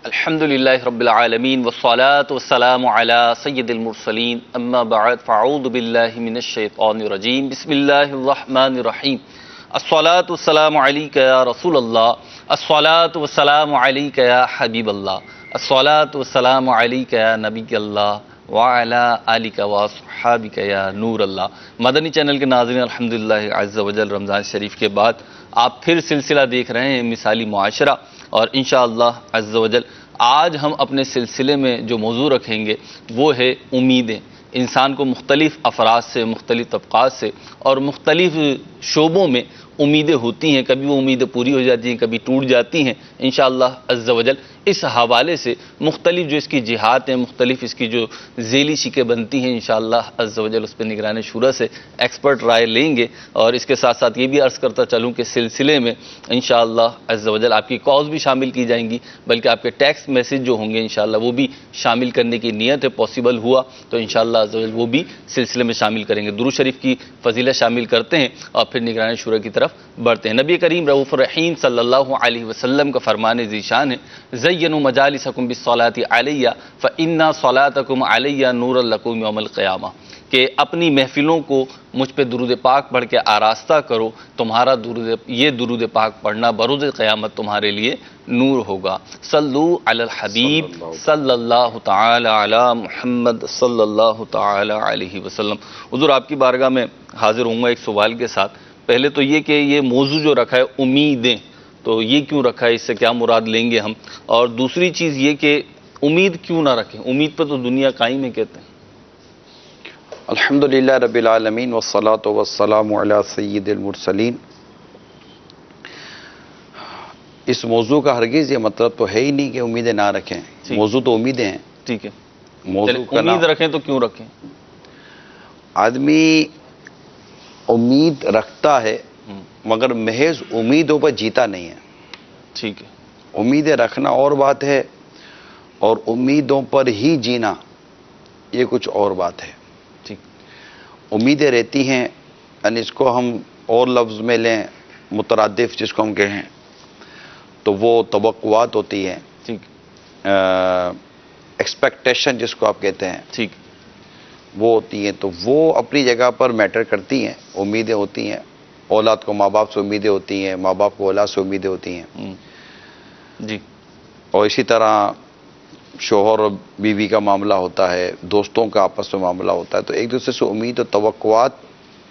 الحمدللہ رب العالمین والصلاة والسلام علی سید المرسلین اما بعد فاعوذ باللہ من الشیطان الرجیم بسم اللہ الرحمن الرحیم الصلاة والسلام علیک یا رسول اللہ الصلاة والسلام علیک یا حبیب اللہ الصلاة والسلام علیک یا نبی اللہ وعلی آلک واصحابک یا نور اللہ۔ مدنی چینل کے ناظرین، الحمدللہ عز و جل رمضان شریف کے بعد آپ پھر سلسلہ دیکھ رہے ہیں مثالی معاشرہ، اور انشاءاللہ عز و جل آج ہم اپنے سلسلے میں جو موضوع رکھیں گے وہ ہے امیدیں۔ انسان کو مختلف افراد سے، مختلف طبقات سے اور مختلف شعبوں میں امیدیں ہوتی ہیں، کبھی وہ امیدیں پوری ہو جاتی ہیں، کبھی ٹوٹ جاتی ہیں۔ انشاءاللہ عز و جل اس حوالے سے مختلف جو اس کی جہات ہیں، مختلف اس کی جو ذیلی شکیں بنتی ہیں، انشاءاللہ عز و جل اس پہ نگران شورا سے ایکسپرٹ رائے لیں گے۔ اور اس کے ساتھ ساتھ یہ بھی عرض کرتا چلوں کہ سلسلے میں انشاءاللہ عز و جل آپ کی کالز بھی شامل کی جائیں گی، بلکہ آپ کے ٹیکسٹ میسیج جو ہوں گے انشاءاللہ وہ بھی شامل کرنے کی نیت ہے۔ پاسبل ہوا تو انشاءاللہ عز و جل وہ بھی سلسلے میں شامل کریں گے۔ درود شریف کی فضیلت شامل کرتے ہیں اور پھر نگران شورا کی طرف بڑھتے ہیں۔ نبی کریم رؤوف الرحیم صلی اللہ علیہ وسلم کا فرمان ذیشان ہے، زینوا مجالسکم بالصلاۃ علی فإن صلاتکم علی نور لکم یوم القیامہ، کہ اپنی محفلوں کو مجھ پہ درود پاک پڑھ کے آراستہ کرو، تمہارا یہ درود پاک پڑھنا بروز قیامت تمہارے لیے نور ہوگا۔ صلو علی الحبیب صلی اللہ تعالی علی محمد صلی اللہ تعالی علیہ وسلم۔ حضور آپ کی بارگاہ میں حاضر ہوں گا ایک سوال کے ساتھ۔ پہلے تو یہ کہ یہ موضوع جو رکھا ہے امیدیں، تو یہ کیوں رکھا ہے، اس سے کیا مراد لیں گے ہم؟ اور دوسری چیز یہ کہ امید کیوں نہ رکھیں؟ امید پہ تو دنیا قائم ہے کہتے ہیں۔ الحمدللہ رب العالمین والصلاة والسلام علی سید المرسلین۔ اس موضوع کا ہرگز یہ مطلب تو ہے ہی نہیں کہ امیدیں نہ رکھیں، موضوع تو امیدیں ہیں۔ ٹھیک ہے، موضوع کا امید رکھیں تو کیوں رکھیں؟ آدمی امید رکھتا ہے مگر محض امیدوں پر جیتا نہیں ہے۔ ٹھیک ہے، امیدیں رکھنا اور بات ہے اور امیدوں پر ہی جینا یہ کچھ اور بات ہے۔ ٹھیک، امیدیں رہتی ہیں، یعنی اس کو ہم اور لفظ میں لیں مترادف جس کو ہم کہیں تو وہ توقعات ہوتی ہیں، ٹھیک، ایکسپیکٹیشن جس کو آپ کہتے ہیں ٹھیک، وہ ہوتی ہیں، تو وہ اپنی جگہ پر میٹر کرتی ہیں۔ امیدیں ہوتی ہیں، اولاد کو ماں باپ سے امیدیں ہوتی ہیں، ماں باپ کو اولاد سے امیدیں ہوتی ہیں، جی، اور اسی طرح شوہر اور بیوی کا معاملہ ہوتا ہے، دوستوں کا آپس میں معاملہ ہوتا ہے، تو ایک دوسرے سے امید اور توقعات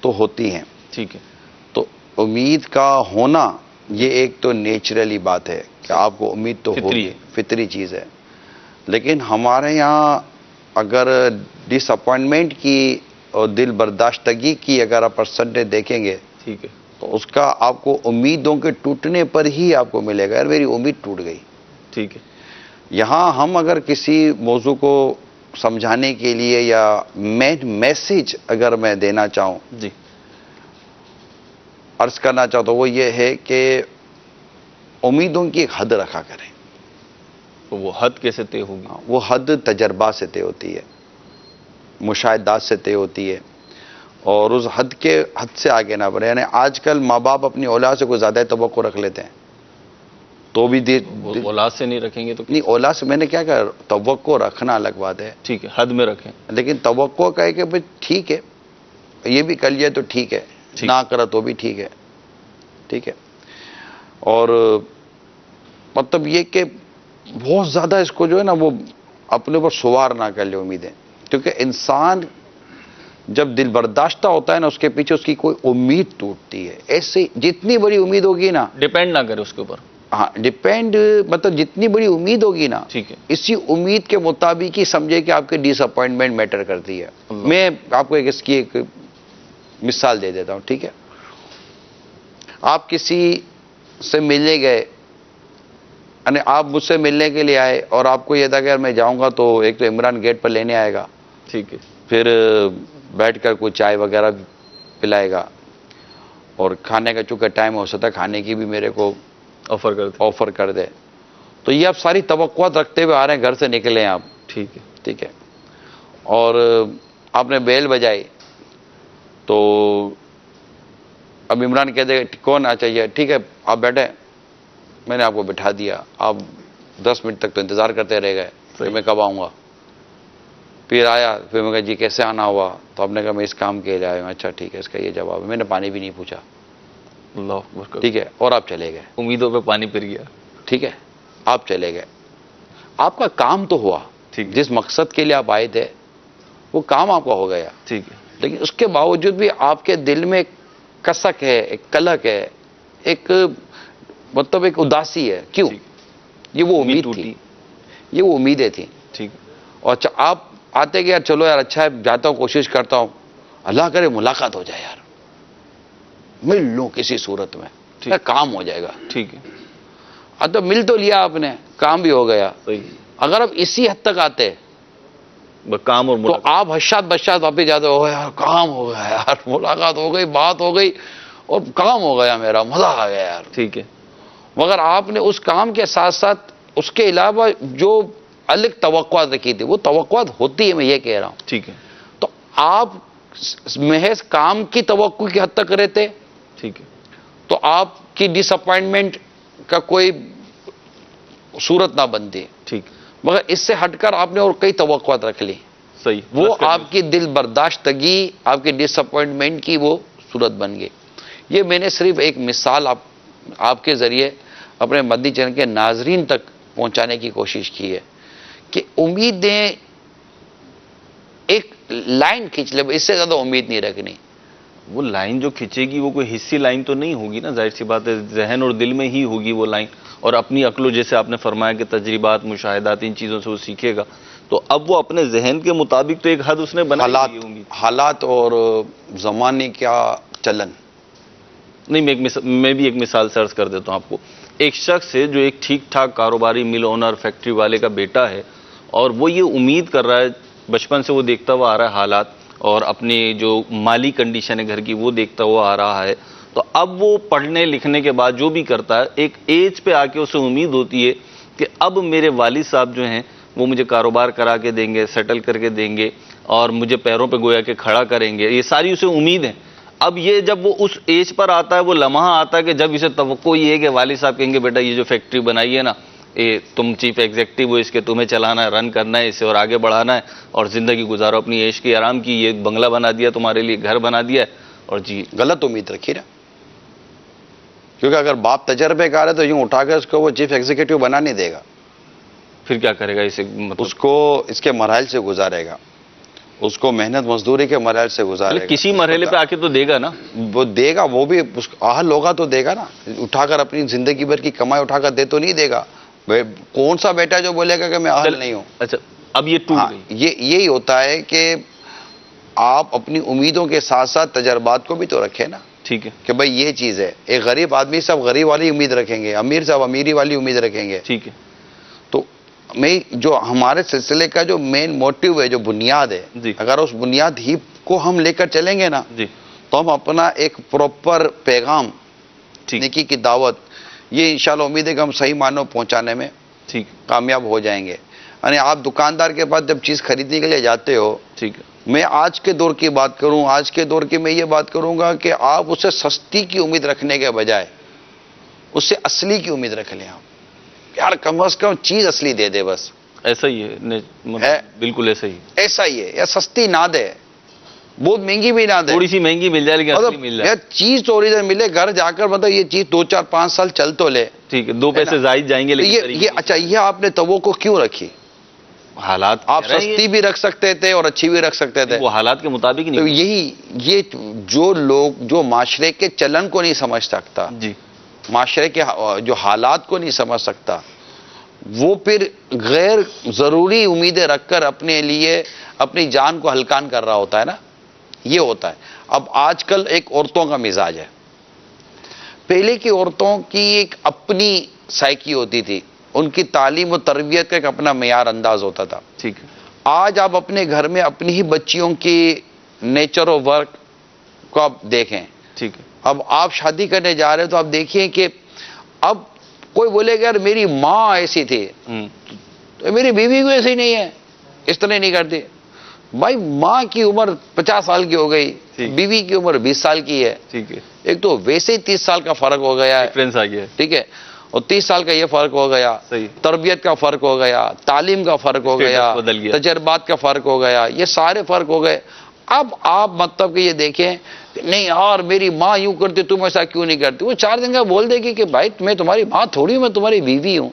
تو ہوتی ہیں۔ ٹھیک ہے، تو امید کا ہونا یہ ایک تو نیچرلی بات ہے کہ آپ کو امید تو ہوگی، فطری چیز ہے۔ لیکن ہمارے یہاں اگر ڈس اپوائنٹمنٹ کی اور دل برداشتگی کی اگر آپ پرسنٹیج دیکھیں گے ٹھیک ہے، تو اس کا آپ کو امیدوں کے ٹوٹنے پر ہی آپ کو ملے گا، یار میری امید ٹوٹ گئی۔ ٹھیک ہے، یہاں ہم اگر کسی موضوع کو سمجھانے کے لیے یا مین میسج اگر میں دینا چاہوں، جی، عرض کرنا چاہتا ہوں، وہ یہ ہے کہ امیدوں کی ایک حد رکھا کریں۔ تو وہ حد کیسے طے ہوگی؟ وہ حد تجربات سے طے ہوتی ہے، مشاہدات سے طے ہوتی ہے، اور اس حد سے آگے نہ بڑھے۔ یعنی آج کل ماں باپ اپنی اولاد سے کوئی زیادہ توقع رکھ لیتے ہیں، تو بھی اولاد سے نہیں رکھیں گے تو نہیں، اولاد سے میں نے کیا کہا، توقع رکھنا الگ بات ہے، ٹھیک ہے، حد میں رکھیں۔ لیکن توقع کا ہے کہ بھئی ٹھیک ہے، یہ بھی کر لیا تو ٹھیک ہے، نہ کرا تو بھی ٹھیک ہے، ٹھیک ہے۔ اور مطلب یہ کہ بہت زیادہ اس کو جو ہے نا وہ اپنے اوپر سوار نہ کر لے امیدیں، کیونکہ انسان جب دل برداشتہ ہوتا ہے نا اس کے پیچھے اس کی کوئی امید ٹوٹتی ہے۔ ایسے جتنی بڑی امید ہوگی نا، ڈیپینڈ نہ کرے اس کے اوپر، ہاں ڈیپینڈ، مطلب جتنی بڑی امید ہوگی نا، ٹھیک ہے، اسی امید کے مطابق ہی سمجھے کہ آپ کے ڈس اپوائنٹمنٹ میٹر کرتی ہے۔ میں آپ کو اس کی ایک مثال دے دیتا ہوں، ٹھیک ہے۔ آپ کسی سے ملنے گئے، یعنی آپ مجھ سے ملنے کے لیے آئے اور آپ کو یہ تھا کہ میں جاؤں گا تو ایک تو عمران گیٹ پر لینے آئے گا، ٹھیک ہے، پھر بیٹھ کر کوئی چائے وغیرہ پلائے گا، اور کھانے کا چونکہ ٹائم ہو سکتا ہے کھانے کی بھی میرے کو آفر کر دے، تو یہ آپ ساری توقعات رکھتے ہوئے آ رہے ہیں، گھر سے نکلے ہیں آپ، ٹھیک ہے، ٹھیک ہے، اور آپ نے بیل بجائی تو اب عمران کہتے ہیں کون آ چاہیے، ٹھیک ہے آپ بیٹھے، میں نے آپ کو بٹھا دیا، آپ 10 منٹ تک تو انتظار کرتے رہ گئے کہ میں کب آؤں گا. پھر آیا, پھر میں کہا جی کیسے آنا ہوا؟ تو آپ نے کہا میں اس کام کے لیے آیا ہوں. اچھا ٹھیک ہے, اس کا یہ جواب ہے. میں نے پانی بھی نہیں پوچھا. اللہ اکبر. ٹھیک ہے, اور آپ چلے گئے. امیدوں پہ پانی پھر گیا. ٹھیک ہے, آپ چلے گئے. آپ کا کام تو ہوا, جس مقصد کے لیے آپ آئے تھے وہ کام آپ کا ہو گیا. ٹھیک ہے. لیکن اس کے باوجود بھی آپ کے دل میں ایک کسک ہے, ایک کلک ہے, ایک مطلب ایک اداسی ہے. کیوں؟ یہ وہ امید تھی, یہ وہ امیدیں تھیں. ٹھیک. اور اچھا آپ آتے کہ یار چلو یار اچھا ہے, جاتا ہوں, کوشش کرتا ہوں, اللہ کرے ملاقات ہو جائے یار, مل لوں کسی صورت میں, کام ہو جائے گا. ٹھیک ہے. اب تو مل تو لیا آپ نے, کام بھی ہو گیا. اگر اب اسی حد تک آتے کام اور تو آپ ہشات بشات واپس جاتے ہو یار کام ہو گیا یار, ملاقات ہو گئی, بات ہو گئی اور کام ہو گیا, میرا مزہ آ گیا یار. ٹھیک ہے. مگر آپ نے اس کام کے ساتھ ساتھ اس کے علاوہ جو الگ توقعات رکھی تھی, وہ توقعات ہوتی ہے, میں یہ کہہ رہا ہوں. ٹھیک ہے. تو آپ محض کام کی توقع کی حد تک رہتے. ٹھیک ہے. تو آپ کی ڈس اپوائنٹمنٹ کا کوئی صورت نہ بنتی. ٹھیک. مگر اس سے ہٹ کر آپ نے اور کئی توقعات رکھ لی. صحیح. وہ آپ کی دل برداشتگی, آپ کی ڈس اپوائنٹمنٹ کی وہ صورت بن گئی. یہ میں نے صرف ایک مثال آپ کے ذریعے اپنے مدنی چینل کے ناظرین تک پہنچانے کی کوشش کی ہے کہ امیدیں ایک لائن کھینچ لے, اس سے زیادہ امید نہیں رکھنی. وہ لائن جو کھینچے گی وہ کوئی حصی لائن تو نہیں ہوگی نا, ظاہر سی بات ہے, ذہن اور دل میں ہی ہوگی وہ لائن. اور اپنی عقل و جیسے آپ نے فرمایا کہ تجربات, مشاہدات, ان چیزوں سے وہ سیکھے گا. تو اب وہ اپنے ذہن کے مطابق تو ایک حد اس نے بنائی ہوں گی. حالات اور زمانے کا چلن. نہیں, میں بھی ایک مثال سرچ کر دیتا ہوں آپ کو. ایک شخص ہے جو ایک ٹھیک ٹھاک کاروباری مل اونر فیکٹری والے کا بیٹا ہے, اور وہ یہ امید کر رہا ہے, بچپن سے وہ دیکھتا ہوا آ رہا ہے حالات, اور اپنی جو مالی کنڈیشن ہے گھر کی وہ دیکھتا ہوا آ رہا ہے. تو اب وہ پڑھنے لکھنے کے بعد جو بھی کرتا ہے, ایک ایج پہ آ کے اسے امید ہوتی ہے کہ اب میرے والد صاحب جو ہیں وہ مجھے کاروبار کرا کے دیں گے, سیٹل کر کے دیں گے, اور مجھے پیروں پہ گویا کہ کھڑا کریں گے. یہ ساری اسے امید ہے. اب یہ جب وہ اس ایج پر آتا ہے, وہ لمحہ آتا ہے کہ جب اسے توقع یہ ہے کہ والد صاحب کہیں گے بیٹا یہ جو فیکٹری بنائی ہے نا, یہ تم چیف ایگزیکٹو ہو, اس کے تمہیں چلانا ہے, رن کرنا ہے اسے, اور آگے بڑھانا ہے, اور زندگی گزارو اپنی عیش کی آرام کی, یہ بنگلہ بنا دیا تمہارے لیے, گھر بنا دیا ہے. اور جی غلط امید رکھی نا, کیونکہ اگر باپ تجربے کار ہے تو یوں اٹھا کے اس کو وہ چیف ایگزیکٹو بنا نہیں دے گا. پھر کیا کرے گا اسے؟ اس کو اس کے مراحل سے گزارے گا, اس کو محنت مزدوری کے مراحل سے گزارے گا. کسی مرحلے پہ آ کے تو دے گا نا, وہ دے گا, وہ بھی اہل ہوگا تو دے گا نا. اٹھا کر اپنی زندگی بھر کی کمائی اٹھا کر دے تو نہیں دے گا. کون سا بیٹا جو بولے گا کہ میں اہل نہیں ہوں. اچھا اب یہ ٹوٹ گئی. یہی ہوتا ہے کہ آپ اپنی امیدوں کے ساتھ ساتھ تجربات کو بھی تو رکھیں نا. ٹھیک ہے کہ بھائی یہ چیز ہے. ایک غریب آدمی صاحب غریب والی امید رکھیں گے, امیر صاحب امیری والی امید رکھیں گے. ٹھیک ہے. تو میں جو ہمارے سلسلے کا جو مین موٹیو ہے, جو بنیاد ہے, اگر اس بنیاد ہی کو ہم لے کر چلیں گے نا, تو ہم اپنا ایک پراپر پیغام, نیکی کی دعوت, یہ انشاءاللہ امید ہے کہ ہم صحیح معنوں پہنچانے میں کامیاب ہو جائیں گے. یعنی آپ دکاندار کے پاس جب چیز خریدنے کے لیے جاتے ہو, میں آج کے دور کی بات کروں, آج کے دور کی میں یہ بات کروں گا کہ آپ اسے سستی کی امید رکھنے کے بجائے اس سے اصلی کی امید رکھ لیں. آپ یار کم از کم چیز اصلی دے دے, بس ایسا ہی ہے, بالکل ایسا ہی, ایسا ہی ہے. یا سستی نہ دے, بہت مہنگی بھی نہ دے, تھوڑی سی مہنگی مل جائے لیکن اصلی مل جائے. چیز تو اوریجنل ملے, گھر جا کر مطلب یہ چیز 2 4 5 سال چل تو لے. ٹھیک ہے, 2 پیسے زائد جائیں گے لیکن یہ اچھا, یہ آپ نے توقع کیوں رکھی؟ حالات آپ سستی بھی رکھ سکتے تھے اور اچھی بھی رکھ سکتے تھے, وہ حالات کے مطابق نہیں. تو یہ جو لوگ جو معاشرے کے چلن کو نہیں سمجھ سکتا, معاشرے کے جو حالات کو نہیں سمجھ سکتا, وہ پھر غیر ضروری امیدیں رکھ کر اپنے لیے اپنی جان کو ہلکان کر رہا ہوتا ہے نا. یہ ہوتا ہے. اب آج کل ایک عورتوں کا مزاج ہے. پہلے کی عورتوں کی ایک اپنی سائیکی ہوتی تھی, ان کی تعلیم و تربیت کا ایک اپنا معیار انداز ہوتا تھا. ٹھیک ہے. آج آپ اپنے گھر میں اپنی ہی بچیوں کی نیچر آف ورک کو آپ دیکھیں. ٹھیک ہے. اب آپ شادی کرنے جا رہے ہیں تو آپ دیکھیں کہ اب کوئی بولے گا یار میری ماں ایسی تھی تو میری بیوی کو ایسی نہیں ہے, اس طرح نہیں کرتی. بھائی ماں کی عمر 50 سال کی ہو گئی, بیوی کی عمر 20 سال کی ہے. ٹھیک ہے. ایک تو ویسے ہی 30 سال کا فرق ہو گیا ہے, ڈفرنس آ گیا ہے. ٹھیک ہے. اور 30 سال کا یہ فرق ہو گیا، تربیت کا فرق ہو گیا، تعلیم کا فرق ہو گیا، تجربات کا فرق ہو گیا، یہ سارے فرق ہو گئے. اب آپ مطلب کہ یہ دیکھیں نہیں یار میری ماں یوں کرتی تم ایسا کیوں نہیں کرتی، وہ 4 دن کا بول دے گی کہ بھائی میں تمہاری ماں تھوڑی ہوں، میں تمہاری بیوی ہوں.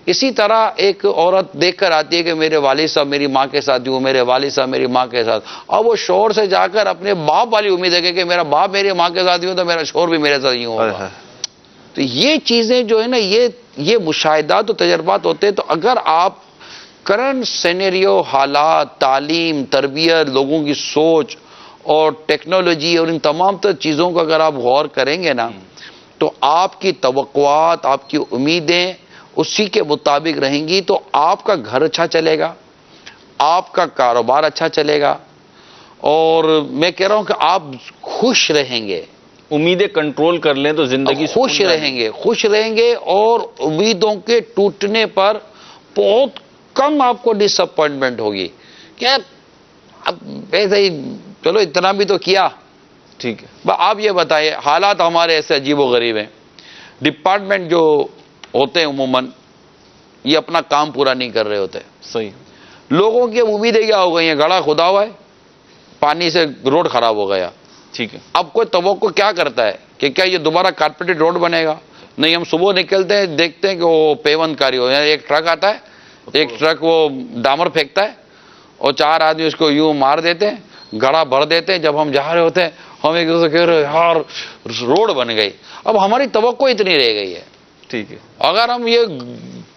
اسی طرح ایک عورت دیکھ کر آتی ہے کہ میرے والد صاحب میری ماں کے ساتھ ہوں، میرے والد صاحب میری ماں کے ساتھ، اور وہ شوہر سے جا کر اپنے باپ والی امید ہے کہ میرا باپ میری ماں کے ساتھ ہوں تو میرا شوہر بھی میرے ساتھ یوں ہوگا. تو یہ چیزیں جو ہے نا یہ مشاہدات و تجربات ہوتے ہیں. تو اگر آپ کرنٹ سینیریو، حالات، تعلیم، تربیت، لوگوں کی سوچ اور ٹیکنالوجی اور ان تمام تر چیزوں کو اگر آپ غور کریں گے نا تو آپ کی توقعات، آپ کی امیدیں اسی کے مطابق رہیں گی. تو آپ کا گھر اچھا چلے گا، آپ کا کاروبار اچھا چلے گا، اور میں کہہ رہا ہوں کہ آپ خوش رہیں گے. امیدیں کنٹرول کر لیں تو زندگی خوش رہیں گے اور امیدوں کے ٹوٹنے پر بہت کم آپ کو ڈس اپوائنٹمنٹ ہوگی کہ اب ایسے ہی چلو اتنا بھی تو کیا. ٹھیک ہے. آپ یہ بتائیے حالات ہمارے ایسے عجیب و غریب ہیں. ڈپارٹمنٹ جو ہوتے ہیں عموماً یہ اپنا کام پورا نہیں کر رہے ہوتے. صحیح. لوگوں کی امیدیں کیا ہو گئی ہیں، گڑھا کھدا ہوا ہے، پانی سے روڈ خراب ہو گیا. ٹھیک ہے. اب کوئی توقع کیا کرتا ہے کہ کیا یہ دوبارہ کارپیٹڈ روڈ بنے گا؟ نہیں، ہم صبح نکلتے ہیں دیکھتے ہیں کہ وہ پیون کاری ہو، یعنی ایک ٹرک آتا ہے، ایک ٹرک وہ ڈامر پھینکتا ہے اور 4 آدمی اس کو یوں مار دیتے ہیں، گڑھا بھر دیتے ہیں. جب ہم جا رہے ہوتے ہیں ہم ایک دوسرے کہہ رہے ہیں یار روڈ بن گئی. اب ہماری توقع اتنی رہ گئی ہے. ٹھیک ہے. اگر ہم یہ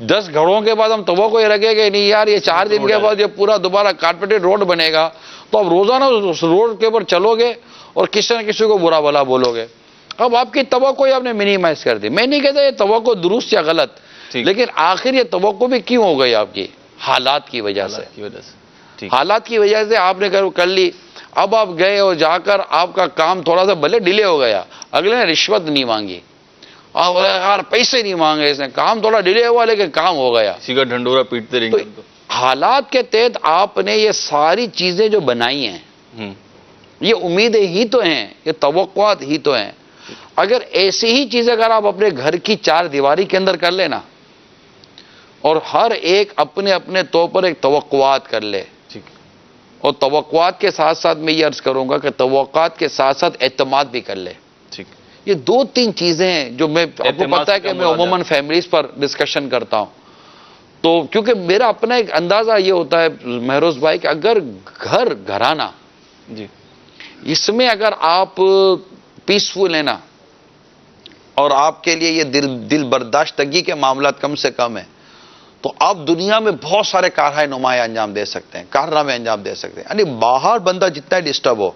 10 گھڑوں کے بعد ہم توقع یہ رکھے کہ نہیں یار یہ 4 دن کے بعد یہ پورا دوبارہ کارپیٹڈ روڈ بنے گا، تو اب روزانہ اس روڈ کے اوپر چلو گے اور کسی نہ کسی کو برا بھلا بولو گے. اب آپ کی توقع آپ نے منیمائز کر دی. میں نہیں کہتا یہ توقع درست یا غلط، لیکن آخر یہ توقع بھی کیوں ہو گئی آپ کی؟ حالات کی وجہ سے. حالات کی وجہ سے آپ نے کر لی. اب آپ گئے اور جا کر آپ کا کام تھوڑا سا بھلے ڈیلے ہو گیا، اگلے نے رشوت نہیں مانگی، یار پیسے نہیں مانگے، اس نے کام تھوڑا ڈیلے ہوا لیکن کام ہو گیا. اسی کا ڈھنڈورا پیٹتے رہیں گے. حالات کے تحت آپ نے یہ ساری چیزیں جو بنائی ہیں یہ امیدیں ہی تو ہیں، یہ توقعات ہی تو ہیں. اگر ایسی ہی چیزیں اگر آپ اپنے گھر کی 4 دیواری کے اندر کر لینا اور ہر ایک اپنے اپنے طور پر ایک توقعات کر لے، اور توقعات کے ساتھ ساتھ میں یہ عرض کروں گا کہ توقعات کے ساتھ ساتھ اعتماد بھی کر لے. یہ 2-3 چیزیں ہیں جو میں آپ کو پتا ہے کہ میں عموماً فیملیز پر ڈسکشن کرتا ہوں. تو کیونکہ میرا اپنا ایک اندازہ یہ ہوتا ہے مہروز بھائی کہ اگر گھرانہ اس میں اگر آپ پیسفل ہیں نا اور آپ کے لیے یہ دل برداشتگی کے معاملات کم سے کم ہیں تو آپ دنیا میں بہت سارے کارنامے نمایاں انجام دے سکتے ہیں. یعنی باہر بندہ جتنا ڈسٹرب ہو،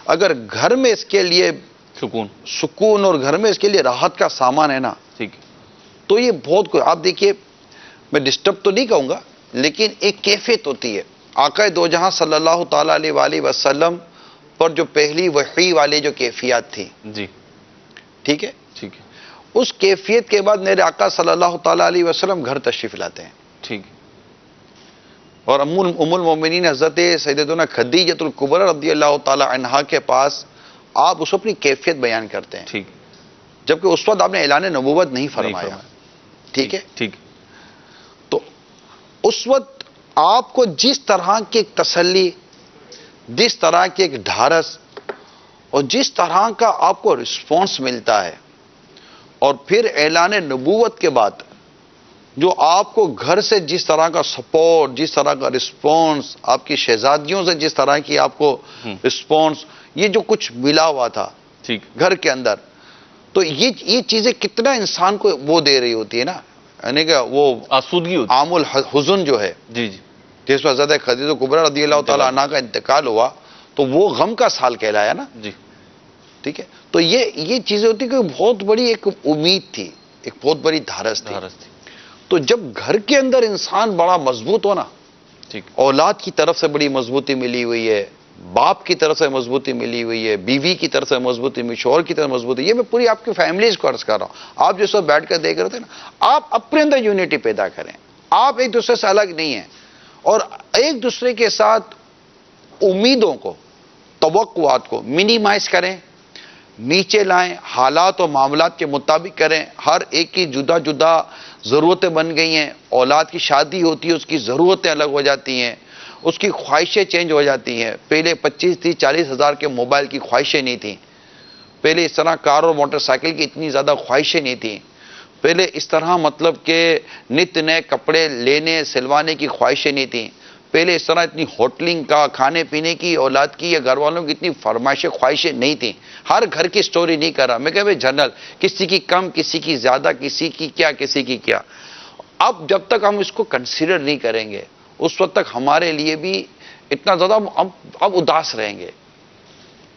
اگر گھر میں اس کے لیے سکون اور گھر میں اس کے لیے راحت کا سامان ہے نا تو یہ بہت کوئی. آپ دیکھیے میں ڈسٹرب تو نہیں کہوں گا لیکن ایک کیفیت ہوتی ہے. آقا دو جہاں صلی اللہ تعالی علیہ وآلہ وسلم پر جو پہلی وحی والی جو کیفیت تھی، ٹھیک ہے، اس کیفیت کے بعد میرے آقا صلی اللہ تعالی علیہ وسلم گھر تشریف لاتے ہیں. ٹھیک. اور ام المومنین حضرت سیدتنا خدیجۃ الکبریٰ رضی اللہ تعالی عنہا کے پاس آپ اس اپنی کیفیت بیان کرتے ہیں. ٹھیک. جبکہ اس وقت آپ نے اعلان نبوت نہیں فرمایا. ٹھیک ہے. ٹھیک. تو اس وقت آپ کو جس طرح کی ایک تسلی، جس طرح کی ایک ڈھارس اور جس طرح کا آپ کو رسپانس ملتا ہے، اور پھر اعلان نبوت کے بعد جو آپ کو گھر سے جس طرح کا سپورٹ، جس طرح کا رسپانس، آپ کی شہزادیوں سے جس طرح کی آپ کو رسپانس، یہ جو کچھ ملا ہوا تھا گھر کے اندر، تو یہ چیزیں کتنا انسان کو وہ دے رہی ہوتی ہے نا، یعنی کہ وہ آسودگی ہوتی ہے. عام الحزن جو ہے جس میں حضرت خدیجہ کبریٰ رضی اللہ تعالیٰ عنہ کا انتقال ہوا تو وہ غم کا سال کہلایا نا. ٹھیک ہے. تو یہ چیزیں ہوتی کہ بہت بڑی ایک امید تھی، ایک بہت بڑی دھارس تھی. تو جب گھر کے اندر انسان بڑا مضبوط ہو نا، اولاد کی طرف سے بڑی مضبوطی ملی ہوئی ہے، باپ کی طرف سے مضبوطی ملی ہوئی ہے، بیوی کی طرف سے مضبوطی ملی، شوہر کی طرف مضبوطی، یہ میں پوری آپ کی فیملیز کو عرض کر رہا ہوں. آپ جس وقت بیٹھ کر دیکھ رہے تھے نا، آپ اپنے اندر یونٹی پیدا کریں. آپ ایک دوسرے سے الگ نہیں ہیں اور ایک دوسرے کے ساتھ امیدوں کو، توقعات کو منیمائز کریں. نیچے لائیں, حالات و معاملات کے مطابق کریں. ہر ایک کی جدا جدا ضرورتیں بن گئی ہیں. اولاد کی شادی ہوتی ہے, اس کی ضرورتیں الگ ہو جاتی ہیں, اس کی خواہشیں چینج ہو جاتی ہیں. پہلے 25-30-40 ہزار کے موبائل کی خواہشیں نہیں تھیں. پہلے اس طرح کار اور موٹر سائیکل کی اتنی زیادہ خواہشیں نہیں تھیں. پہلے اس طرح مطلب کہ نت نئے کپڑے لینے سلوانے کی خواہشیں نہیں تھیں. پہلے اس طرح اتنی ہوٹلنگ کا, کھانے پینے کی, اولاد کی یا گھر والوں کی اتنی فرمائشیں خواہشیں نہیں تھیں. ہر گھر کی سٹوری نہیں کر رہا میں, کہ جنرل, کسی کی کم, کسی کی زیادہ, کسی کی کیا, کسی کی کیا. اب جب تک ہم اس کو کنسیڈر نہیں کریں گے اس وقت تک ہمارے لیے بھی اتنا زیادہ اب اداس رہیں گے.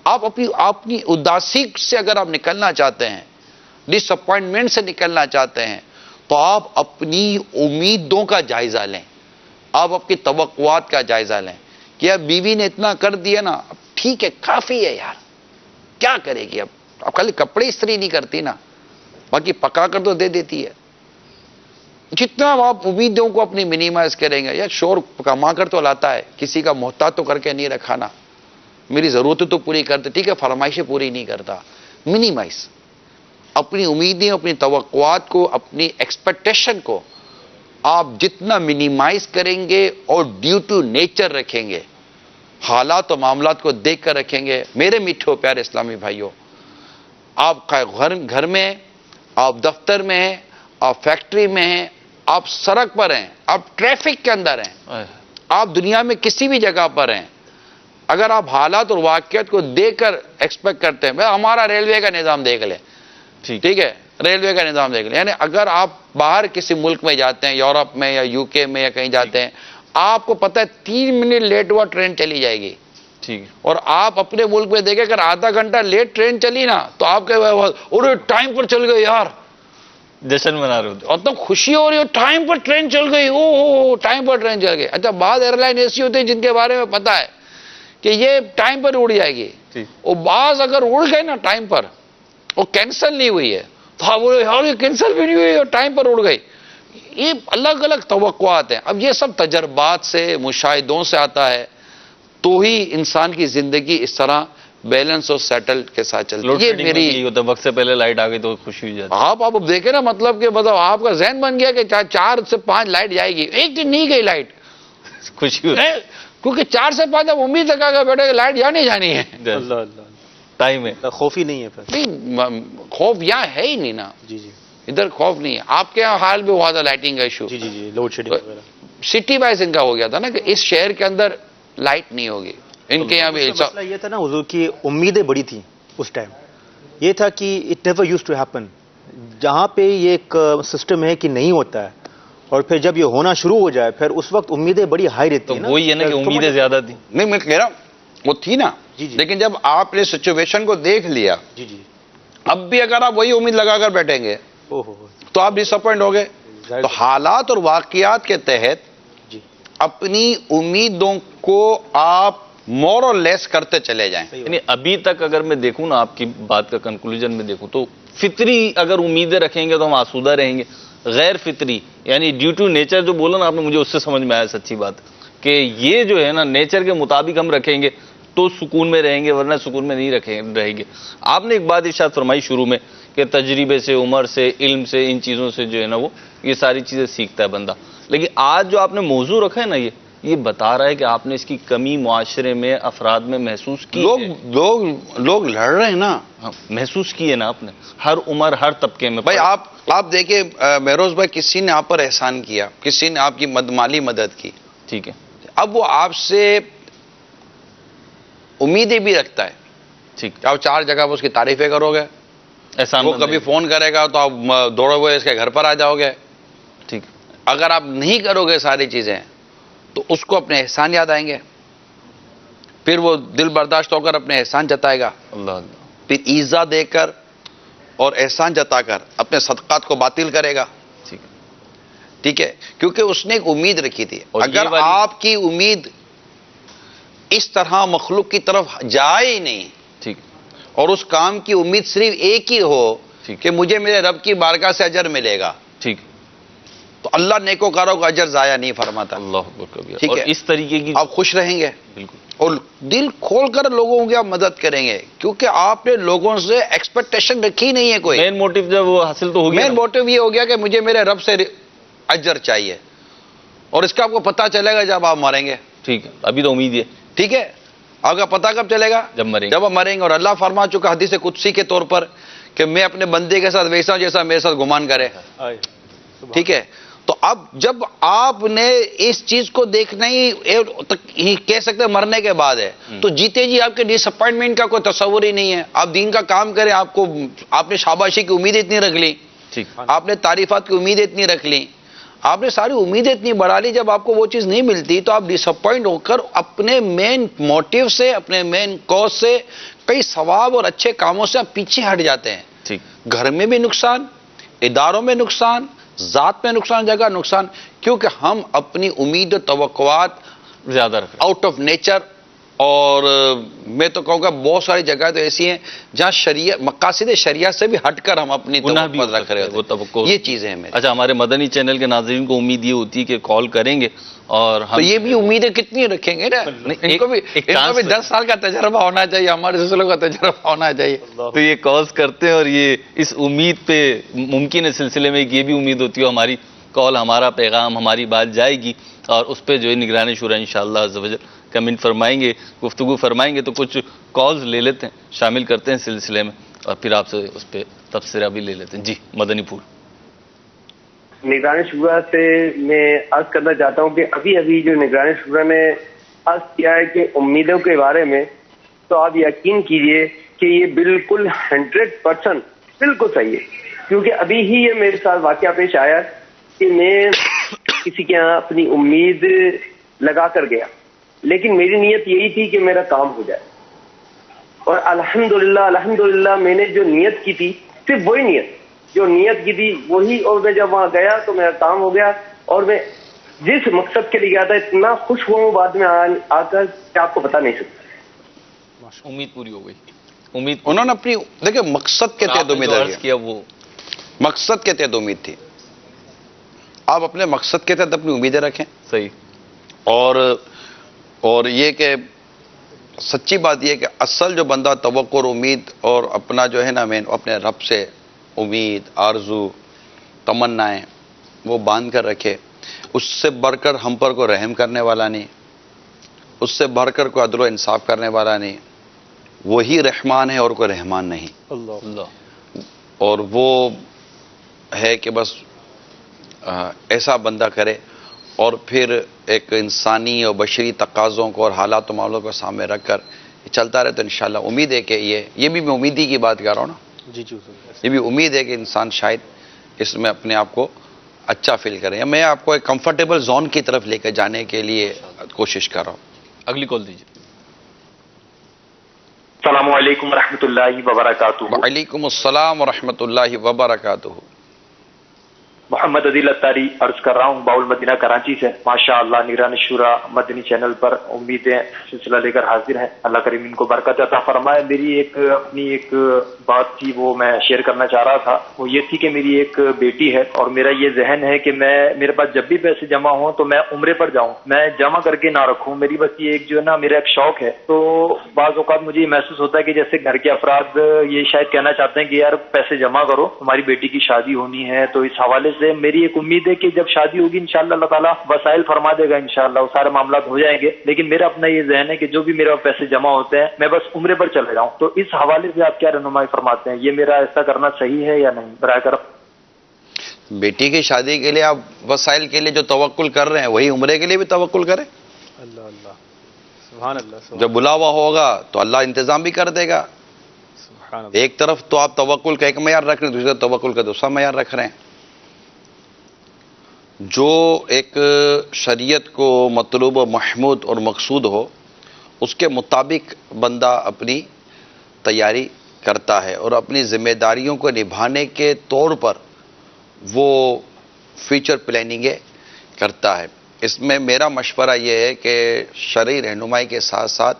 آپ اپنی اداسی سے اگر آپ نکلنا چاہتے ہیں, ڈس اپوائنٹمنٹ سے نکلنا چاہتے ہیں, تو آپ اپنی امیدوں کا جائزہ لیں, آپ اپنی توقعات کا جائزہ لیں. کہ اب بیوی نے اتنا کر دیا نا, اب ٹھیک ہے, کافی ہے یار, کیا کرے گی اب خالی کپڑے استری نہیں کرتی نا, باقی پکا کر تو دے دیتی ہے. جتنا آپ امیدوں کو اپنی منیمائز کریں گے, یار شور کما کر تو لاتا ہے, کسی کا محتاج تو کر کے نہیں رکھا نا, میری ضرورتیں تو پوری کرتے, ٹھیک ہے, فرمائشیں پوری نہیں کرتا. منیمائز اپنی امیدیں, اپنی توقعات کو, اپنی ایکسپیکٹیشن کو آپ جتنا منیمائز کریں گے اور ڈیو ٹو نیچر رکھیں گے, حالات و معاملات کو دیکھ کر رکھیں گے. میرے میٹھے پیارے اسلامی بھائیوں, آپ گھر میں ہیں, آپ دفتر میں ہیں, آپ فیکٹری میں ہیں, آپ سڑک پر ہیں, آپ ٹریفک کے اندر ہیں, آپ دنیا میں کسی بھی جگہ پر ہیں, اگر آپ حالات اور واقعات کو دیکھ کر ایکسپیکٹ کرتے ہیں, ہمارا ریلوے کا نظام دیکھ لیں, ٹھیک ہے, ریلوے کا نظام دیکھ لیں. یعنی اگر آپ باہر کسی ملک میں جاتے ہیں, یورپ میں یا یو کے میں یا کہیں جاتے ہیں, آپ کو پتہ ہے 3 منٹ لیٹ ہوا ٹرین چلی جائے گی, ٹھیک ہے, اور آپ اپنے ملک میں دیکھیں اگر آدھا گھنٹہ لیٹ ٹرین چلی نا تو آپ کے ارے ٹائم پر چل گئے یار, جشن منا رہے ہو, مطلب خوشی ہو رہی ہو, ٹائم پر ٹرین چل گئی, او ٹائم پر ٹرین چل گئی. اچھا, بعض ایئر لائن ایسی ہوتی ہیں جن کے بارے میں پتا ہے کہ یہ ٹائم پر اڑ جائے گی, اور بعض اگر اڑ گئے نا ٹائم پر اور کینسل نہیں ہوئی ہے تو آپ بولے یار یہ کینسل بھی نہیں ہوئی اور ٹائم پر اڑ گئی. یہ الگ الگ توقعات ہیں. اب یہ سب تجربات سے, مشاہدوں سے آتا ہے, تو ہی انسان کی زندگی اس طرح بیلنس اور سیٹل کے ساتھ چلتی ہے. یہ میری وقت سے پہلے لائٹ آ گئی تو خوشی ہو جاتی ہے. آپ دیکھیں نا, مطلب کہ آپ کا ذہن بن گیا کہ 4 سے 5 لائٹ جائے گی, ایک دن نہیں گئی لائٹ, خوشی ہوتی ہے کیونکہ 4 سے 5 اب امید لگا کر بیٹھے کہ لائٹ جانی جانی ہے. ٹائم ہے, خوف ہی نہیں ہے پھر. نہیں, خوف یہاں ہے ہی نہیں نا, جی جی, ادھر خوف نہیں ہے. آپ کے یہاں حال بھی ہوا تھا لائٹنگ کا ایشو, جی جی جی, لوڈ شیڈنگ وغیرہ سٹی وائز ان کا ہو گیا تھا نا کہ اس شہر کے اندر لائٹ نہیں ہوگی. ان کے یہاں بھی مسئلہ یہ تھا نا حضور کی امیدیں بڑی تھیں اس ٹائم, یہ تھا کہ it never use to happen. جہاں پہ یہ ایک سسٹم ہے کہ نہیں ہوتا ہے اور پھر جب یہ ہونا شروع ہو جائے پھر اس وقت امیدیں بڑی ہائی رہتی ہیں. وہی ہے نا کہ امیدیں زیادہ تھیں. نہیں, میں کہہ رہا ہوں وہ تھی نا, لیکن جب آپ نے سچویشن کو دیکھ لیا, جی جی, اب بھی اگر آپ وہی امید لگا کر بیٹھیں گے تو آپ ڈس اپوائنٹ ہو گئے. تو حالات اور واقعات کے تحت اپنی امیدوں کو آپ مور اور لیس کرتے چلے جائیں. یعنی ابھی تک اگر میں دیکھوں نا, آپ کی بات کا کنکلوژن میں دیکھوں تو فطری اگر امیدیں رکھیں گے تو ہم آسودہ رہیں گے. غیر فطری یعنی ڈیو ٹو نیچر جو بولا نا آپ نے, مجھے اس سے سمجھ میں آیا سچی بات کہ یہ جو ہے نا نیچر کے مطابق ہم رکھیں گے تو سکون میں رہیں گے, ورنہ سکون میں نہیں رہیں گے. آپ نے ایک بات ارشاد فرمائی شروع میں کہ تجربے سے, عمر سے, علم سے, ان چیزوں سے جو ہے نا وہ یہ ساری چیزیں سیکھتا ہے بندہ. لیکن آج جو آپ نے موضوع رکھا ہے نا, یہ بتا رہا ہے کہ آپ نے اس کی کمی معاشرے میں, افراد میں محسوس کی. لوگ لڑ رہے ہیں نا, محسوس کی ہے نا آپ نے, ہر عمر, ہر طبقے میں. بھائی آپ دیکھیں مہروز بھائی, کسی نے آپ پر احسان کیا, کسی نے آپ کی مالی مدد کی, ٹھیک ہے, اب وہ آپ سے امیدیں بھی رکھتا ہے, ٹھیک, آپ 4 جگہ پر اس کی تعریفیں کرو گے, احسان وہ کبھی فون کرے گا تو آپ دوڑے ہوئے اس کے گھر پر آ جاؤ گے, ٹھیک. اگر آپ نہیں کرو گے ساری چیزیں تو اس کو اپنے احسان یاد آئیں گے, پھر وہ دل برداشت ہو کر اپنے احسان جتائے گا, اللہ, پھر ایزا دے کر اور احسان جتا کر اپنے صدقات کو باطل کرے گا. ٹھیک ہے, کیونکہ اس نے ایک امید رکھی تھی. اگر آپ کی امید اس طرح مخلوق کی طرف جائے ہی نہیں, ٹھیک, اور اس کام کی امید صرف ایک ہی ہو کہ مجھے میرے رب کی بارگاہ سے اجر ملے گا, ٹھیک, تو اللہ نیکوکاروں کا اجر ضائع نہیں فرماتا. اللہ اکبر کبیرہ. ٹھیک اور ہے. اس طریقے کی آپ خوش رہیں گے بالکل اور دل کھول کر لوگوں کی آپ مدد کریں گے، کیونکہ آپ نے لوگوں سے ایکسپیکٹیشن رکھی نہیں ہے کوئی. مین موٹیو جب وہ حاصل تو ہو گیا مین موٹیو یہ ہو گیا کہ مجھے میرے رب سے اجر چاہیے، اور اس کا آپ کو پتہ چلے گا جب آپ مریں گے. ٹھیک ہے، ابھی تو امید ہے. ٹھیک ہے، آپ کا پتہ کب چلے گا؟ جب مریں گے. جب آپ مریں گے. اور اللہ فرما چکا حدیث قدسی کے طور پر کہ میں اپنے بندے کے ساتھ ویسا ہوں جیسا میرے ساتھ گمان کرے. ٹھیک ہے. تو اب جب آپ نے اس چیز کو دیکھنا ہی کہہ سکتے مرنے کے بعد ہے، تو جیتے جی آپ کے ڈس اپوائنٹمنٹ کا کوئی تصور ہی نہیں ہے. آپ دین کا کام کریں، آپ نے شاباشی کی امید اتنی رکھ لی، ٹھیک. آپ نے تعریفات کی امید اتنی رکھ لی، آپ نے ساری امیدیں اتنی بڑھا لی، جب آپ کو وہ چیز نہیں ملتی تو آپ ڈس اپوائنٹ ہو کر اپنے مین موٹیو سے، اپنے مین کوز سے، کئی ثواب اور اچھے کاموں سے آپ پیچھے ہٹ جاتے ہیں. ٹھیک. گھر میں بھی نقصان، اداروں میں نقصان، ذات میں نقصان، جگہ نقصان، کیونکہ ہم اپنی امید و توقعات زیادہ رکھ رہے آؤٹ آف نیچر. اور میں تو کہوں گا بہت ساری جگہ تو ایسی ہیں جہاں شریعت، مقاصد شریعت سے بھی ہٹ کر ہم اپنی گناہ بھی توقعات رکھ رہے وہ ہوتے توقع. ہیں. یہ چیزیں ہیں میری. اچھا، ہمارے مدنی چینل کے ناظرین کو امید یہ ہوتی ہے کہ کال کریں گے اور تو یہ بھی امیدیں کتنی رکھیں گے نا. ان کو بھی 10 سال کا تجربہ ہونا چاہیے، ہمارے سلسلوں کا تجربہ ہونا چاہیے. تو یہ کالز کرتے ہیں اور یہ اس امید پہ ممکن ہے سلسلے میں یہ بھی امید ہوتی ہے ہماری کال، ہمارا پیغام، ہماری بات جائے گی اور اس پہ جو ہے نگران شورا انشاءاللہ عز و جل کمنٹ فرمائیں گے، گفتگو فرمائیں گے. تو کچھ کالز لے لیتے ہیں، شامل کرتے ہیں سلسلے میں اور پھر آپ سے اس پہ تبصرہ بھی لے لیتے ہیں. جی مدنی پھول. نگران شورا سے میں عرض کرنا چاہتا ہوں کہ ابھی جو نگران شورا نے عرض کیا ہے کہ امیدوں کے بارے میں، تو آپ یقین کیجئے کہ یہ بالکل 100% بالکل صحیح ہے. کیونکہ ابھی ہی یہ میرے ساتھ واقعہ پیش آیا کہ میں کسی کے یہاں اپنی امید لگا کر گیا، لیکن میری نیت یہی تھی کہ میرا کام ہو جائے، اور الحمدللہ میں نے جو نیت کی تھی، صرف وہی نیت کی تھی وہی، اور میں جب وہاں گیا تو میرا کام ہو گیا. اور میں جس مقصد کے لیے گیا تھا اتنا خوش ہوا ہوں بعد میں آ کر کہ آپ کو بتا نہیں سکتا. امید پوری ہو گئی. امید انہوں نے اپنی دیکھیں مقصد کے تحت امید کیا، وہ مقصد کے تحت امید تھی. آپ اپنے مقصد کے تحت اپنی امیدیں رکھیں. صحیح. اور یہ کہ سچی بات یہ کہ اصل جو بندہ توقع اور امید اور اپنا جو ہے نا مین اپنے رب سے امید، آرزو، تمنائیں وہ باندھ کر رکھے، اس سے بڑھ کر ہم پر کوئی رحم کرنے والا نہیں، اس سے بڑھ کر کوئی عدل و انصاف کرنے والا نہیں. وہی رحمان ہے اور کوئی رحمان نہیں. اللہ. اور وہ ہے کہ بس ایسا بندہ کرے اور پھر ایک انسانی اور بشری تقاضوں کو اور حالات و معاملوں کو سامنے رکھ کر چلتا رہے تو انشاءاللہ امید ہے کہ یہ بھی میں امیدی کی بات کر رہا ہوں نا. جی یہ بھی امید ہے کہ انسان شاید اس میں اپنے آپ کو اچھا فیل کرے. میں آپ کو ایک کمفرٹیبل زون کی طرف لے کے جانے کے لیے کوشش کر رہا ہوں. اگلی کال دیجیے. السلام علیکم ورحمۃ اللہ وبرکاتہ. وعلیکم السلام ورحمۃ اللہ وبرکاتہ. محمد عدیل اتاری عرض کر رہا ہوں باول مدینہ کراچی سے. ماشاءاللہ نگران شورا مدنی چینل پر امیدیں سلسلہ لے کر حاضر ہیں. اللہ کریم ان کو برکت عطا فرمائے. میری اپنی ایک بات تھی وہ میں شیئر کرنا چاہ رہا تھا. وہ یہ تھی کہ میری ایک بیٹی ہے اور میرا یہ ذہن ہے کہ میرے پاس جب بھی پیسے جمع ہوں تو میں عمرے پر جاؤں، میں جمع کر کے نہ رکھوں. میری بس یہ ایک جو ہے نا میرا ایک شوق ہے. تو بعض اوقات مجھے یہ محسوس ہوتا ہے کہ جیسے گھر کے افراد یہ شاید کہنا چاہتے ہیں کہ یار پیسے جمع کرو، ہماری بیٹی کی شادی ہونی ہے. تو اس حوالے سے میری ایک امید ہے کہ جب شادی ہوگی انشاءاللہ اللہ تعالیٰ وسائل فرما دے گا، انشاءاللہ وہ سارے معاملات ہو جائیں گے. لیکن میرا اپنا یہ ذہن ہے کہ جو بھی میرے پیسے جمع ہوتے ہیں میں بس عمرے پر چلے جاؤں. تو اس حوالے سے آپ کیا رہنمائی فرماتے ہیں؟ یہ میرا ایسا کرنا صحیح ہے یا نہیں برائے کرم؟ بیٹی کی شادی کے لیے آپ وسائل کے لیے جو توکل کر رہے ہیں وہی عمرے کے لیے بھی توکل کریں. اللہ سبحان اللہ. جب بلاوا ہوگا تو اللہ انتظام بھی کر دے گا. ایک طرف تو آپ توکل کا ایک معیار رکھ رہے ہیں، دوسری طرف توکل کا دوسرا معیار رکھ رہے ہیں. جو ایک شریعت کو مطلوب و محمود اور مقصود ہو اس کے مطابق بندہ اپنی تیاری کرتا ہے اور اپنی ذمہ داریوں کو نبھانے کے طور پر وہ فیوچر پلاننگیں کرتا ہے. اس میں میرا مشورہ یہ ہے کہ شرعی رہنمائی کے ساتھ ساتھ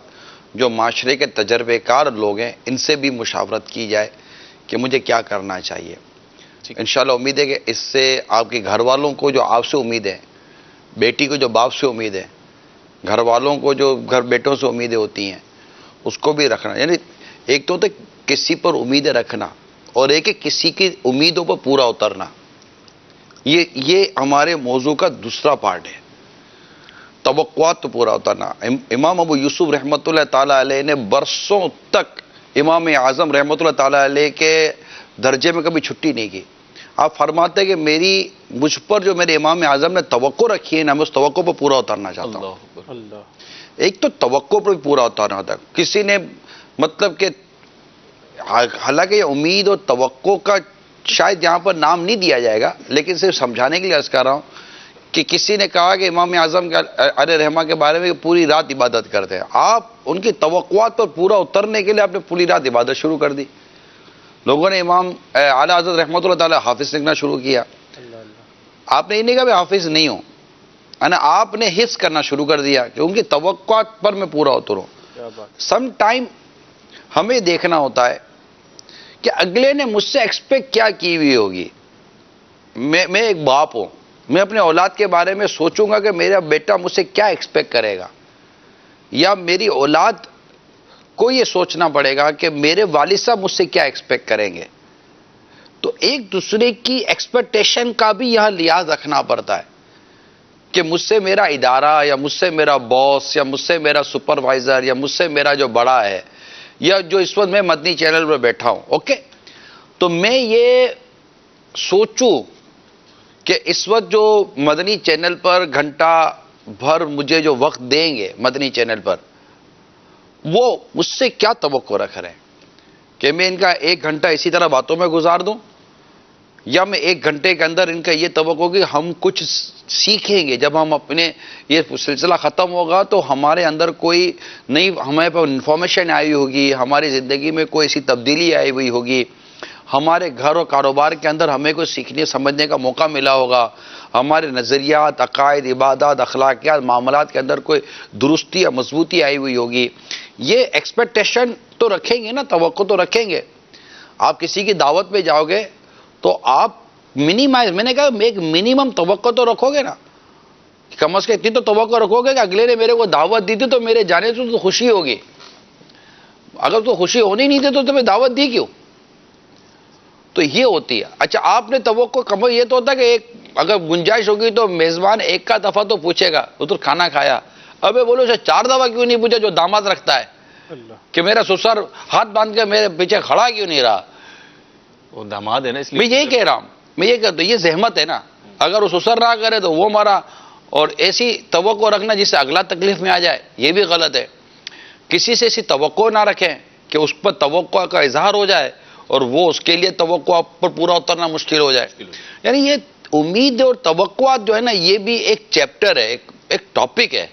جو معاشرے کے تجربے کار لوگ ہیں ان سے بھی مشاورت کی جائے کہ مجھے کیا کرنا چاہیے. انشاءاللہ امید ہے کہ اس سے آپ کے گھر والوں کو جو آپ سے امید ہے، بیٹی کو جو باپ سے امید ہے، گھر والوں کو جو گھر بیٹوں سے امیدیں ہوتی ہیں، اس کو بھی رکھنا. یعنی ایک تو کسی پر امیدیں رکھنا اور ایک ہے کسی کی امیدوں پر پورا اترنا. یہ ہمارے موضوع کا دوسرا پارٹ ہے، توقعات تو پورا اترنا. امام ابو یوسف رحمۃ اللہ تعالیٰ علیہ نے برسوں تک امام اعظم رحمۃ اللہ تعالیٰ علیہ کے درجے میں کبھی چھٹی نہیں کی. آپ فرماتے ہیں کہ مجھ پر جو میرے امام اعظم نے توقع رکھی ہے نا، میں اس توقع پر پورا اترنا چاہتا ہوں. ایک تو توقع پر بھی پورا اترنا تھا. کسی نے مطلب کہ حالانکہ یہ امید اور توقع کا شاید یہاں پر نام نہیں دیا جائے گا، لیکن صرف سمجھانے کے لیے عرض کر رہا ہوں کہ کسی نے کہا کہ امام اعظم علیہ رحمہ کے بارے میں پوری رات عبادت کرتے ہیں. آپ ان کی توقعات پر پورا اترنے کے لیے آپ نے پوری رات عبادت شروع کر دی. لوگوں نے امام اعلیٰ حضرت رحمۃ اللہ تعالیٰ حافظ لکھنا شروع کیا. آپ نے یہ نہیں کہا میں حافظ نہیں ہوں، آپ نے حفظ کرنا شروع کر دیا کہ ان کی توقعات پر میں پورا اتروں. سم ٹائم ہمیں دیکھنا ہوتا ہے کہ اگلے نے مجھ سے ایکسپیکٹ کیا کی ہوئی ہوگی. میں ایک باپ ہوں، میں اپنے اولاد کے بارے میں سوچوں گا کہ میرا بیٹا مجھ سے کیا ایکسپیکٹ کرے گا، یا میری اولاد کو یہ سوچنا پڑے گا کہ میرے والد صاحب مجھ سے کیا ایکسپیکٹ کریں گے. تو ایک دوسرے کی ایکسپیکٹیشن کا بھی یہاں لحاظ رکھنا پڑتا ہے کہ مجھ سے میرا ادارہ، یا مجھ سے میرا باس، یا مجھ سے میرا سپروائزر، یا مجھ سے میرا جو بڑا ہے، یا جو اس وقت میں مدنی چینل پر بیٹھا ہوں، اوکے، تو میں یہ سوچوں کہ اس وقت جو مدنی چینل پر گھنٹہ بھر مجھے جو وقت دیں گے مدنی چینل پر، وہ مجھ سے کیا توقع رکھ رہے ہیں کہ میں ان کا 1 گھنٹہ اسی طرح باتوں میں گزار دوں، یا میں 1 گھنٹے کے اندر ان کا یہ توقع کہ ہم کچھ سیکھیں گے. جب ہم اپنے یہ سلسلہ ختم ہوگا تو ہمارے اندر کوئی نئی ہمارے پاس انفارمیشن آئی ہوگی، ہماری زندگی میں کوئی ایسی تبدیلی آئی ہوئی ہوگی، ہمارے گھر اور کاروبار کے اندر ہمیں کوئی سیکھنے سمجھنے کا موقع ملا ہوگا، ہمارے نظریات، عقائد، عبادات، اخلاقیات، معاملات کے اندر کوئی درستی یا مضبوطی آئی ہوئی ہوگی. یہ ایکسپیکٹیشن تو رکھیں گے نا، توقع تو رکھیں گے. آپ کسی کی دعوت پہ جاؤ گے تو آپ میں نے کہا ایک منیمم توقع تو رکھو گے نا، کم از کم اتنی تو توقع رکھو گے کہ اگلے نے میرے کو دعوت دی تھی تو میرے جانے سے تو خوشی ہوگی. اگر تو خوشی ہونی نہیں تھی تو تمہیں دعوت دی کیوں؟ تو یہ ہوتی ہے. اچھا آپ نے توقع کم، یہ تو ہوتا ہے کہ ایک اگر گنجائش ہوگی تو میزبان 1 کا دفعہ تو پوچھے گا وہ تو کھانا کھایا. ابے بولو 4 دفعہ کیوں نہیں پوچھا جو داماد رکھتا ہے کہ میرا سسر ہاتھ باندھ کے میرے پیچھے کھڑا کیوں نہیں رہا؟ وہ داماد ہے نا، اس لیے میں یہی کہہ رہا ہوں، میں یہ کہتا ہوں یہ زحمت ہے نا. اگر وہ سسر نہ کرے تو وہ مرا، اور ایسی توقع رکھنا جس سے اگلا تکلیف میں آ جائے یہ بھی غلط ہے. کسی سے ایسی توقع نہ رکھیں کہ اس پر توقع کا اظہار ہو جائے اور وہ اس کے لیے توقع پر پورا اترنا مشکل ہو جائے. یعنی یہ امید اور توقعات جو ہے نا، یہ بھی ایک چیپٹر ہے، ایک ٹاپک ہے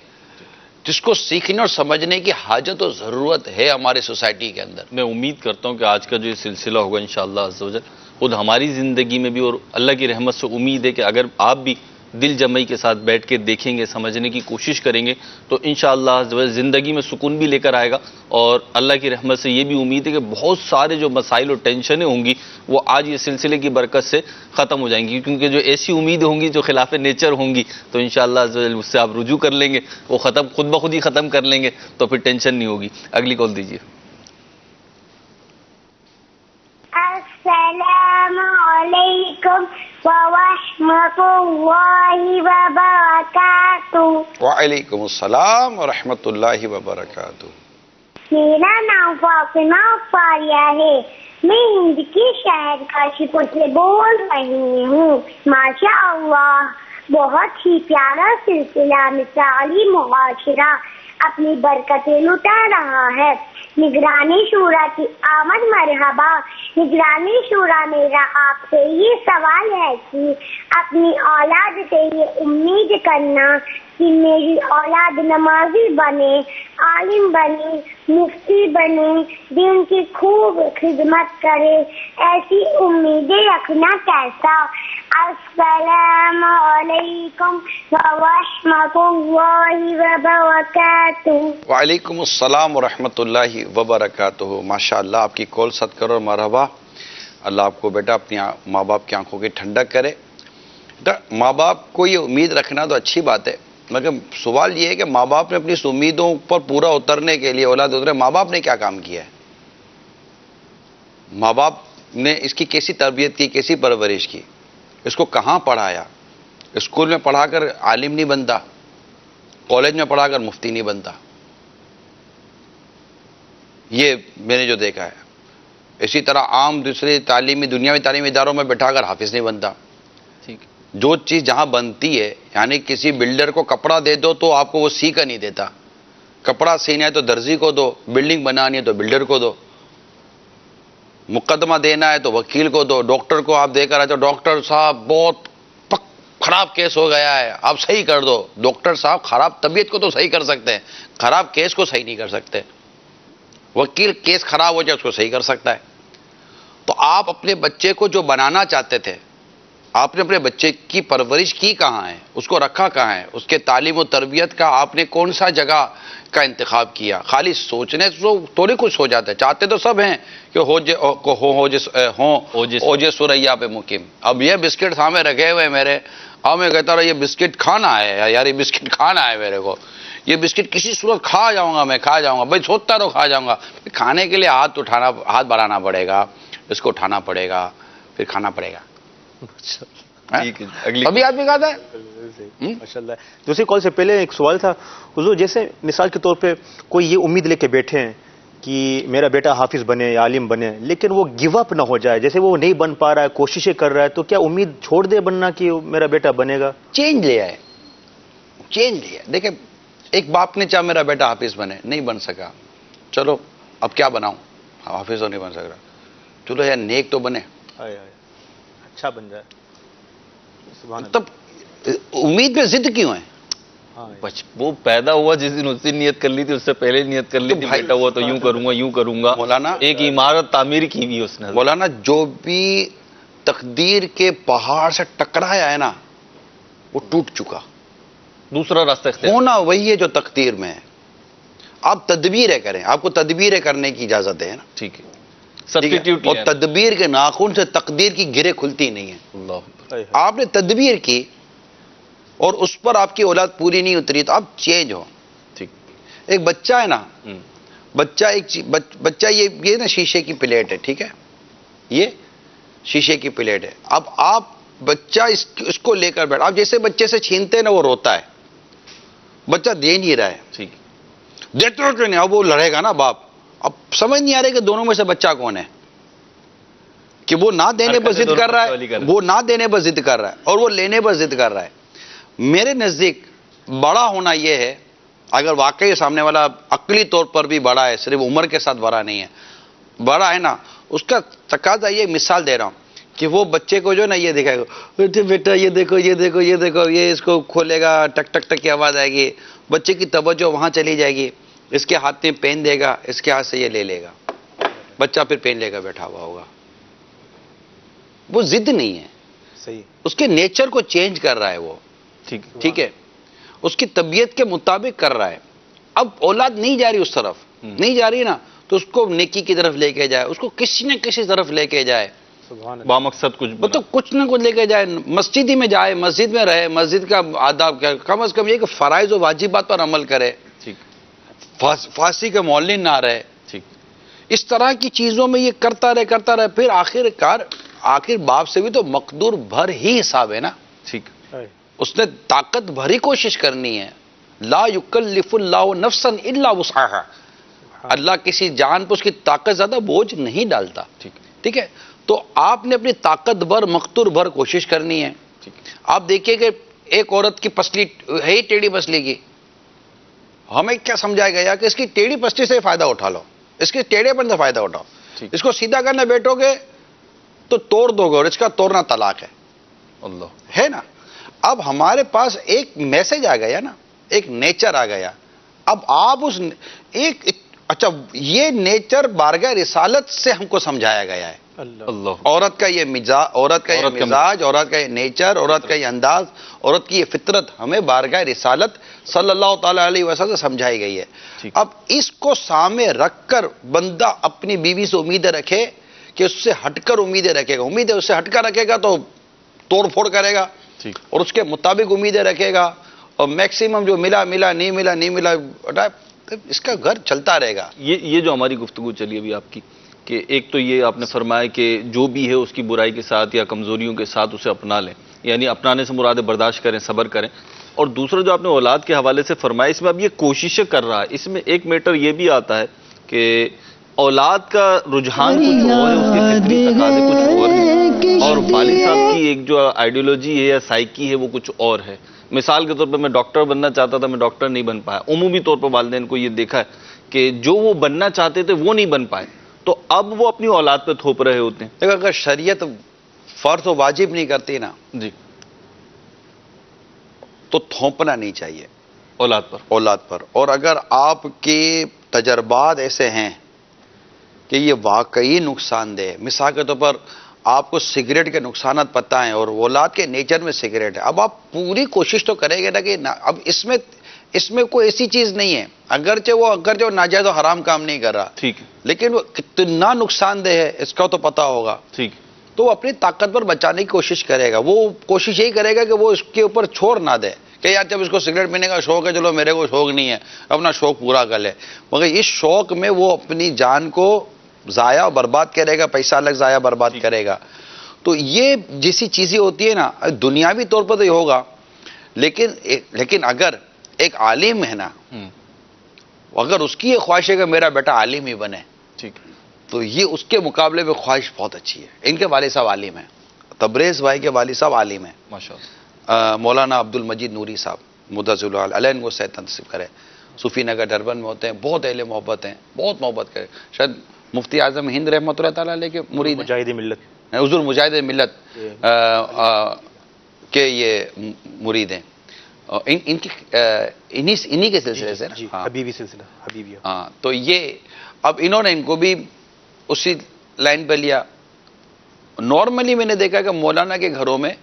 جس کو سیکھنے اور سمجھنے کی حاجت اور ضرورت ہے ہمارے سوسائٹی کے اندر. میں امید کرتا ہوں کہ آج کا جو یہ سلسلہ ہوگا انشاءاللہ عز و جل خود ہماری زندگی میں بھی، اور اللہ کی رحمت سے امید ہے کہ اگر آپ بھی دل جمعی کے ساتھ بیٹھ کے دیکھیں گے، سمجھنے کی کوشش کریں گے تو انشاءاللہ عز و جل زندگی میں سکون بھی لے کر آئے گا. اور اللہ کی رحمت سے یہ بھی امید ہے کہ بہت سارے جو مسائل اور ٹینشنیں ہوں گی وہ آج یہ سلسلے کی برکت سے ختم ہو جائیں گی، کیونکہ جو ایسی امیدیں ہوں گی جو خلاف نیچر ہوں گی تو انشاءاللہ عز و جل اس سے آپ رجوع کر لیں گے، وہ خود بخود ہی ختم کر لیں گے، تو پھر ٹینشن نہیں ہوگی. اگلی کال دیجیے. السلام علیکم ورحمۃ اللہ وبرکاتہ. وعلیکم السلام ورحمۃ اللہ وبرکاتہ. میرا نام فاطمہ فاریہ ہے. میں ہند کے شہر کاشی پور سے بول رہی ہوں. ماشاء اللہ بہت ہی پیارا سلسلہ مثالی معاشرہ اپنی برکتیں لٹا رہا ہے. نگرانی شورا کی آمد مرحبا. نگرانی شورا میرا آپ سے یہ سوال ہے کہ اپنی اولاد سے یہ امید کرنا کہ میری اولاد نمازی بنے، عالم بنے، مفتی بنے، دین کی خوب خدمت کرے، ایسی امیدیں رکھنا کیسا؟ السلام علیکم ورحمۃ اللہ وبرکاتہ. وعلیکم السلام ورحمۃ اللہ وبرکاتہ. ماشاء اللہ آپ کی کال صد کرو مرحبا. اللہ آپ کو بیٹا اپنی ماں باپ کی آنکھوں کی ٹھنڈک کرے. ماں باپ کو یہ امید رکھنا تو اچھی بات ہے، مگر سوال یہ ہے کہ ماں باپ نے اپنی اس امیدوں پر پورا اترنے کے لیے اولاد اترے، ماں باپ نے کیا کام کیا ہے؟ ماں باپ نے اس کی کیسی تربیت کی، کیسی پرورش کی، اس کو کہاں پڑھایا؟ اسکول میں پڑھا کر عالم نہیں بنتا، کالج میں پڑھا کر مفتی نہیں بنتا. یہ میں نے جو دیکھا ہے. اسی طرح عام دوسرے دنیاوی تعلیمی اداروں میں بٹھا کر حافظ نہیں بنتا. ٹھیک. جو چیز جہاں بنتی ہے، یعنی کسی بلڈر کو کپڑا دے دو تو آپ کو وہ سی کر نہیں دیتا. کپڑا سینا ہے تو درزی کو دو، بلڈنگ بنانی ہے تو بلڈر کو دو، مقدمہ دینا ہے تو وکیل کو دو، ڈاکٹر کو آپ دے کر آئے تو ڈاکٹر صاحب بہت خراب کیس ہو گیا ہے آپ صحیح کر دو. ڈاکٹر صاحب خراب طبیعت کو تو صحیح کر سکتے ہیں، خراب کیس کو صحیح نہیں کر سکتے. وکیل کیس خراب ہو جائے اس کو صحیح کر سکتا ہے. تو آپ اپنے بچے کو جو بنانا چاہتے تھے، آپ نے اپنے بچے کی پرورش کی کہاں ہے؟ اس کو رکھا کہاں ہے؟ اس کے تعلیم و تربیت کا آپ نے کون سا جگہ کا انتخاب کیا؟ خالی سوچنے سے تھوڑی کچھ ہو جاتا ہے. چاہتے تو سب ہیں کہ اوجے سوریا پہ مقیم. اب یہ بسکٹ سامنے رکھے ہوئے میرے، اب میں کہتا رہا یہ بسکٹ کھانا ہے یار، یہ بسکٹ کھانا ہے میرے کو، یہ بسکٹ کسی صورت کھا جاؤں گا، میں کھا جاؤں گا. بھائی سوچتا رہو، کھا جاؤں گا. کھانے کے لیے ہاتھ بڑھانا پڑے گا، اس کو اٹھانا پڑے گا، پھر کھانا پڑے گا. ابھی آدمی کہتا ہے. ماشاءاللہ. دوسری کال سے پہلے ایک سوال تھا حضور، جیسے مثال کے طور پہ کوئی یہ امید لے کے بیٹھے ہیں کہ میرا بیٹا حافظ بنے یا عالم بنے، لیکن وہ گیو اپ نہ ہو جائے، جیسے وہ نہیں بن پا رہا ہے، کوششیں کر رہا ہے، تو کیا امید چھوڑ دے بننا کہ میرا بیٹا بنے گا؟ چینج لے آئے، چینج لے آئے. دیکھیں ایک باپ نے چاہا میرا بیٹا حافظ بنے، نہیں بن سکا، چلو اب کیا بناؤں؟ حافظ تو نہیں بن سک رہا، چلو یار نیک تو بنے، اچھا بن جائے. تب امید پہ ضد کیوں ہے؟ وہ پیدا ہوا جس دن اس دن نیت کر لی تھی، اس سے پہلے نیت کر لی تھی بیٹا ہوا تو یوں کروں گا یوں کروں گا. مولانا ایک عمارت تعمیر کی ہوئی اس نے. مولانا جو بھی تقدیر کے پہاڑ سے ٹکرایا ہے نا وہ ٹوٹ چکا. دوسرا راستہ اختیار ہونا وہی ہے جو تقدیر میں ہے. آپ تدبیریں کریں، آپ کو تدبیریں کرنے کی اجازت ہے نا. ٹھیک ہے. سبسٹیٹیوٹ اور تدبیر کے ناخن سے تقدیر کی گرہ کھلتی نہیں ہے. اللہ. آپ نے تدبیر کی اور اس پر آپ کی اولاد پوری نہیں اتری تو آپ چینج ہو. ٹھیک. ایک بچہ ہے نا، بچہ یہ نا شیشے کی پلیٹ ہے، ٹھیک ہے، یہ شیشے کی پلیٹ ہے. اب آپ بچہ اس کو لے کر بیٹھ، آپ جیسے بچے سے چھینتے ہیں نا وہ روتا ہے، بچہ دے نہیں رہا ہے. ٹھیک. دیتے ہو کہ نہیں؟ اب وہ لڑے گا نا باپ. اب سمجھ نہیں آ رہا کہ دونوں میں سے بچہ کون ہے، کہ وہ نہ دینے پر ضد کر رہا ہے، وہ نہ دینے پر ضد کر رہا ہے اور وہ لینے پر ضد کر رہا ہے. میرے نزدیک بڑا ہونا یہ ہے، اگر واقعی سامنے والا عقلی طور پر بھی بڑا ہے، صرف عمر کے ساتھ بڑا نہیں ہے، بڑا ہے نا، اس کا تقاضا یہ مثال دے رہا ہوں کہ وہ بچے کو جو نا یہ دکھائے گا، بیٹا یہ دیکھو یہ دیکھو یہ دیکھو، یہ اس کو کھولے گا، ٹک ٹک ٹک کی آواز آئے گی، بچے کی توجہ وہاں چلی جائے گی، اس کے ہاتھ میں پین دے گا، اس کے ہاتھ سے یہ لے لے گا، بچہ پھر پین لے کر بیٹھا ہوا ہوگا. وہ ضد نہیں ہے، صحیح، اس کے نیچر کو چینج کر رہا ہے وہ. ٹھیک ہے، اس کی طبیعت کے مطابق کر رہا ہے. اب اولاد نہیں جا رہی اس طرف، نہیں جا رہی نا، تو اس کو نیکی کی طرف لے کے جائے، اس کو کسی نہ کسی طرف لے کے جائے، بامقصد کچھ نہ کچھ لے کے جائے. مسجد ہی میں جائے، مسجد میں رہے، مسجد کا آداب کم از کم یہ کہ فرائض و واجبات پر عمل کرے، فارسی کے مولن نہ رہے. اس طرح کی چیزوں میں یہ کرتا رہے، پھر آخر باپ سے بھی تو مقدور بھر ہی حساب ہے نا. ٹھیک. اس نے طاقت بھری کوشش کرنی ہے. لا یکلف اللہ نفسا الا وسعها. اللہ کسی جان پر اس کی طاقت زیادہ بوجھ نہیں ڈالتا. ٹھیک ہے، تو آپ نے اپنی طاقت بھر مقدور بھر کوشش کرنی ہے. آپ دیکھیے کہ ایک عورت کی پسلی ہے ہی ٹیڑھی پسلی کی، ہمیں کیا سمجھایا گیا کہ اس کی ٹیڑھی پسلی سے فائدہ اٹھا لو، اس کے ٹیڑھے پن سے فائدہ اٹھاؤ. اس کو سیدھا کرنے بیٹھو گے تو توڑ دو گے، اور اس کا توڑنا طلاق ہے. اللہ ہے نا. اب ہمارے پاس ایک میسج آ گیا نا، ایک نیچر آ گیا. اب آپ اس اچھا یہ نیچر بارگاہ رسالت سے ہم کو سمجھایا گیا ہے. عورت کا یہ مزاج، عورت کا یہ نیچر، عورت کا یہ انداز، عورت کی یہ فطرت ہمیں بارگاہ رسالت صلی اللہ تعالی علیہ وسلم سے سمجھائی گئی ہے. اب اس کو سامنے رکھ کر بندہ اپنی بیوی سے امید رکھے کہ اس سے ہٹ کر امیدیں رکھے گا. امید ہے اس سے ہٹ کر رکھے گا تو توڑ پھوڑ کرے گا, اور اس کے مطابق امیدیں رکھے گا, اور میکسیمم جو ملا ملا, نہیں ملا نہیں ملا, اس کا گھر چلتا رہے گا. یہ جو ہماری گفتگو چلی ابھی آپ کی, کہ ایک تو یہ آپ نے فرمایا کہ جو بھی ہے اس کی برائی کے ساتھ یا کمزوریوں کے ساتھ اسے اپنا لیں, یعنی اپنانے سے مراد برداشت کریں, صبر کریں. اور دوسرا جو آپ نے اولاد کے حوالے سے فرمایا, اس میں اب یہ کوششیں کر رہا ہے, اس میں ایک میٹر یہ بھی آتا ہے کہ اولاد کا رجحان کچھ اور ہے, اس کے فطری تقاضے کچھ اور ہیں, اور والد صاحب کی ایک جو آئیڈیولوجی ہے یا سائیکی ہے وہ کچھ اور ہے. مثال کے طور پر میں ڈاکٹر بننا چاہتا تھا, میں ڈاکٹر نہیں بن پایا. عمومی طور پر والدین کو یہ دیکھا ہے کہ جو وہ بننا چاہتے تھے وہ نہیں بن پائے, تو اب وہ اپنی اولاد پہ تھوپ رہے ہوتے ہیں. دیکھو اگر شریعت فرض و واجب نہیں کرتی نا جی, تو تھوپنا نہیں چاہیے اولاد پر. اور اگر آپ کے تجربات ایسے ہیں کہ یہ واقعی نقصان دہ, مثال کے طور پر آپ کو سگریٹ کے نقصانات پتہ ہیں اور اولاد کے نیچر میں سگریٹ ہے, اب آپ پوری کوشش تو کریں گے نا کہ اب اس میں کوئی ایسی چیز نہیں ہے, اگرچہ وہ ناجائز و حرام کام نہیں کر رہا, ٹھیک ہے, لیکن وہ کتنا نقصان دہ ہے اس کا تو پتہ ہوگا. ٹھیک, تو وہ اپنی طاقت پر بچانے کی کوشش کرے گا. وہ کوشش یہی کرے گا کہ وہ اس کے اوپر چھوڑ نہ دے کہ یار جب اس کو سگریٹ پینے کا شوق ہے, چلو میرے کو شوق نہیں ہے, اپنا شوق پورا کر لے. مگر اس شوق میں وہ اپنی جان کو ضائع و برباد کرے گا, پیسہ الگ ضائع برباد کرے گا. تو یہ جیسی چیزیں ہوتی ہیں نا, دنیاوی طور پر تو یہ ہوگا, لیکن اگر ایک عالم ہے نا, اگر اس کی یہ خواہش ہے کہ میرا بیٹا عالم ہی بنے, ٹھیک, تو یہ اس کے مقابلے میں خواہش بہت اچھی ہے. ان کے والد صاحب عالم ہیں, تبریز بھائی کے والد صاحب عالم ہیں, ماشاءاللہ, مولانا عبد المجید نوری صاحب مدثر علیہ ان کو صحت تنصیب کرے, صوفی نگر ڈربن میں ہوتے ہیں, بہت اہل محبت ہیں, بہت محبت کرے. شاید مفتی اعظم ہند رحمۃ اللہ تعالیٰ علیہ کے مرید, مجاہد ملت, حضور مجاہد ملت کے یہ مرید ہیں. ان کی انہی کے سلسلے سے نا, حبیبی سلسلہ, حبیبی. ہاں, تو یہ اب انہوں نے ان کو بھی اسی لائن پہ لیا. نارملی میں نے دیکھا کہ مولانا کے گھروں میں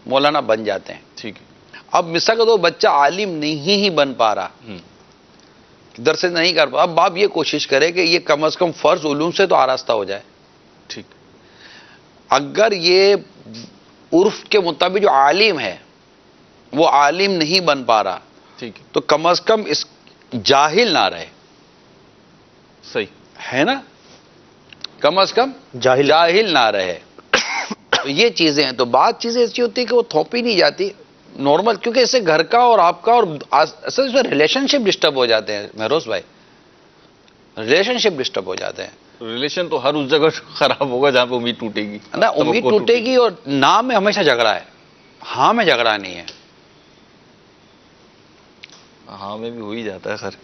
مولانا بن جاتے ہیں. ٹھیک ہے, اب مثال کے تو بچہ عالم نہیں ہی بن پا رہا, درس نہیں کر پا, اب باپ یہ کوشش کرے کہ یہ کم از کم فرض علوم سے تو آراستہ ہو جائے. ٹھیک, اگر یہ عرف کے مطابق جو عالم ہے وہ عالم نہیں بن پا رہا, ٹھیک ہے, تو کم از کم اس جاہل نہ رہے. صحیح ہے نا, کم از کم جاہل نہ رہے. یہ چیزیں ہیں. تو بعض چیزیں ایسی ہوتی ہیں کہ وہ تھوپی نہیں جاتی نارمل, کیونکہ اس سے گھر کا اور آپ کا اور اصل میں ریلیشن شپ ڈسٹرب ہو جاتے ہیں. مہروز بھائی, ریلیشن شپ ڈسٹرب ہو جاتے ہیں. ریلیشن تو ہر اس جگہ خراب ہوگا جہاں پہ امید ٹوٹے گی نا, امید ٹوٹے گی, اور نام میں ہمیشہ جھگڑا ہے, ہاں میں جھگڑا نہیں ہے. ہاں میں بھی ہو ہی جاتا ہے خیر.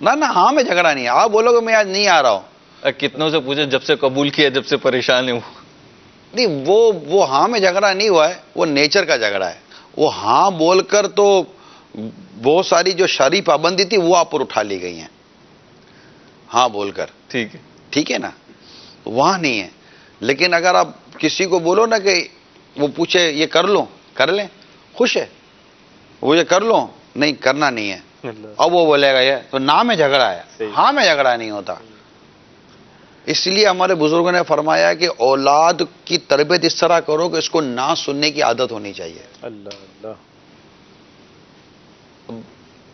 نہ ہاں میں جھگڑا نہیں ہے. آپ بولو کہ میں آج نہیں آ رہا ہوں, کتنوں سے پوچھے جب سے قبول کیا جب سے پریشان ہے وہ. نہیں, وہ ہاں میں جھگڑا نہیں ہوا ہے, وہ نیچر کا جھگڑا ہے. وہ ہاں بول کر تو بہت ساری جو شرعی پابندی تھی وہ آپ پر اٹھا لی گئی ہیں, ہاں بول کر. ٹھیک ہے, ٹھیک ہے نا, وہاں نہیں ہے. لیکن اگر آپ کسی کو بولو نا کہ وہ پوچھے یہ کر لو, کر لیں, خوش ہے, وہ یہ کر لو, نہیں کرنا نہیں ہے, اب وہ بولے گا یہ تو نام میں جھگڑا ہے, ہاں میں جھگڑا نہیں ہوتا. اس لیے ہمارے بزرگوں نے فرمایا کہ اولاد کی تربیت اس طرح کرو کہ اس کو نہ سننے کی عادت ہونی چاہیے. اللہ اللہ.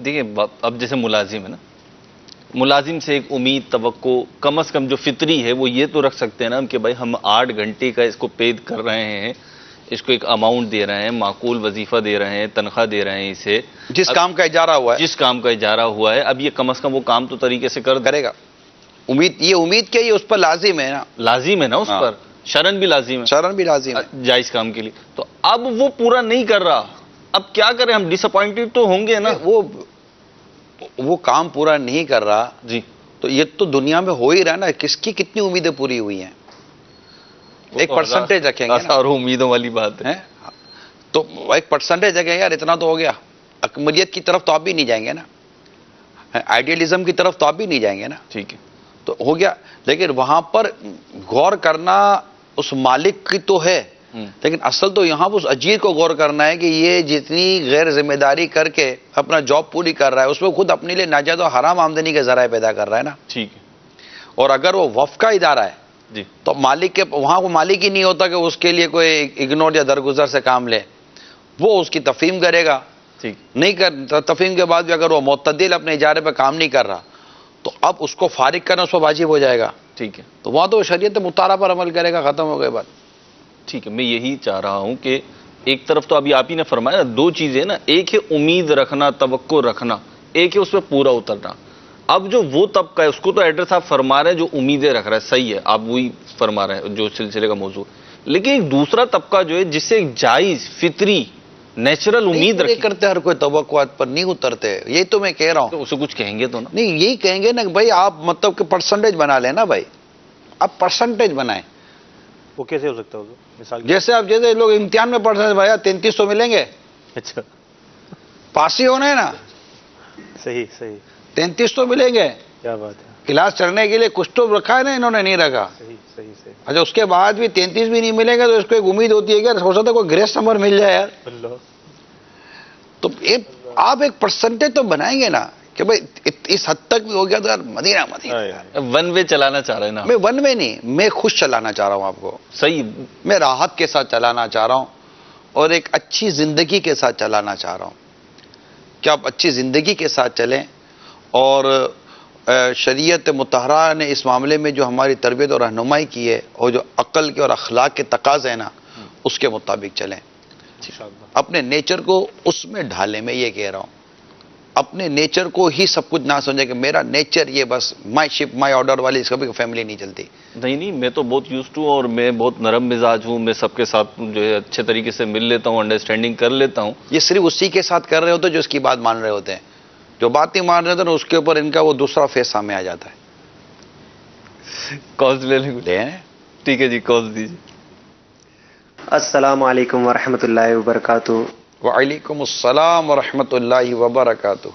دیکھیں اب جیسے ملازم ہے نا, ملازم سے ایک امید توقع کم از کم جو فطری ہے وہ یہ تو رکھ سکتے ہیں نا کہ بھائی ہم 8 گھنٹے کا اس کو پید کر رہے ہیں, اس کو ایک اماؤنٹ دے رہے ہیں, معقول وظیفہ دے رہے ہیں, تنخواہ دے رہے ہیں اسے, جس کام کا اجارہ ہوا ہے, جس کام کا اجارہ ہوا ہے, اب یہ کم از کم وہ کام تو طریقے سے کرے گا. امید کیا یہ اس پر لازم ہے نا, لازم ہے نا اس پر, شرن بھی لازم ہے, شرن بھی لازم ہے جائز کام کے لیے. تو اب وہ پورا نہیں کر رہا, اب کیا کریں, ہم ڈس اپوائنٹڈ تو ہوں گے نا. وہ کام پورا نہیں کر رہا جی, تو یہ تو دنیا میں ہو ہی رہا نا. کس کی کتنی امیدیں پوری ہوئی ہیں, ایک پرسنٹیج رکھیں گے, اور امیدوں والی بات ہے, تو ایک پرسنٹیج رکھیں, یار اتنا تو ہو گیا. اکملیت کی طرف تو آپ بھی نہیں جائیں گے نا, آئیڈیالزم کی طرف تو آپ بھی نہیں جائیں گے نا. ٹھیک ہے, تو ہو گیا. لیکن وہاں پر غور کرنا اس مالک کی تو ہے, لیکن اصل تو یہاں اس اجیر کو غور کرنا ہے کہ یہ جتنی غیر ذمہ داری کر کے اپنا جاب پوری کر رہا ہے اس میں خود اپنے لیے ناجائز و حرام آمدنی کے ذرائع پیدا کر رہا ہے نا. ٹھیک ہے, اور اگر وہ وقف کا ادارہ ہے جی تو مالک کے وہاں وہ مالک ہی نہیں ہوتا کہ اس کے لیے کوئی اگنور یا درگزر سے کام لے، وہ اس کی تفہیم کرے گا. ٹھیک. نہیں کر تفہیم کے بعد بھی اگر وہ معتدل اپنے اجارے پہ کام نہیں کر رہا تو اب اس کو فارغ کرنا اس کو واجب ہو جائے گا. ٹھیک ہے. تو وہاں تو وہ شریعت مطالعہ پر عمل کرے گا، ختم ہو گئے بات. ٹھیک ہے، میں یہی چاہ رہا ہوں کہ ایک طرف تو ابھی آپ ہی نے فرمایا دو چیزیں نا، ایک ہے امید رکھنا، توقع رکھنا، ایک ہے اس پہ پورا اترنا. اب جو وہ طبقہ ہے اس کو تو ایڈر صاحب فرما رہے ہیں جو امیدیں رکھ رہا ہے، صحیح ہے، آپ وہی فرما رہے ہیں جو سلسلے کا موضوع. لیکن ایک دوسرا طبقہ جو ہے جس سے ایک جائز فطری نیچرل امید نہیں رکھے، کرتے، ہر کوئی توقعات پر نہیں اترتے. یہی تو میں کہہ رہا ہوں. تو اسے کچھ کہیں گے تو نا. نہیں یہی کہیں گے نا کہ بھائی آپ مطلب کہ پرسنٹیج بنا لیں نا بھائی، آپ پرسنٹیج بنائیں. وہ کیسے ہو سکتا ہوگا مثال جیسے لوگ امتحان میں پڑھ رہے ہیں بھائی 3300 ملیں گے، اچھا پاس ہی ہونا ہے نا، صحیح صحیح 3300 ملیں گے. کیا بات ہے کلاس چڑھنے کے لیے کچھ تو رکھا ہے نا، انہوں نے نہیں رکھا. صحیح صحیح صحیح اچھا اس کے بعد بھی 33 بھی نہیں ملیں گے تو اس کو ایک امید ہوتی ہے کہ ہو سکتا ہے کوئی گریس نمبر مل جائے یار. اللہ تو آپ ایک پرسنٹیج تو بنائیں گے نا کہ بھائی اس حد تک بھی ہو گیا تو یار مدینہ. ون وے چلانا چاہ رہے ہیں نا. میں ون میں نہیں، میں خوش چلانا چاہ رہا ہوں آپ کو. صحیح. میں راحت کے ساتھ چلانا چاہ رہا ہوں اور ایک اچھی زندگی کے ساتھ چلانا چاہ رہا ہوں کہ آپ اچھی زندگی کے ساتھ چلیں. اور شریعت مطہرہ نے اس معاملے میں جو ہماری تربیت اور رہنمائی کی ہے اور جو عقل کے اور اخلاق کے تقاضے ہیں نا اس کے مطابق چلیں. اپنے نیچر کو اس میں ڈھالیں. میں یہ کہہ رہا ہوں اپنے نیچر کو ہی سب کچھ نہ سمجھیں کہ میرا نیچر یہ بس مائی شپ مائی آرڈر والی اس کا بھی فیملی نہیں چلتی. نہیں میں تو بہت یوز ٹو اور میں بہت نرم مزاج ہوں، میں سب کے ساتھ جو ہے اچھے طریقے سے مل لیتا ہوں، انڈرسٹینڈنگ کر لیتا ہوں. یہ صرف اسی کے ساتھ کر رہے ہوتے جو اس کی بات مان رہے ہوتے ہیں. جو بات نہیں مان رہے ہوتے نا اس کے اوپر ان کا وہ دوسرا فیس سامنے آ جاتا ہے. کالز لے لیں. ٹھیک ہے جی، کالز دیجیے. السلام علیکم ورحمۃ اللہ وبرکاتہ. وعلیکم السلام ورحمۃ اللہ وبرکاتہ.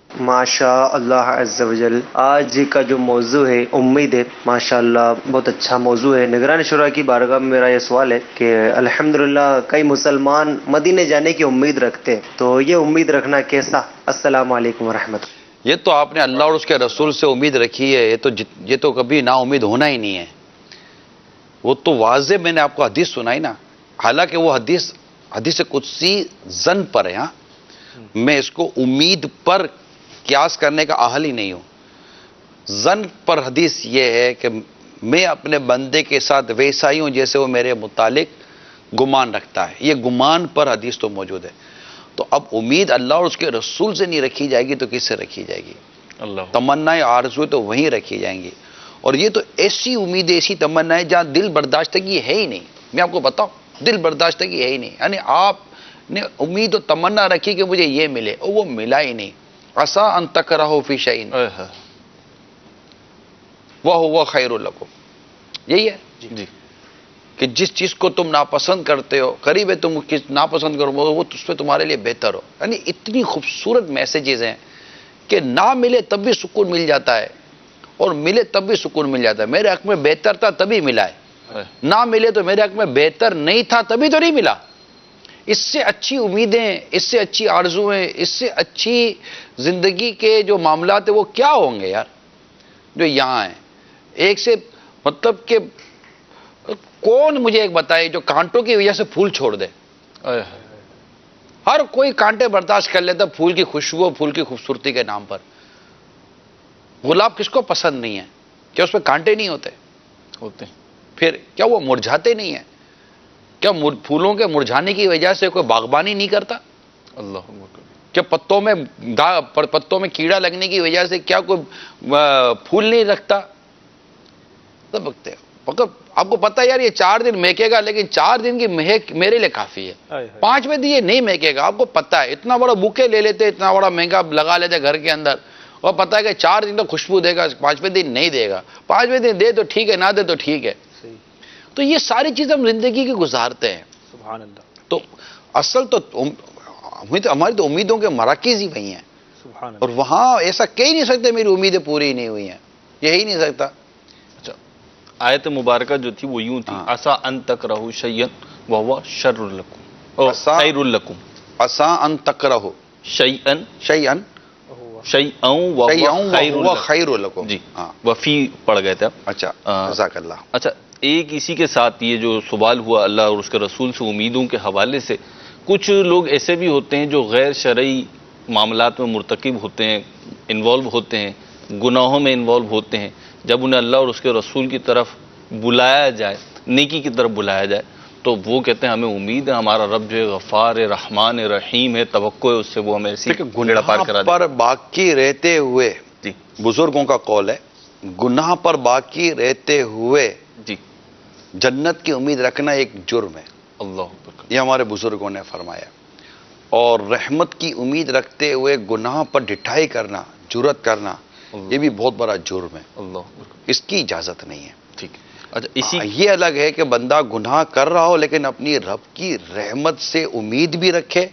ماشاء اللہ عز و جل، آج کا جو موضوع ہے امید ہے، ماشاء اللہ بہت اچھا موضوع ہے. نگران شورا کی بارگاہ میں میرا یہ سوال ہے کہ الحمدللہ کئی مسلمان مدینے جانے کی امید رکھتے ہیں، تو یہ امید رکھنا کیسا؟ السلام علیکم ورحمۃ اللہ. یہ تو آپ نے اللہ اور اس کے رسول سے امید رکھی ہے، یہ تو کبھی نا امید ہونا ہی نہیں ہے. وہ تو واضح میں نے آپ کو حدیث سنائی نا، حالانکہ وہ حدیث قدسی ظن پر ہے. ہاں میں اس کو امید پر قیاس کرنے کا اہل ہی نہیں ہوں. ظن پر حدیث یہ ہے کہ میں اپنے بندے کے ساتھ ویسا ہی ہوں جیسے وہ میرے متعلق گمان رکھتا ہے. یہ گمان پر حدیث تو موجود ہے. تو اب امید اللہ اور اس کے رسول سے نہیں رکھی جائے گی تو کس سے رکھی جائے گی؟ اللہ. تمنائیں آرزویں تو وہیں رکھی جائیں گی. اور یہ تو ایسی امید ایسی تمنائیں جہاں دل برداشتگی ہے ہی نہیں. میں آپ کو بتاؤں دل برداشتگی ہے ہی نہیں. یعنی آپ نے امید و تمنا رکھی کہ مجھے یہ ملے اور وہ ملا ہی نہیں. عسیٰ ان تکرہوا فی شیء وہو خیر لکم. یہی ہے جی کہ جس چیز کو تم ناپسند کرتے ہو قریب ہے تم ناپسند کرو وہ اس پہ تمہارے لیے بہتر ہو. یعنی اتنی خوبصورت میسیجز ہیں کہ نہ ملے تب بھی سکون مل جاتا ہے اور ملے تب بھی سکون مل جاتا ہے. میرے حق میں بہتر تھا تبھی ملا ہے، نہ ملے تو میرے حق میں بہتر نہیں تھا تبھی تو نہیں ملا. اس سے اچھی امیدیں، اس سے اچھی آرزویں، اس سے اچھی زندگی کے جو معاملات ہیں وہ کیا ہوں گے یار جو یہاں ہیں. ایک سے مطلب کہ کون مجھے ایک بتائے جو کانٹوں کی وجہ سے پھول چھوڑ دے؟ ہر کوئی کانٹے برداشت کر لیتا پھول کی خوشبو، پھول کی خوبصورتی کے نام پر. گلاب کس کو پسند نہیں ہے؟ کیا اس پہ کانٹے نہیں ہوتے؟ ہوتے. پھر کیا وہ مرجھاتے نہیں ہیں؟ کیا پھولوں کے مرجھانے کی وجہ سے کوئی باغبانی نہیں کرتا؟ اللہ. کیا پتوں میں کیڑا لگنے کی وجہ سے کیا کوئی پھول نہیں رکھتا؟ سب رکھتے ہیں. آپ کو پتا ہے یار یہ 4 دن مہکے گا لیکن 4 دن کی مہک میرے لیے کافی ہے. 5ویں دن یہ نہیں مہکے گا. آپ کو پتا ہے اتنا بڑا بوکے لے لیتے، اتنا بڑا مہنگا لگا لیتے گھر کے اندر اور پتا ہے کہ 4 دن تو خوشبو دے گا، 5ویں دن نہیں دے گا. 5ویں دن دے تو ٹھیک ہے، نہ دے تو ٹھیک ہے. تو یہ ساری چیزیں ہم زندگی کی گزارتے ہیں. سبحان اللہ. تو اصل تو ہماری تو امیدوں کے مراکز ہی وہی ہیں. سبحان اللہ. اور وہاں ایسا کہہ ہی نہیں سکتے میری امیدیں پوری نہیں ہوئی ہیں، یہ ہی نہیں سکتا. اچھا آیت مبارکہ جو تھی وہ یوں تھی، عسیٰ ان تکرہوا شیئا وہو شر لکم اور خیر لکم. عسیٰ ان تکرہوا شیئا شیئا شیئن و خیر لکم. جی ہاں وفی پڑھ گئے تھے آپ. اچھا جزاک اللہ. اچھا ایک اسی کے ساتھ یہ جو سوال ہوا اللہ اور اس کے رسول سے امیدوں کے حوالے سے، کچھ لوگ ایسے بھی ہوتے ہیں جو غیر شرعی معاملات میں مرتکب ہوتے ہیں، انوالو ہوتے ہیں، گناہوں میں انوالو ہوتے ہیں. جب انہیں اللہ اور اس کے رسول کی طرف بلایا جائے، نیکی کی طرف بلایا جائے، تو وہ کہتے ہیں ہمیں امید ہے ہمارا رب جو ہے غفار رحمان رحیم ہے، توقع ہے اس سے وہ ہمیں ایسی گناہ پار کرا دے. پر باقی رہتے ہوئے، جی بزرگوں کا قول ہے، گناہ پر باقی رہتے ہوئے جی جنت کی امید رکھنا ایک جرم ہے. اللہ اکبر. یہ ہمارے بزرگوں نے فرمایا. اور رحمت کی امید رکھتے ہوئے گناہ پر ڈٹھائی کرنا، جرأت کرنا، یہ بھی بہت بڑا جرم ہے. اللہ اکبر. اس کی اجازت نہیں ہے. ٹھیک ہے. اچھا اسی یہ الگ ہے کہ بندہ گناہ کر رہا ہو لیکن اپنی رب کی رحمت سے امید بھی رکھے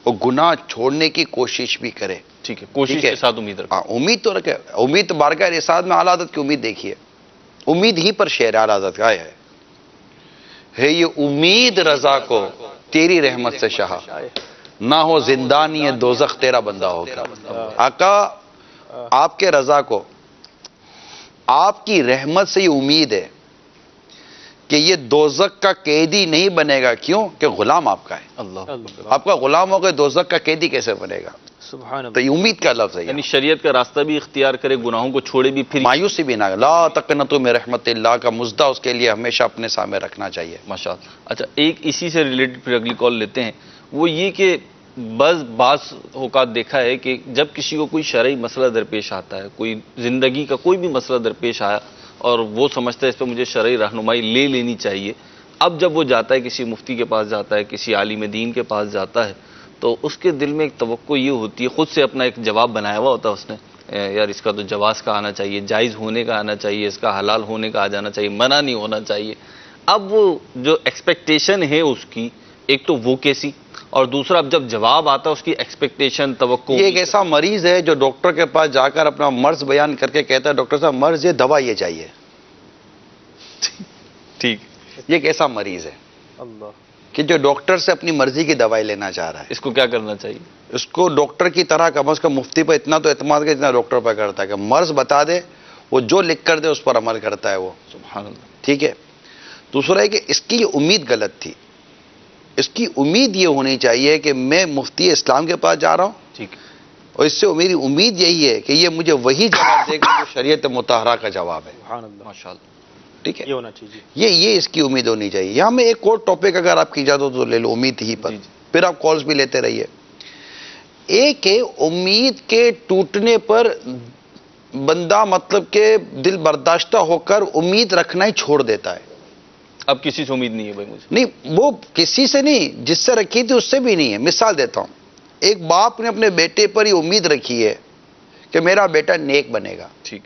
اور گناہ چھوڑنے کی کوشش بھی کرے. ٹھیک ہے، کوشش ٹھیک ہے. کے ساتھ امید رکھو. ہاں امید تو رکھے. امید بارگاہ رسالت میں اعلیٰ حضرت کی امید دیکھیے، امید ہی پر شعر اعلیٰ حضرت کا ہے یہ امید رضا کو تیری رحمت سے شہا، نہ ہو زندانی دوزخ تیرا بندہ ہوگا. آقا آپ کے رضا کو، آپ کی رحمت سے یہ امید ہے کہ یہ دوزخ کا قیدی نہیں بنے گا. کیوں؟ کہ غلام آپ کا ہے. اللہ آپ کا غلام ہو گئے، دوزخ کا قیدی کیسے بنے گا؟ سبحان تو یہ امید کا لفظ ہے. یعنی شریعت کا راستہ بھی اختیار کرے، گناہوں کو چھوڑے بھی، پھر مایوسی بھی نہ. لا تقنطوا من رحمت اللہ کا مژدہ اس کے لیے ہمیشہ اپنے سامنے رکھنا چاہیے. ماشاء اللہ. اچھا ایک اسی سے ریلیٹڈ پھر اگلی کال لیتے ہیں. وہ یہ کہ بعض اوقات دیکھا ہے کہ جب کسی کو کوئی شرعی مسئلہ درپیش آتا ہے، کوئی زندگی کا کوئی بھی مسئلہ درپیش آیا اور وہ سمجھتا ہے اس پہ مجھے شرعی رہنمائی لے لینی چاہیے، اب جب وہ جاتا ہے کسی مفتی کے پاس جاتا ہے، کسی عالم دین کے پاس جاتا ہے، تو اس کے دل میں ایک توقع یہ ہوتی ہے، خود سے اپنا ایک جواب بنایا ہوا ہوتا ہے اس نے، یار اس کا تو جواز کا آنا چاہیے، جائز ہونے کا آنا چاہیے، اس کا حلال ہونے کا آ جانا چاہیے، منع نہیں ہونا چاہیے. اب وہ جو ایکسپیکٹیشن ہے اس کی، ایک تو وہ کیسی، اور دوسرا اب جب جواب آتا ہے اس کی ایکسپیکٹیشن، توقع. یہ ایک ایسا مریض ہے جو ڈاکٹر کے پاس جا کر اپنا مرض بیان کر کے کہتا ہے ڈاکٹر صاحب مرض یہ، دوا یہ چاہیے. ٹھیک. یہ ایک ایسا مریض ہے اللہ. کہ جو ڈاکٹر سے اپنی مرضی کی دوائی لینا چاہ رہا ہے. اس کو کیا کرنا چاہیے؟ اس کو ڈاکٹر کی طرح کم از کم مفتی پہ اتنا تو اعتماد کا جتنا ڈاکٹر پہ کرتا ہے کہ مرض بتا دے، وہ جو لکھ کر دے اس پر عمل کرتا ہے وہ. سبحان اللہ. ٹھیک ہے. دوسرا ہے کہ اس کی یہ امید غلط تھی. اس کی امید یہ ہونی چاہیے کہ میں مفتی اسلام کے پاس جا رہا ہوں، ٹھیک. اور اس سے میری امید یہی ہے کہ یہ مجھے وہی جواب دے گا جو شریعت مطہرہ کا جواب ہے. سبحان اللہ. ماشاء اللہ. ٹھیک ہے. یہ ہونا چاہیے. یہ اس کی امید ہونی چاہیے. یہاں میں ایک اور ٹاپک اگر آپ کی اجازت ہو تو لے لو، امید ہی پر. جی. پھر آپ کالز بھی لیتے رہیے. ایک ہے امید کے ٹوٹنے پر بندہ مطلب کہ دل برداشتہ ہو کر امید رکھنا ہی چھوڑ دیتا ہے. اب کسی سے امید نہیں ہے بھائی مجھے. نہیں، وہ کسی سے نہیں، جس سے رکھی تھی اس سے بھی نہیں ہے. مثال دیتا ہوں، ایک باپ نے اپنے بیٹے پر یہ امید رکھی ہے کہ میرا بیٹا نیک بنے گا. ٹھیک.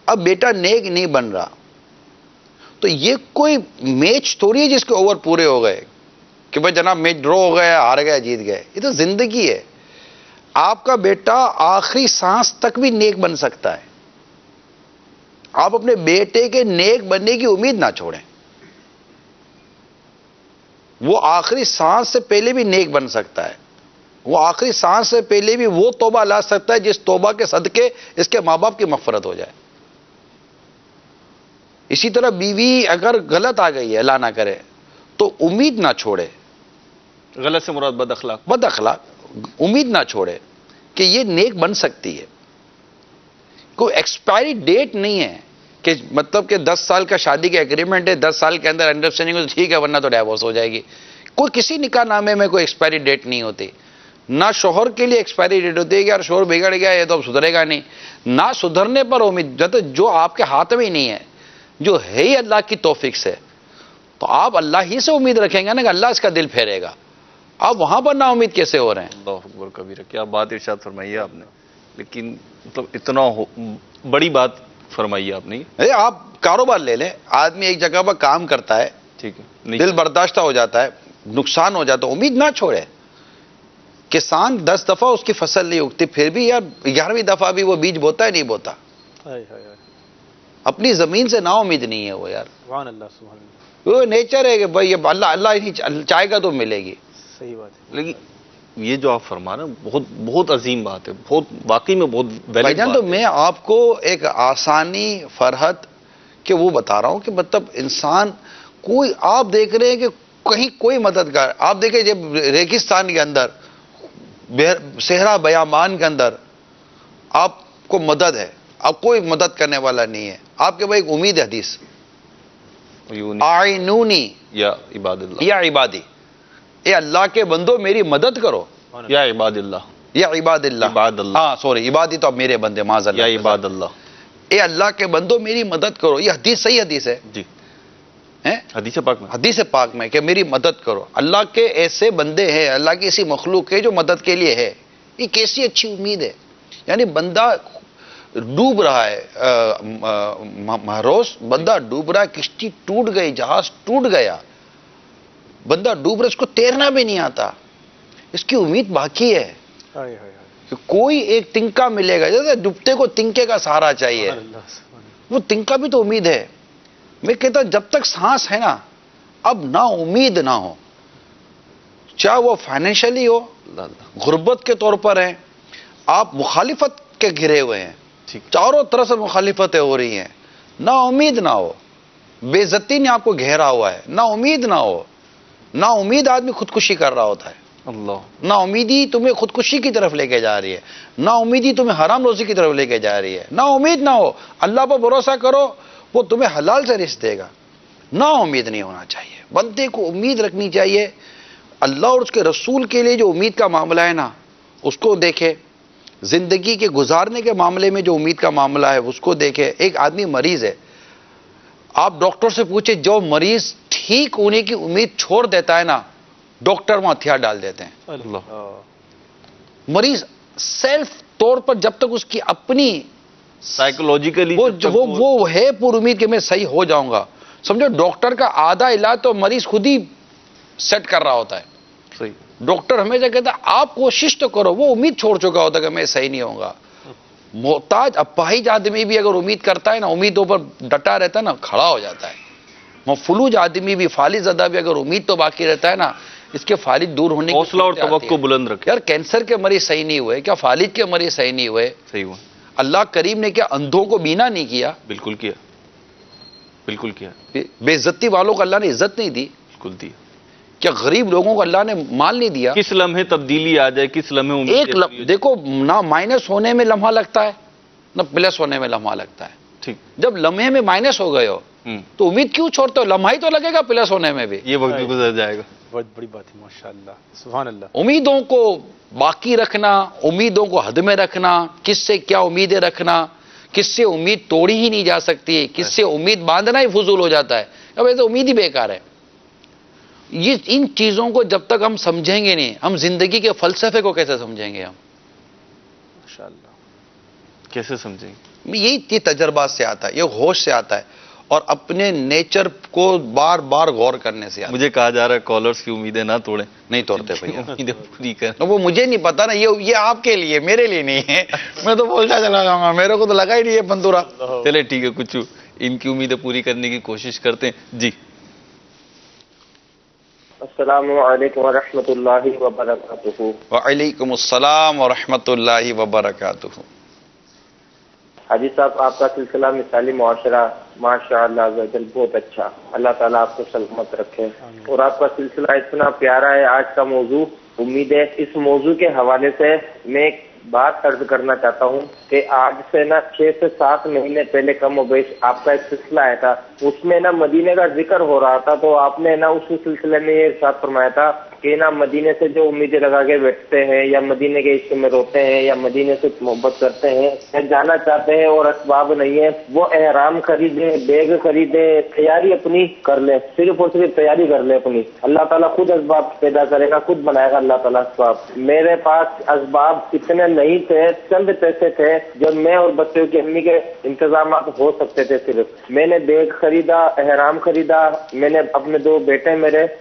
اب بیٹا نیک نہیں بن رہا تو یہ کوئی میچ تھوڑی ہے جس کے اوور پورے ہو گئے کہ بھائی جناب میچ ڈرا ہو گیا، ہار گیا، جیت گئے. یہ تو زندگی ہے. آپ کا بیٹا آخری سانس تک بھی نیک بن سکتا ہے. آپ اپنے بیٹے کے نیک بننے کی امید نہ چھوڑیں. وہ آخری سانس سے پہلے بھی نیک بن سکتا ہے. وہ آخری سانس سے پہلے بھی وہ توبہ لا سکتا ہے جس توبہ کے صدقے اس کے ماں باپ کی مغفرت ہو جائے. اسی طرح بیوی اگر غلط آ گئی ہے، اللہ نہ کرے، تو امید نہ چھوڑے. غلط سے مراد بد اخلاق. بد اخلاق. امید نہ چھوڑے کہ یہ نیک بن سکتی ہے. کوئی ایکسپائری ڈیٹ نہیں ہے کہ مطلب کہ 10 سال کا شادی کا ایگریمنٹ ہے، 10 سال کے اندر انڈرسٹینڈنگ ہو تو ٹھیک ہے، ورنہ تو ڈیورس ہو جائے گی. کوئی کسی نکاح نامے میں کوئی ایکسپائری ڈیٹ نہیں ہوتی. نہ شوہر کے لیے ایکسپائری ڈیٹ ہوتی ہے کہ یار شوہر بگڑ گیا یہ تو اب سدھرے گا نہیں. نہ سدھرنے پر امید، جو آپ کے ہاتھ میں ہی نہیں ہے، جو ہے ہی اللہ کی توفیق سے، تو آپ اللہ ہی سے امید رکھیں گے نا کہ اللہ اس کا دل پھیرے گا. آپ وہاں پر نا امید کیسے ہو رہے ہیں؟ اللہ اکبر کبیرہ. کیا بات ارشاد فرمائی ہے آپ نے. لیکن مطلب اتنا بڑی بات فرمائی ہے آپ نے. آپ کاروبار لے لیں. آدمی ایک جگہ پر کام کرتا ہے، ٹھیک ہے، دل برداشتہ ہو جاتا ہے، نقصان ہو جاتا ہے، امید نہ چھوڑے. کسان 10 دفعہ اس کی فصل نہیں اگتی، پھر بھی یار 11ویں دفعہ بھی وہ بیج بوتا ہے نہیں بوتا. اپنی زمین سے نا امید نہیں ہے وہ یار. سبحان اللہ. سبحان اللہ. وہ نیچر ہے کہ بھائی اللہ ہی چاہے گا تو ملے گی. صحیح بات ہے. لیکن یہ جو آپ فرما رہے ہیں بہت بہت عظیم بات ہے، بہت واقعی میں بہت بھائی ویلڈ جان بات تو ہے۔ میں آپ کو ایک آسانی فرحت کہ وہ بتا رہا ہوں کہ مطلب انسان کوئی آپ دیکھ رہے ہیں کہ کہیں کوئی مددگار، آپ دیکھیں جب ریگستان کے اندر صحرا بیابان کے اندر آپ کو مدد ہے، اب کوئی مدد کرنے والا نہیں ہے، آپ کے بھائی ایک امید ہے حدیث آئینونی یا عباد اللہ، یا عبادی، اے اللہ کے بندو میری مدد کرو، یا عباد اللہ، یا عباد اللہ، عباد اللہ، ہاں سوری عبادی تو اب میرے بندے معاذ یا اللہ، عباد اللہ، اے اللہ کے بندو میری مدد کرو، یہ حدیث صحیح حدیث ہے، جی ہیں؟ حدیث پاک میں حدیث پاک میں کہ میری مدد کرو، اللہ کے ایسے بندے ہیں، اللہ کی ایسی مخلوق ہے جو مدد کے لیے ہے، یہ کیسی اچھی امید ہے، یعنی بندہ ڈوب رہا ہے، مہروس بندہ ڈوب رہا ہے، کشتی ٹوٹ گئی، جہاز ٹوٹ گیا، بندہ ڈوب رہا ہے، اس کو تیرنا بھی نہیں آتا، اس کی امید باقی ہے کہ کوئی ایک تنکا ملے گا، جیسے ڈوبتے کو تنکے کا سہارا چاہیے، وہ تنکا بھی تو امید ہے۔ میں کہتا جب تک سانس ہے نا، اب نا امید نہ ہو، چاہے وہ فائنینشلی ہو، غربت کے طور پر ہیں، آپ مخالفت کے گھرے ہوئے ہیں، چاروں طرف سے مخالفتیں ہو رہی ہیں، نا امید نہ ہو، بے عزتی نے آپ کو گھیرا ہوا ہے، نا امید نہ ہو، نا امید آدمی خودکشی کر رہا ہوتا ہے، اللہ، نا امیدی تمہیں خودکشی کی طرف لے کے جا رہی ہے، نا امیدی تمہیں حرام روزی کی طرف لے کے جا رہی ہے، نا امید نہ ہو، اللہ پر بھروسہ کرو، وہ تمہیں حلال سے رزق دے گا، نا امید نہیں ہونا چاہیے، بندے کو امید رکھنی چاہیے، اللہ اور اس کے رسول کے لیے جو امید کا معاملہ ہے نا، اس کو دیکھے، زندگی کے گزارنے کے معاملے میں جو امید کا معاملہ ہے اس کو دیکھے، ایک آدمی مریض ہے، آپ ڈاکٹر سے پوچھے جو مریض ٹھیک ہونے کی امید چھوڑ دیتا ہے نا، ڈاکٹر وہاں ہتھیار ڈال دیتے ہیں، اللہ، مریض سیلف طور پر جب تک اس کی اپنی سائیکولوجیکلی وہ ہے پر امید کہ میں صحیح ہو جاؤں گا، سمجھو ڈاکٹر کا آدھا علاج تو مریض خود ہی سیٹ کر رہا ہوتا ہے، صحیح، ڈاکٹر ہمیشہ کہتا ہے آپ کوشش تو کرو، وہ امید چھوڑ چکا ہوتا ہے کہ میں صحیح نہیں ہوں گا، محتاج اپاہج آدمی بھی اگر امید کرتا ہے نا، امیدوں پر ڈٹا رہتا ہے نا، کھڑا ہو جاتا ہے، مفلوج آدمی بھی، فالج زدہ بھی اگر امید تو باقی رہتا ہے نا، اس کے فالج دور ہونے کی حوصلہ اور صورت آتی توقع ہے۔ بلند رکھے، یار کینسر کے مریض صحیح نہیں ہوئے کیا؟ فالج کے مریض صحیح نہیں ہوئے؟ صحیح ہوا، اللہ کریم نے کیا اندھوں کو بینا نہیں کیا؟ بالکل کیا، بالکل کیا، بے عزتی والوں کو اللہ نے عزت نہیں دی؟ بالکل دیا، کیا غریب لوگوں کو اللہ نے مال نہیں دیا؟ کس لمحے تبدیلی آ جائے، کس لمحے امید دیکھو نہ مائنس ہونے میں لمحہ لگتا ہے نہ پلس ہونے میں لمحہ لگتا ہے، ٹھیک، جب لمحے میں مائنس ہو گئے ہو تو امید کیوں چھوڑتے ہو؟ لمحہ ہی تو لگے گا پلس ہونے میں بھی، یہ وقت بھی گزر جائے گا، بہت بڑی بات ہے، ماشاءاللہ، سبحان اللہ۔ امیدوں کو باقی رکھنا، امیدوں کو حد میں رکھنا، کس سے کیا امیدیں رکھنا، کس سے امید توڑی ہی نہیں جا سکتی، کس سے امید باندھنا ہی فضول ہو جاتا ہے، اب ایسے امید ہی بیکار ہے۔ یہ ان چیزوں کو جب تک ہم سمجھیں گے نہیں، ہم زندگی کے فلسفے کو کیسے سمجھیں گے؟ ہم ماشاءاللہ، کیسے سمجھیں؟ یہ تجربات سے آتا ہے، یہ ہوش سے آتا ہے، اور اپنے نیچر کو بار بار غور کرنے سے آتا ہے۔ مجھے کہا جا رہا ہے کالرز کی امیدیں نہ توڑیں، نہیں توڑتے بھائی، امیدیں پوری کریں، وہ مجھے نہیں پتا نا، یہ آپ کے لیے، میرے لیے نہیں ہے، میں تو بولتا چلا جاؤں گا، میرے کو تو لگا ہی نہیں ہے بندورا۔ چلے ٹھیک ہے، کچھ ان کی امیدیں پوری کرنے کی کوشش کرتے ہیں، جی۔ السلام علیکم ورحمۃ اللہ وبرکاتہ۔ وعلیکم السلام ورحمۃ اللہ وبرکاتہ۔ حاجی صاحب، آپ کا سلسلہ مثالی معاشرہ ماشاء اللہ بہت اچھا، اللہ تعالیٰ آپ کو سلامت رکھے، اور آپ کا سلسلہ اتنا پیارا ہے۔ آج کا موضوع امید ہے، اس موضوع کے حوالے سے میں ایک بات عرض کرنا چاہتا ہوں کہ آج سے 6 سے 7 مہینے پہلے کم و بیش آپ کا ایک سلسلہ آیا تھا، اس میں مدینے کا ذکر ہو رہا تھا، تو آپ نے اس سلسلے میں یہ ارشاد فرمایا تھا کہ مدینے سے جو امیدیں لگا کے بیٹھتے ہیں یا مدینے کے عشق میں روتے ہیں یا مدینے سے محبت کرتے ہیں یا جانا چاہتے ہیں اور اسباب نہیں ہے، وہ احرام خریدے، بیگ خریدے، تیاری اپنی کر لے، صرف اور صرف تیاری کر لے اپنی، اللہ تعالیٰ خود اسباب پیدا کرے گا، خود بنائے گا اللہ تعالیٰ اسباب۔ میرے پاس اسباب اتنے نہیں تھے، چند پیسے تھے جو میں اور بچوں کی امی کے انتظامات ہو سکتے تھے، صرف میں نے بیگ خریدا، احرام خریدا، میں نے اپنے 2 بیٹے میرے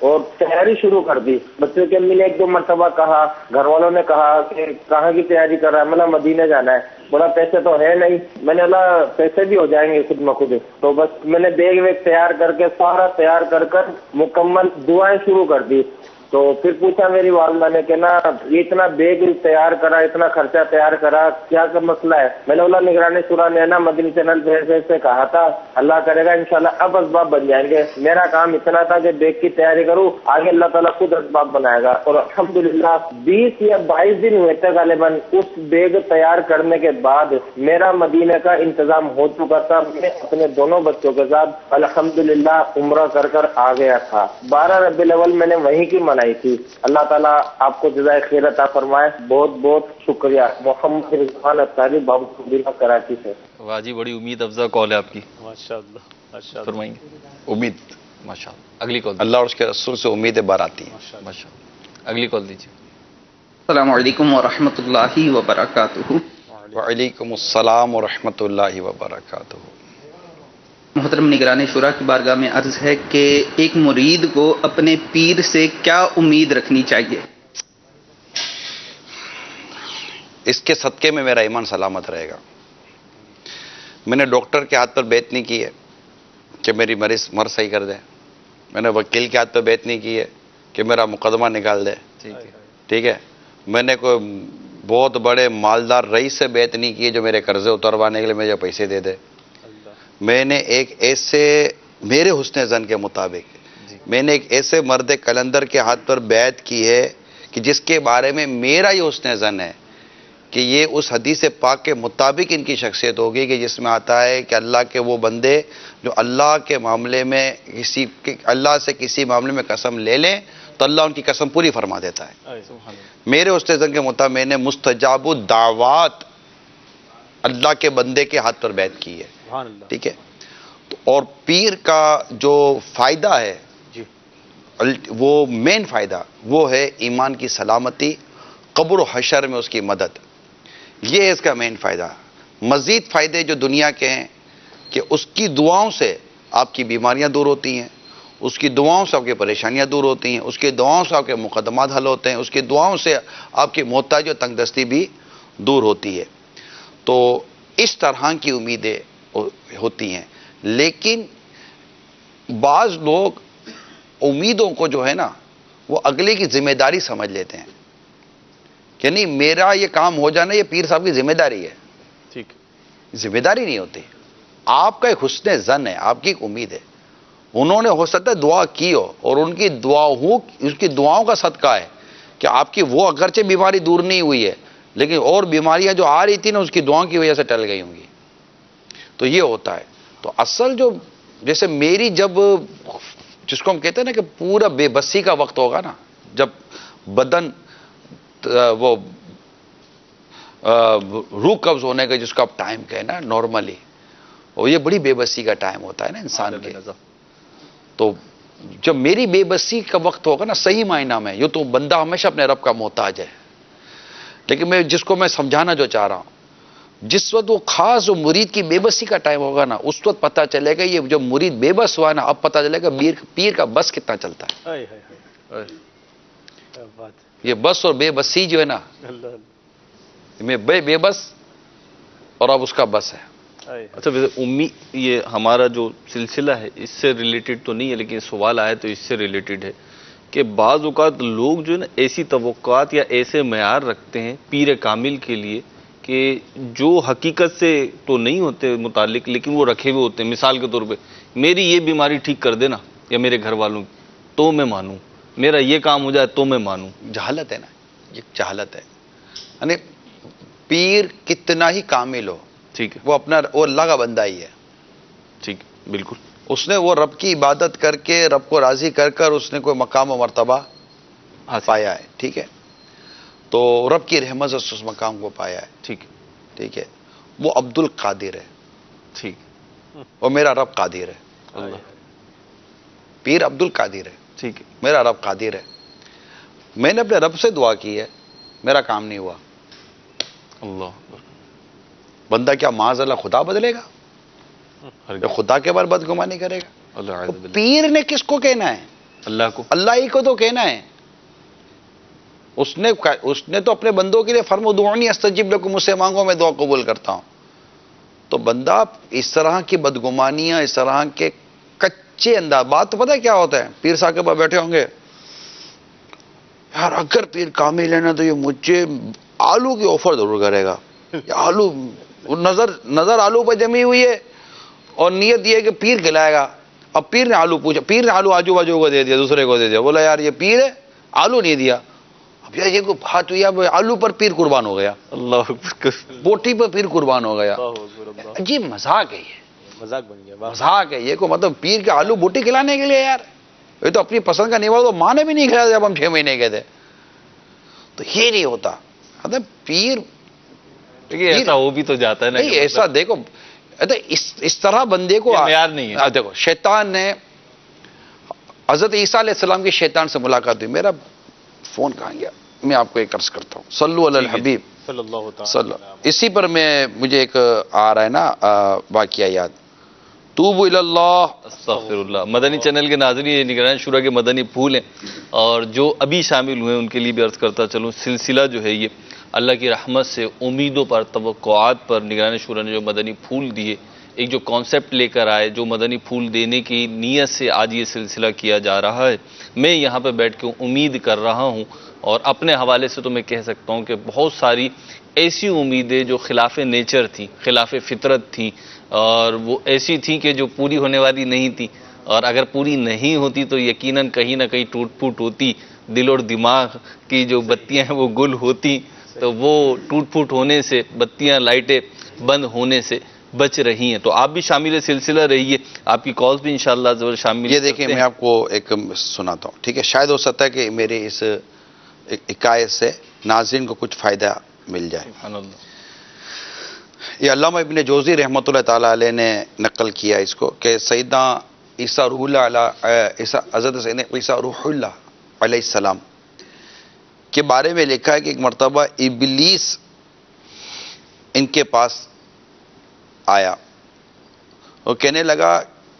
اور تیاری شروع کر دی. بچوں کی امی نے 1-2 مرتبہ کہا, گھر والوں نے کہا کہ کہاں کی تیاری کر رہا ہے, مطلب مدینے جانا ہے. بولا پیسے تو ہے نہیں. میں نے بولا پیسے بھی ہو جائیں گے خود بخود. تو بس میں نے بیگ ویگ تیار کر کے سارا تیار کر مکمل دعائیں شروع کر دی. تو پھر پوچھا میری والدہ نے کہ نا یہ اتنا بیگ تیار کرا, اتنا خرچہ تیار کرا, کیا مسئلہ ہے؟ میں نے بولا نگران شورا نے نا مدنی چینل پہ سے کہا تھا, اللہ کرے گا انشاءاللہ اب اسباب بن جائیں گے. میرا کام اتنا تھا کہ بیگ کی تیاری کروں, آگے اللہ تعالیٰ خود اسباب بنائے گا. اور الحمدللہ 20 یا 22 دن ہوئے تھے غالباً اس بیگ تیار کرنے کے بعد میرا مدینے کا انتظام ہو چکا تھا. میں اپنے دونوں بچوں کے ساتھ الحمدللہ عمرہ کر آ گیا تھا. 12 ربیع الاول میں نے وہیں کی منائی تھی. اللہ تعالیٰ آپ کو جزائے خیر عطا فرمائے. بہت بہت شکریہ. محمد رضوان اطاری بابو کراچی سے. واہ جی, بڑی امید افزا کال ہے آپ کی. ماشاءاللہ ماشاءاللہ. فرمائیں گے. امید ماشاءاللہ. اگلی کال. اللہ اور اس کے رسول سے امیدیں بار آتی ہیں. ماشاءاللہ. اگلی کال دیجیے. السلام علیکم ورحمۃ اللہ وبرکاتہ. وعلیکم السلام ورحمۃ اللہ وبرکاتہ. محترم نگران شورا کی بارگاہ میں عرض ہے کہ ایک مرید کو اپنے پیر سے کیا امید رکھنی چاہیے؟ اس کے صدقے میں میرا ایمان سلامت رہے گا. میں نے ڈاکٹر کے ہاتھ پر بیعت نہیں کی ہے کہ میری مریض صحیح کر دے. میں نے وکیل کے ہاتھ پر بیعت نہیں کی ہے کہ میرا مقدمہ نکال دے. ٹھیک ہے. میں نے کوئی بہت بڑے مالدار رئیس سے بیعت نہیں کی ہے جو میرے قرضے اتروانے کے لیے مجھے پیسے دے دے. میں نے ایک ایسے میرے حسن زن کے مطابق میں نے ایک ایسے مرد کلندر کے ہاتھ پر بیعت کی ہے کہ جس کے بارے میں میرا یہ حسن زن ہے کہ یہ اس حدیث پاک کے مطابق ان کی شخصیت ہوگی کہ جس میں آتا ہے کہ اللہ کے وہ بندے جو اللہ کے معاملے میں اللہ سے کسی معاملے میں قسم لے لیں تو اللہ ان کی قسم پوری فرما دیتا ہے. میرے حسن زن کے مطابق میں نے مستجاب الدعوات اللہ کے بندے کے ہاتھ پر بیعت کی ہے. ٹھیک ہے. اور پیر کا جو فائدہ ہے وہ مین فائدہ وہ ہے ایمان کی سلامتی, قبر و حشر میں اس کی مدد. یہ ہے اس کا مین فائدہ. مزید فائدے جو دنیا کے ہیں کہ اس کی دعاؤں سے آپ کی بیماریاں دور ہوتی ہیں, اس کی دعاؤں سے آپ کی پریشانیاں دور ہوتی ہیں, اس کی دعاؤں سے آپ کے مقدمات حل ہوتے ہیں, اس کی دعاؤں سے آپ کی محتاجی و تنگ دستی بھی دور ہوتی ہے. تو اس طرح کی امیدیں ہوتی ہیں. لیکن بعض لوگ امیدوں کو جو ہے نا وہ اگلے کی ذمہ داری سمجھ لیتے ہیں کہ نہیں میرا یہ کام ہو جانا یہ پیر صاحب کی ذمہ داری ہے. ٹھیک. ذمہ داری نہیں ہوتی. آپ کا ایک حسن زن ہے, آپ کی ایک امید ہے. انہوں نے ہو سکتا ہے دعا کی ہو اور ان کی دعاؤں کا صدقہ ہے کہ آپ کی وہ اگرچہ بیماری دور نہیں ہوئی ہے لیکن اور بیماریاں جو آ رہی تھی نا اس کی دعاؤں کی وجہ سے ٹل گئی ہوں گی. تو یہ ہوتا ہے. تو اصل جو جیسے میری جب جس کو ہم کہتے ہیں نا کہ پورا بے بسی کا وقت ہوگا نا, جب بدن وہ روح قبض ہونے کا جس کو آپ ٹائم کہیں نا نارملی, اور یہ بڑی بے بسی کا ٹائم ہوتا ہے نا انسان کے. تو جب میری بے بسی کا وقت ہوگا نا صحیح معنی میں, یہ تو بندہ ہمیشہ اپنے رب کا محتاج ہے. لیکن میں جس کو میں سمجھانا جو چاہ رہا ہوں, جس وقت وہ خاص جو مرید کی بے بسی کا ٹائم ہوگا نا اس وقت پتہ چلے گا یہ جو مرید بے بس ہوا نا اب پتہ چلے گا پیر کا بس کتنا چلتا ہے. یہ بس اور بے بسی جو ہے نا میں بے بس اور اب اس کا بس ہے. اچھا امید یہ ہمارا جو سلسلہ ہے اس سے ریلیٹڈ تو نہیں ہے لیکن سوال آیا تو اس سے ریلیٹڈ ہے کہ بعض اوقات لوگ جو ہے نا ایسی توقعات یا ایسے معیار رکھتے ہیں پیر کامل کے لیے کہ جو حقیقت سے تو نہیں ہوتے متعلق لیکن وہ رکھے ہوئے ہوتے ہیں. مثال کے طور پہ میری یہ بیماری ٹھیک کر دینا یا میرے گھر والوں تو میں مانوں, میرا یہ کام ہو جائے تو میں مانوں. جہالت ہے نا, یہ جہالت ہے. یعنی پیر کتنا ہی کامل ہو, ٹھیک ہے, وہ اللہ کا بندہ ہی ہے. ٹھیک, بالکل. اس نے وہ رب کی عبادت کر کے رب کو راضی کر اس نے کوئی مقام و مرتبہ پایا ہے. ٹھیک ہے. تو رب کی رحمت سے اس مقام کو پایا ہے. ٹھیک ہے. وہ عبد القادر ہے. ٹھیک. اور میرا رب قادر ہے. پیر عبد القادر ہے. ٹھیک ہے. میرا رب قادر ہے. میں نے اپنے رب سے دعا کی ہے, میرا کام نہیں ہوا. اللہ بندہ کیا معاذ اللہ خدا بدلے گا, خدا کے بارے بدگمانی کرے گا؟ اللہ عز وجل۔ پیر نے کس کو کہنا ہے؟ اللہ کو، اللہ ہی کو تو کہنا ہے۔ اس نے تو اپنے بندوں کے لیے فرمایا ادعونی استجب لکم، مجھ سے مانگو میں دعا قبول کرتا ہوں۔ تو بندہ اس طرح کی بدگمانیاں، اس طرح کے کچے انداز، بات تو پتہ ہے کیا ہوتا ہے؟ پیر صاحب کے پاس بیٹھے ہوں گے، یار اگر پیر کامل ہے نا تو یہ مجھے آلو کی آفر ضرور کرے گا، آلو نظر آلو پہ جمی ہوئی ہے اور نیت یہ ہے کہ پیر کھلائے گا۔ اب پیر نے آلو پوچھا، پیر نے آلو آجو باجو کو دے دیا، دوسرے کو دے دیا، بولا یار یہ پیر ہے آلو نہیں دیا۔ اب یار یہ کو بات ہوئی، اب آلو پر پیر قربان ہو گیا، اللہ اکبر، بوٹی پر پیر قربان ہو گیا۔ عجیب مذاق ہے یہ، مذاق بن گیا۔ مذاق ہے یہ کو، مطلب پیر کے آلو بوٹی کھلانے کے لیے؟ یار یہ تو اپنی پسند کا نہیں ہوا، تو ماں نے بھی نہیں کھلایا جب ہم 6 مہینے کے تھے۔ تو یہ نہیں ہوتا، مطلب پیر ایسا ہو بھی تو جاتا ہے نا، نہیں ایسا دیکھو، اس طرح بندے کو معیار نہیں ہے۔ دیکھو شیطان نے، حضرت عیسیٰ علیہ السلام کی شیطان سے ملاقات ہوئی، میرا فون کہاں گیا، میں آپ کو ایک عرض کرتا ہوں، صلو علی الحبیب صلی اللہ تعالی صلو، اسی پر مجھے ایک آ رہا ہے نا واقعہ یاد، توبوا الی اللہ۔ استغفر اللہ۔ مدنی چینل کے ناظرین، یہ نگران شورا کے مدنی پھول ہیں، اور جو ابھی شامل ہوئے ان کے لیے بھی عرض کرتا چلوں، سلسلہ جو ہے یہ اللہ کی رحمت سے، امیدوں پر، توقعات پر نگران شورا نے جو مدنی پھول دیے، ایک جو کانسیپٹ لے کر آئے، جو مدنی پھول دینے کی نیت سے آج یہ سلسلہ کیا جا رہا ہے، میں یہاں پہ بیٹھ کے امید کر رہا ہوں، اور اپنے حوالے سے تو میں کہہ سکتا ہوں کہ بہت ساری ایسی امیدیں جو خلاف نیچر تھیں، خلاف فطرت تھیں، اور وہ ایسی تھیں کہ جو پوری ہونے والی نہیں تھی، اور اگر پوری نہیں ہوتی تو یقیناً کہیں نہ کہیں ٹوٹ پھوٹ ہوتی، دل اور دماغ کی جو بتیاں ہیں وہ گل ہوتی، تو وہ ٹوٹ پھوٹ ہونے سے، بتیاں لائٹیں بند ہونے سے بچ رہی ہیں۔ تو آپ بھی شامل سلسلہ رہیے، آپ کی کالز بھی انشاءاللہ ضرور شامل۔ یہ دیکھیں میں آپ کو ایک سناتا ہوں، ٹھیک ہے؟ شاید ہو سکتا ہے کہ میرے اس حکایت سے ناظرین کو کچھ فائدہ مل جائے۔ سبحان اللہ۔ یہ علامہ ابن جوزی رحمۃ اللہ تعالیٰ علیہ نے نقل کیا اس کو، کہ سیدنا عیسیٰ روح اللہ حضرت سیدنا عیسیٰ روح اللہ علیہ السلام کے بارے میں لکھا ہے کہ ایک مرتبہ ابلیس ان کے پاس آیا، وہ کہنے لگا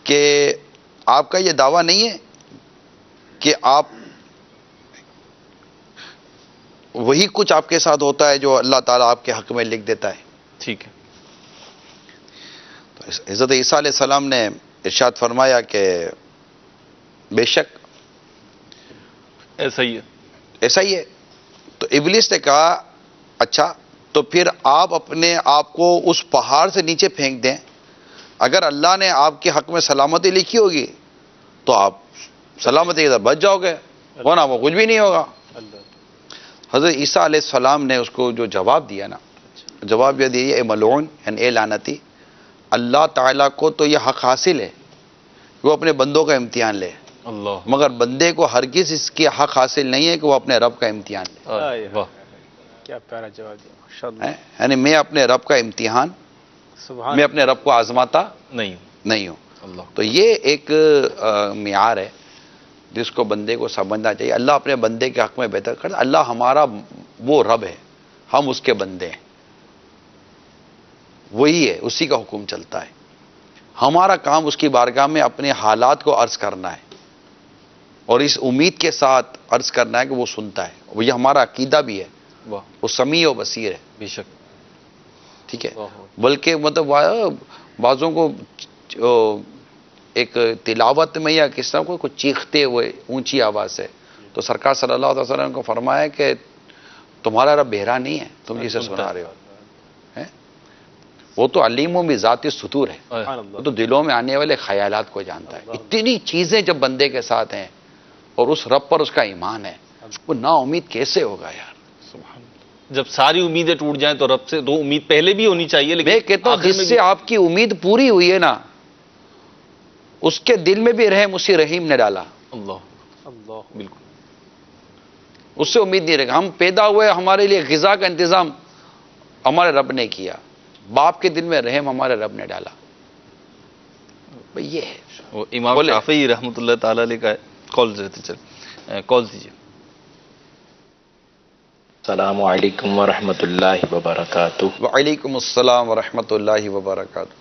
کہ آپ کا یہ دعویٰ نہیں ہے کہ آپ وہی کچھ آپ کے ساتھ ہوتا ہے جو اللہ تعالیٰ آپ کے حق میں لکھ دیتا ہے؟ ٹھیک ہے۔ تو حضرت عیسیٰ علیہ السلام نے ارشاد فرمایا کہ بے شک ایسا ہی ہے۔ ایسا ہی ہے۔ تو ابلیس نے کہا اچھا تو پھر آپ اپنے آپ کو اس پہاڑ سے نیچے پھینک دیں، اگر اللہ نے آپ کے حق میں سلامتی لکھی ہوگی تو آپ سلامتی کے ساتھ بچ جاؤ گے، ورنہ وہ کچھ بھی نہیں ہوگا۔ حضرت عیسیٰ علیہ السلام نے اس کو جو جواب دیا نا، جواب یہ دیا، اے ملعون یعنی اے لعنتی، اللہ تعالیٰ کو تو یہ حق حاصل ہے کہ وہ اپنے بندوں کا امتحان لے، اللہ، مگر بندے کو ہرگز اس کی حق حاصل نہیں ہے کہ وہ اپنے رب کا امتحان لے۔ واہ، کیا پیارا جواب دیا، ماشاءاللہ۔ یعنی میں اپنے رب کا امتحان، سبحان میں اپنے رب کو آزماتا نہیں ہوں۔ اللہ، تو یہ ایک معیار ہے جس کو بندے کو سمجھنا چاہیے۔ اللہ اپنے بندے کے حق میں بہتر کرتا، اللہ ہمارا وہ رب ہے، ہم اس کے بندے ہیں، وہی ہے، اسی کا حکم چلتا ہے۔ ہمارا کام اس کی بارگاہ میں اپنے حالات کو عرض کرنا ہے، اور اس امید کے ساتھ عرض کرنا ہے کہ وہ سنتا ہے، وہ یہ ہمارا عقیدہ بھی ہے، واہ، وہ سمیع و بصیر ہے، بے شک، ٹھیک ہے؟ واہ، بلکہ مطلب بعضوں کو ایک تلاوت میں یا کس طرح کو چیختے ہوئے اونچی آواز سے، تو سرکار صلی اللہ علیہ وسلم کو فرمایا کہ تمہارا رب بہرا نہیں ہے، تم جسے سنا رہے ہو، وہ تو علیم و بذات الصدور ہے، سبحان اللہ۔ وہ تو دلوں میں آنے والے خیالات کو جانتا ہے۔ اتنی چیزیں جب بندے کے ساتھ ہیں اور اس رب پر اس کا ایمان ہے، وہ نا امید کیسے ہوگا یار؟ جب ساری امیدیں ٹوٹ جائیں تو رب سے تو امید پہلے بھی ہونی چاہیے، لیکن میں کہتا ہوں آخر میں جس سے آپ کی امید پوری ہوئی ہے نا، اس کے دل میں بھی رحم اسی رحیم نے ڈالا، اللہ، اللہ، بالکل، اس سے امید نہیں رہے گا۔ ہم پیدا ہوئے، ہمارے لیے غذا کا انتظام ہمارے رب نے کیا، باپ کے دل میں رحم ہمارے رب نے ڈالا، بھئی یہ ہے۔ وہ امام بولے۔ شافعی رحمۃ اللہ تعالیٰ علیہ کا کالز رہتے، چل کالز دیجیے۔ السلام علیکم ورحمۃ اللہ وبرکاتہ۔ وعلیکم السلام ورحمۃ اللہ وبرکاتہ۔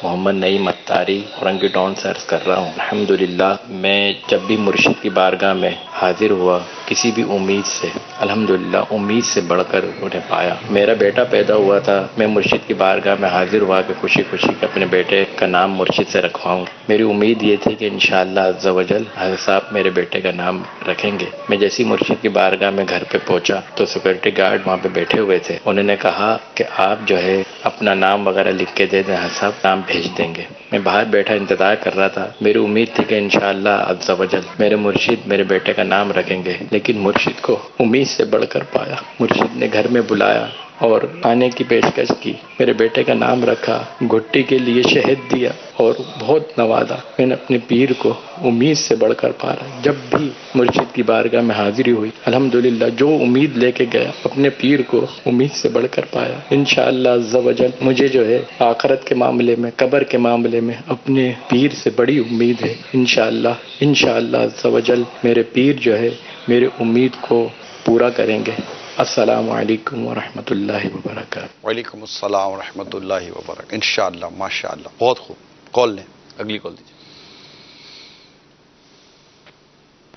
محمد نعیم اتاری اورنگی ٹاؤن سے عرض کر رہا ہوں. الحمدللہ میں جب بھی مرشد کی بارگاہ میں حاضر ہوا کسی بھی امید سے، الحمدللہ امید سے بڑھ کر انہیں پایا. میرا بیٹا پیدا ہوا تھا، میں مرشد کی بارگاہ میں حاضر ہوا کہ خوشی خوشی کہ اپنے بیٹے کا نام مرشد سے رکھواؤں. میری امید یہ تھی کہ انشاءاللہ عز و جل حضرت صاحب میرے بیٹے کا نام رکھیں گے. میں جیسی مرشد کی بارگاہ میں گھر پہ پہنچا تو سیکورٹی گارڈ وہاں پہ بیٹھے ہوئے تھے. انہوں نے کہا کہ آپ جو ہے اپنا نام وغیرہ لکھ کے دے دیں، حضرت صاحب نام بھیج دیں گے. میں باہر بیٹھا انتظار کر رہا تھا. میری امید تھی کہ انشاءاللہ عز و جل میرے مرشد میرے بیٹے کا نام رکھیں گے، لیکن مرشد کو امید سے بڑھ کر پایا. مرشد نے گھر میں بلایا اور کھانے کی پیشکش کی، میرے بیٹے کا نام رکھا، گھٹی کے لیے شہد دیا اور بہت نوازا. میں نے اپنے پیر کو امید سے بڑھ کر پا رہا. جب بھی مرشد کی بارگاہ میں حاضری ہوئی الحمدللہ جو امید لے کے گیا اپنے پیر کو امید سے بڑھ کر پایا. انشاءاللہ عز و جل مجھے جو ہے آخرت کے معاملے میں، قبر کے معاملے میں اپنے پیر سے بڑی امید ہے. انشاءاللہ عز و جل میرے پیر جو ہے میرے امید کو پورا کریں گے. السلام علیکم ورحمۃ اللہ وبرکاتہ. وعلیکم السلام ورحمۃ اللہ وبرکاتہ. انشاءاللہ ماشاءاللہ. بہت خوب. کال لیں، اگلی کال دیجیے.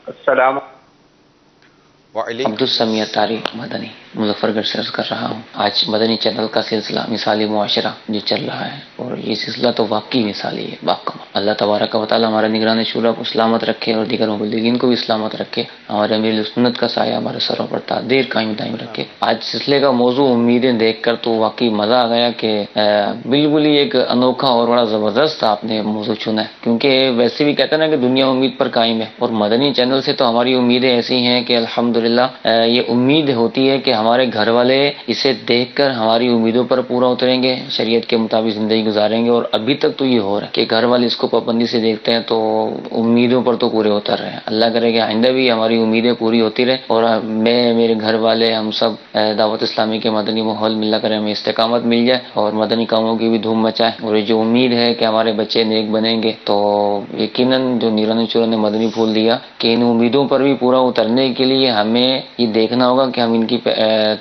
السلام وعلیکم عبدالسمیع اتاری مدنی مظفر گڑھ سے عرض کر رہا ہوں. آج مدنی چینل کا سلسلہ مثالی معاشرہ جو چل رہا ہے اور یہ سلسلہ تو واقعی مثالی ہے، باکمال. اللہ تبارک و تعالی ہمارے نگران شورا کو سلامت رکھے اور دیگر مبلغین کو بھی سلامت رکھے. ہمارے امیر سنت کا سایہ ہمارے سروں پر تا دیر قائم دائم رکھے. آج سلسلے کا موضوع امیدیں دیکھ کر تو واقعی مزہ آ گیا کہ بالکل ہی ایک انوکھا اور بڑا زبردست آپ نے موضوع چنا ہے، کیونکہ ویسے بھی کہتے ہیں نا کہ دنیا امید پر قائم ہے، اور مدنی چینل سے تو ہماری امیدیں ایسی ہیں کہ الحمدللہ یہ امید ہوتی ہے کہ ہمارے گھر والے اسے دیکھ کر ہماری امیدوں پر پورا اتریں گے، شریعت کے مطابق زندگی گزاریں گے. اور ابھی تک تو یہ ہو رہا ہے کہ گھر والے اس کو پابندی سے دیکھتے ہیں تو امیدوں پر تو پورے اتر رہے ہیں. اللہ کرے کہ آئندہ بھی ہماری امیدیں پوری ہوتی رہے اور میں، میرے گھر والے، ہم سب دعوت اسلامی کے مدنی ماحول میں اللہ کرے ہمیں استقامت مل جائے اور مدنی کاموں کی بھی دھوم مچائے. اور یہ جو امید ہے کہ ہمارے بچے نیک بنیں گے، تو یقیناً جو نیران شورا نے مدنی پھول دیا کہ ان امیدوں پر بھی پورا اترنے کے لیے ہمیں یہ دیکھنا ہوگا کہ ہم ان کی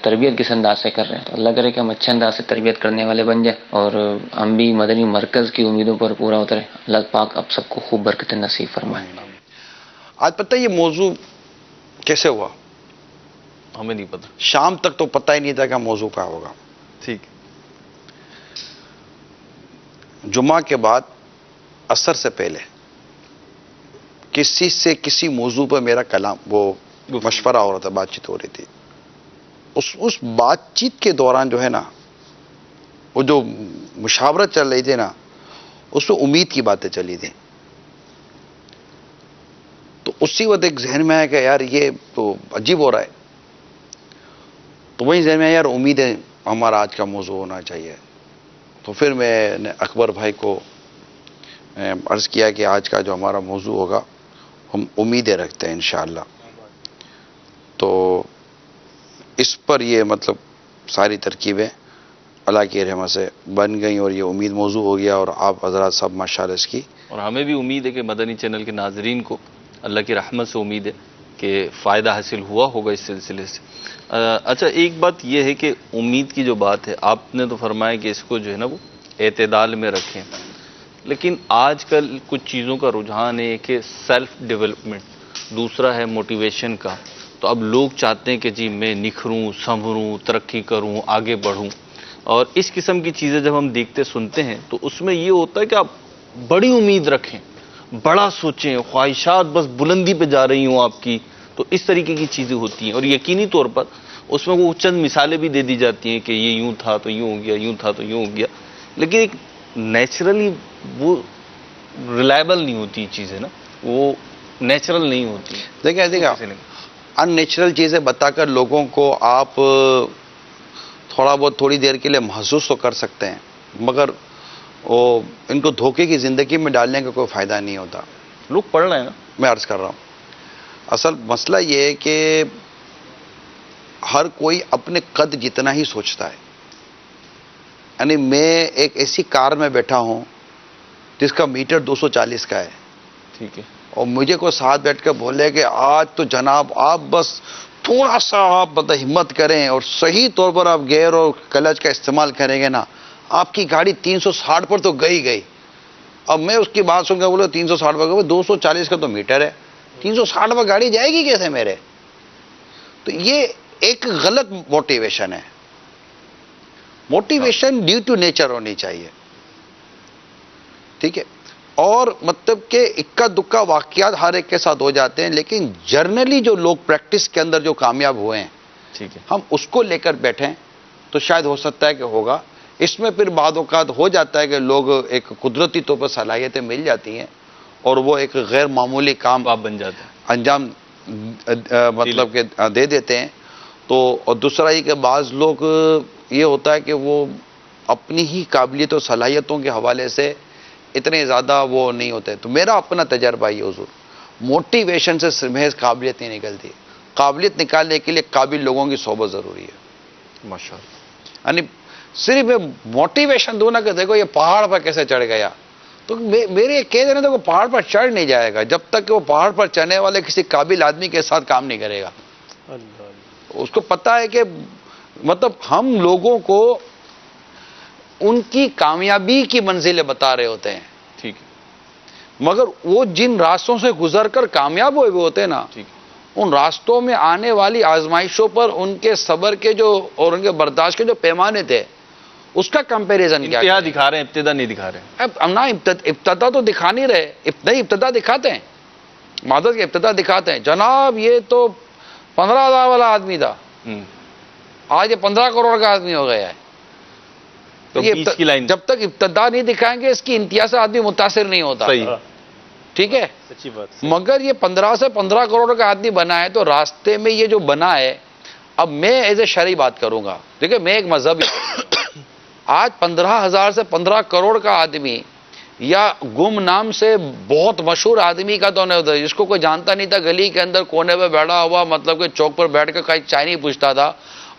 تربیت کس انداز سے کر رہے ہیں. تو اللہ کرے کہ ہم اچھے انداز سے تربیت کرنے والے بن جائیں اور ہم بھی مدنی مرکز کی امیدوں پر پورا اتریں. اللہ پاک اب سب کو خوب برکت نصیب فرمائے. آج پتہ یہ موضوع کیسے ہوا؟ ہمیں نہیں پتا. شام تک تو پتہ ہی نہیں تھا کہ موضوع کیا ہوگا. ٹھیک. جمعہ کے بعد عصر سے پہلے کسی سے کسی موضوع پر میرا کلام وہ مشورہ ہو رہا تھا، بات چیت ہو رہی تھی. اس بات چیت کے دوران جو ہے نا، وہ جو مشاورت چل رہی تھی نا، اس میں امید کی باتیں چلی تھیں. تو اسی وقت ایک ذہن میں ہے کہ یار یہ تو عجیب ہو رہا ہے. تو وہی ذہن میں ہے یار امیدیں ہمارا آج کا موضوع ہونا چاہیے. تو پھر میں نے اکبر بھائی کو عرض کیا کہ آج کا جو ہمارا موضوع ہوگا ہم امیدیں رکھتے ہیں انشاءاللہ. تو اس پر یہ مطلب ساری ترکیبیں اللہ کی رحمت سے بن گئیں اور یہ امید موضوع ہو گیا. اور آپ حضرات سب ماشاءاللہ اس کی، اور ہمیں بھی امید ہے کہ مدنی چینل کے ناظرین کو اللہ کی رحمت سے امید ہے کہ فائدہ حاصل ہوا ہوگا اس سلسلے سے. اچھا، ایک بات یہ ہے کہ امید کی جو بات ہے، آپ نے تو فرمایا کہ اس کو جو ہے نا وہ اعتدال میں رکھیں، لیکن آج کل کچھ چیزوں کا رجحان ہے کہ سیلف ڈیولپمنٹ، دوسرا ہے موٹیویشن کا. تو اب لوگ چاہتے ہیں کہ جی میں نکھروں، سنوروں، ترقی کروں، آگے بڑھوں. اور اس قسم کی چیزیں جب ہم دیکھتے سنتے ہیں تو اس میں یہ ہوتا ہے کہ آپ بڑی امید رکھیں، بڑا سوچیں، خواہشات بس بلندی پہ جا رہی ہوں آپ کی. تو اس طریقے کی چیزیں ہوتی ہیں اور یقینی طور پر اس میں وہ چند مثالیں بھی دے دی جاتی ہیں کہ یہ یوں تھا تو یوں ہو گیا، یوں تھا تو یوں ہو گیا، لیکن ایک نیچرلی وہ ریلائبل نہیں ہوتی چیزیں نا، وہ نیچرل نہیں ہوتی. دیکھیں ان نیچرل چیزیں بتا کر لوگوں کو آپ تھوڑا بہت تھوڑی دیر کے لیے محسوس تو کر سکتے ہیں، مگر وہ ان کو دھوکے کی زندگی میں ڈالنے کا کوئی فائدہ نہیں ہوتا. لوگ پڑھ رہے ہیں نا. میں عرض کر رہا ہوں اصل مسئلہ یہ ہے کہ ہر کوئی اپنے قد جتنا ہی سوچتا ہے. یعنی میں ایک ایسی کار میں بیٹھا ہوں جس کا میٹر 240 کا ہے، ٹھیک ہے، اور مجھے کوئی ساتھ بیٹھ کر بولے کہ آج تو جناب آپ بس تھوڑا سا آپ ہمت کریں اور صحیح طور پر آپ گیئر اور کلچ کا استعمال کریں گے نا، آپ کی گاڑی 360 پر تو گئی. اب میں اس کی بات سن کے بولے 360 پر 240 کا تو میٹر ہے, 360 پر گاڑی جائے گی کیسے میرے؟ تو یہ ایک غلط موٹیویشن ہے. موٹیویشن ڈیو ٹو نیچر ہونی چاہیے, ٹھیک ہے. اور مطلب کہ اکا دکا واقعات ہر ایک کے ساتھ ہو جاتے ہیں, لیکن جرنلی جو لوگ پریکٹس کے اندر جو کامیاب ہوئے ہیں, ٹھیک ہے, ہم اس کو لے کر بیٹھیں تو شاید ہو سکتا ہے کہ ہوگا. اس میں پھر بعض اوقات ہو جاتا ہے کہ لوگ ایک قدرتی طور پر صلاحیتیں مل جاتی ہیں اور وہ ایک غیر معمولی کام آپ بن جاتے ہیں, انجام مطلب کہ دے دیتے ہیں. تو اور دوسرا یہ کہ بعض لوگ یہ ہوتا ہے کہ وہ اپنی ہی قابلیت اور صلاحیتوں کے حوالے سے اتنے زیادہ وہ نہیں ہوتے. تو میرا اپنا تجربہ یہ حضور, موٹیویشن سے محض قابلیت نہیں نکلتی. قابلیت نکالنے کے لیے قابل لوگوں کی صحبت ضروری ہے. ماشاءاللہ. یعنی صرف میں موٹیویشن دوں نا کہ دیکھو یہ پہاڑ پر کیسے چڑھ گیا, تو میرے کہہ دینا تو وہ پہاڑ پر چڑھ نہیں جائے گا جب تک کہ وہ پہاڑ پر چڑھنے والے کسی قابل آدمی کے ساتھ کام نہیں کرے گا. اس کو پتا ہے کہ مطلب ہم لوگوں کو ان کی کامیابی کی منزلیں بتا رہے ہوتے ہیں, ٹھیک ہے, مگر وہ جن راستوں سے گزر کر کامیاب ہوئے ہوتے ہیں نا, ٹھیک ہے, ان راستوں میں آنے والی آزمائشوں پر ان کے صبر کے جو اور ان کے برداشت کے جو پیمانے تھے, اس کا کمپیریزن کیا انتہا دکھا رہے ہیں, ابتدا نہیں دکھا رہے ہیں. اب نہ ابتدا تو دکھا نہیں رہے, نہیں ابتدا دکھاتے ہیں, معذرت کے ابتدا دکھاتے ہیں. جناب یہ تو 15,000 والا آدمی تھا, آج یہ 15 کروڑ کا آدمی ہو گیا ہے. تو بیچ کی لائن جب تک ابتدا نہیں دکھائیں گے اس کی انتہا سے آدمی متاثر نہیں ہوتا. صحیح, ٹھیک ہے, سچی بات. مگر یہ 15 سے 15 کروڑ کا آدمی بنا ہے, تو راستے میں یہ جو بنا ہے, اب میں ایز اے شرعی بات کروں گا. دیکھیں میں ایک مذہبی, آج 15,000 سے 15 کروڑ کا آدمی یا گم نام سے بہت مشہور آدمی کا تو نہیں ہوتا, جس کو کوئی جانتا نہیں تھا, گلی کے اندر کونے پہ بیٹھا ہوا, مطلب کہ چوک پر بیٹھ کر کہیں چائے نہیں پوچھتا تھا,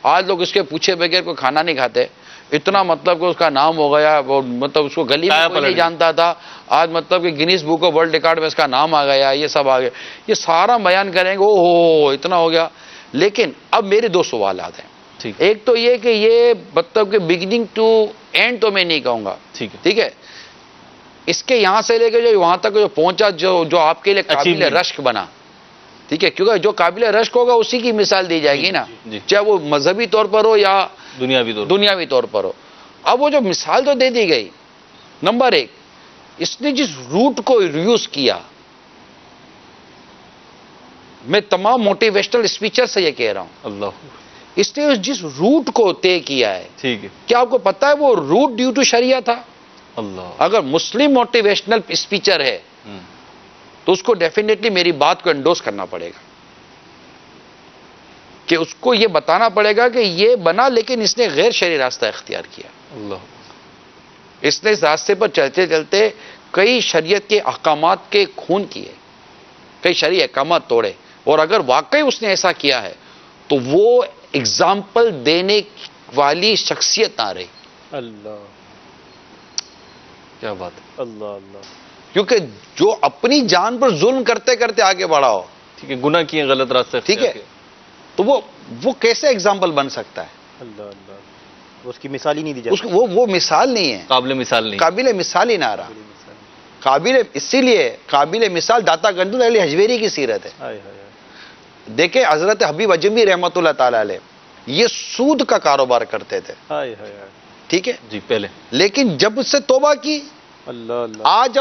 آج لوگ اس کے پوچھے بغیر کوئی کھانا نہیں کھاتے. اتنا مطلب کہ اس کا نام ہو گیا, مطلب اس کو گلی میں کوئی نہیں جانتا تھا, آج مطلب کہ Guinness book of world record میں اس کا نام آ گیا, یہ سب آ گیا. یہ سارا بیان کریں گے, او ہو اتنا ہو گیا. لیکن اب میرے 2 سوالات ہیں. ایک تو یہ کہ یہ مطلب کہ بگننگ ٹو اینڈ تو میں نہیں کہوں گا, ٹھیک ہے, اس کے یہاں سے لے کے جو وہاں تک جو پہنچا, جو آپ کے لیے قابل رشک بنا, ٹھیک ہے, کیونکہ جو قابل رشک ہوگا اسی کی مثال دی جائے گی نا, چاہے وہ مذہبی طور پر ہو یا دنیاوی طور پر ہو. اب وہ جو مثال تو دے دی گئی, نمبر 1, اس نے جس روٹ کو یوز کیا, میں تمام موٹیویشنل اسپیچر سے یہ کہہ رہا ہوں, اللہ, اس نے جس روٹ کو طے کیا ہے, ٹھیک ہے, کیا آپ کو پتا ہے وہ روٹ ڈیو ٹو شریعہ تھا؟ اللہ. اگر مسلم موٹیویشنل اسپیچر ہے تو اس کو ڈیفینیٹلی میری بات کو انڈوس کرنا پڑے گا, کہ اس کو یہ بتانا پڑے گا کہ یہ بنا لیکن اس نے غیر شرعی راستہ اختیار کیا. اللہ. اس نے اس راستے پر چلتے چلتے کئی شریعت کے احکامات کے خون کیے, کئی شرعی احکامات توڑے, اور اگر واقعی اس نے ایسا کیا ہے تو وہ اگزامپل دینے والی شخصیت نہ رہی. اللہ, کیا بات ہے. اللہ اللہ. کیونکہ جو اپنی جان پر ظلم کرتے کرتے آگے بڑھا ہو, ٹھیک ہے, گناہ کیے, غلط راستے, ٹھیک ہے, تو وہ کیسے اگزامپل بن سکتا ہے؟ اللہ اللہ, اس کی مثال ہی نہیں دی جاتی. وہ مثال نہیں ہے, قابل مثال نہیں, قابل مثال ہی نہ رہا. اسی لیے قابل مثال داتا گنج علی حجویری کی سیرت ہے. دیکھیں حضرت حبیب اجمی رحمۃ اللہ تعالی علیہ یہ سود کا کاروبار کرتے تھے, ٹھیک ہے جی, پہلے, لیکن جب اس سے توبہ کی, اللہ اللہ, آج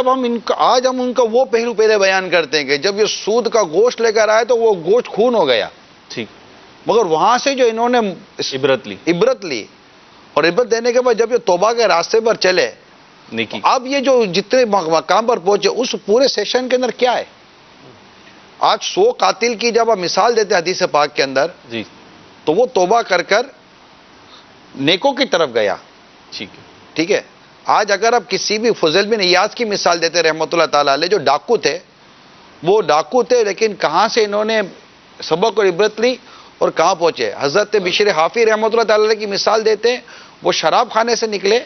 ہم ان کا وہ پہلو پہلے بیان کرتے ہیں کہ جب یہ سود کا گوشت لے کر آئے تو وہ گوشت خون ہو گیا, ٹھیک, مگر وہاں سے جو انہوں نے عبرت لی, اور عبرت دینے کے بعد جب یہ توبہ کے راستے پر چلے, اب یہ جو جتنے مقام پر پہنچے, اس پورے سیشن کے اندر کیا ہے, آج 100 قاتل کی جب آپ مثال دیتے ہیں حدیث پاک کے اندر, جی, تو وہ توبہ کر کر نیکوں کی طرف گیا, ٹھیک ہے. آج اگر آپ کسی بھی فضیل بن ایاز کی مثال دیتے رحمۃ اللہ تعالی علیہ, جو ڈاکو تھے, وہ ڈاکو تھے لیکن کہاں سے انہوں نے سبق اور عبرت لی اور کہاں پہنچے. حضرت بشر حافی رحمۃ اللہ تعالی علیہ کی مثال دیتے ہیں, وہ شراب خانے سے نکلے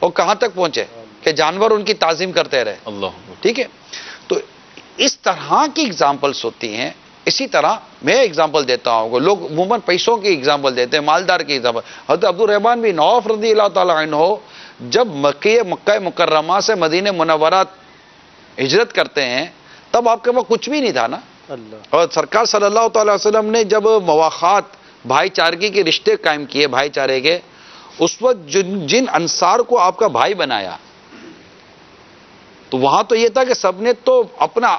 اور کہاں تک پہنچے کہ جانور ان کی تعظیم کرتے رہے. اللہ, ٹھیک ہے. تو اس طرح کی اگزامپلس ہوتی ہیں. اسی طرح میں اگزامپل دیتا ہوں, لوگ عموماً پیسوں کی اگزامپل دیتے ہیں, مالدار کی اگزامپل. حضرت عبد الرحمن بن عوف رضی اللہ تعالیٰ عنہ جب مکہ مکرمہ سے مدینہ منورہ ہجرت کرتے ہیں تب آپ کے پاس کچھ بھی نہیں تھا نا. اور سرکار صلی اللہ تعالی وسلم نے جب مواخات بھائی چارگی کے رشتے قائم کیے بھائی چارے کے، اس وقت جن انصار کو آپ کا بھائی بنایا تو وہاں تو یہ تھا کہ سب نے تو اپنا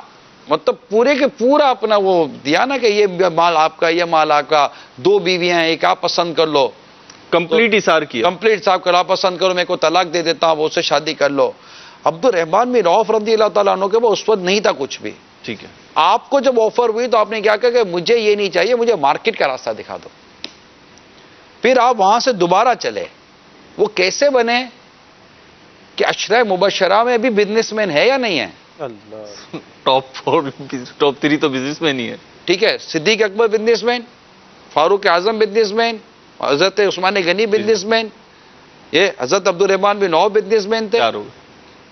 مطلب پورے کے پورا اپنا وہ دیا نا کہ یہ مال آپ کا، یہ مال آپ کا، 2 بیویاں ہیں، ایک آپ پسند کر لو، کمپلیٹ اثار کیا، کمپلیٹ صاحب کرا پسند کرو، میں کو طلاق دے دیتا ہوں، وہ سے شادی کر لو. عبد الرحمن بن عوف رضی اللہ تعالیٰ عنہ کے وہ اس وقت نہیں تھا کچھ بھی. ٹھیک ہے. آپ کو جب آفر ہوئی تو آپ نے کیا کہا کہ مجھے یہ نہیں چاہیے، مجھے مارکیٹ کا راستہ دکھا دو. پھر آپ وہاں سے دوبارہ چلے. وہ کیسے بنے کہ عشرہ مبشرہ میں بھی بزنس مین ہے یا نہیں ہے؟ ٹاپ 3 تو بزنس مین ہی ہے. ٹھیک ہے. صدیق اکبر بزنس مین، فاروق اعظم بزنس مین، حضرت عثمان غنی بزنس مین، یہ حضرت عبد الرحمن بن عوف بزنس مین تھے.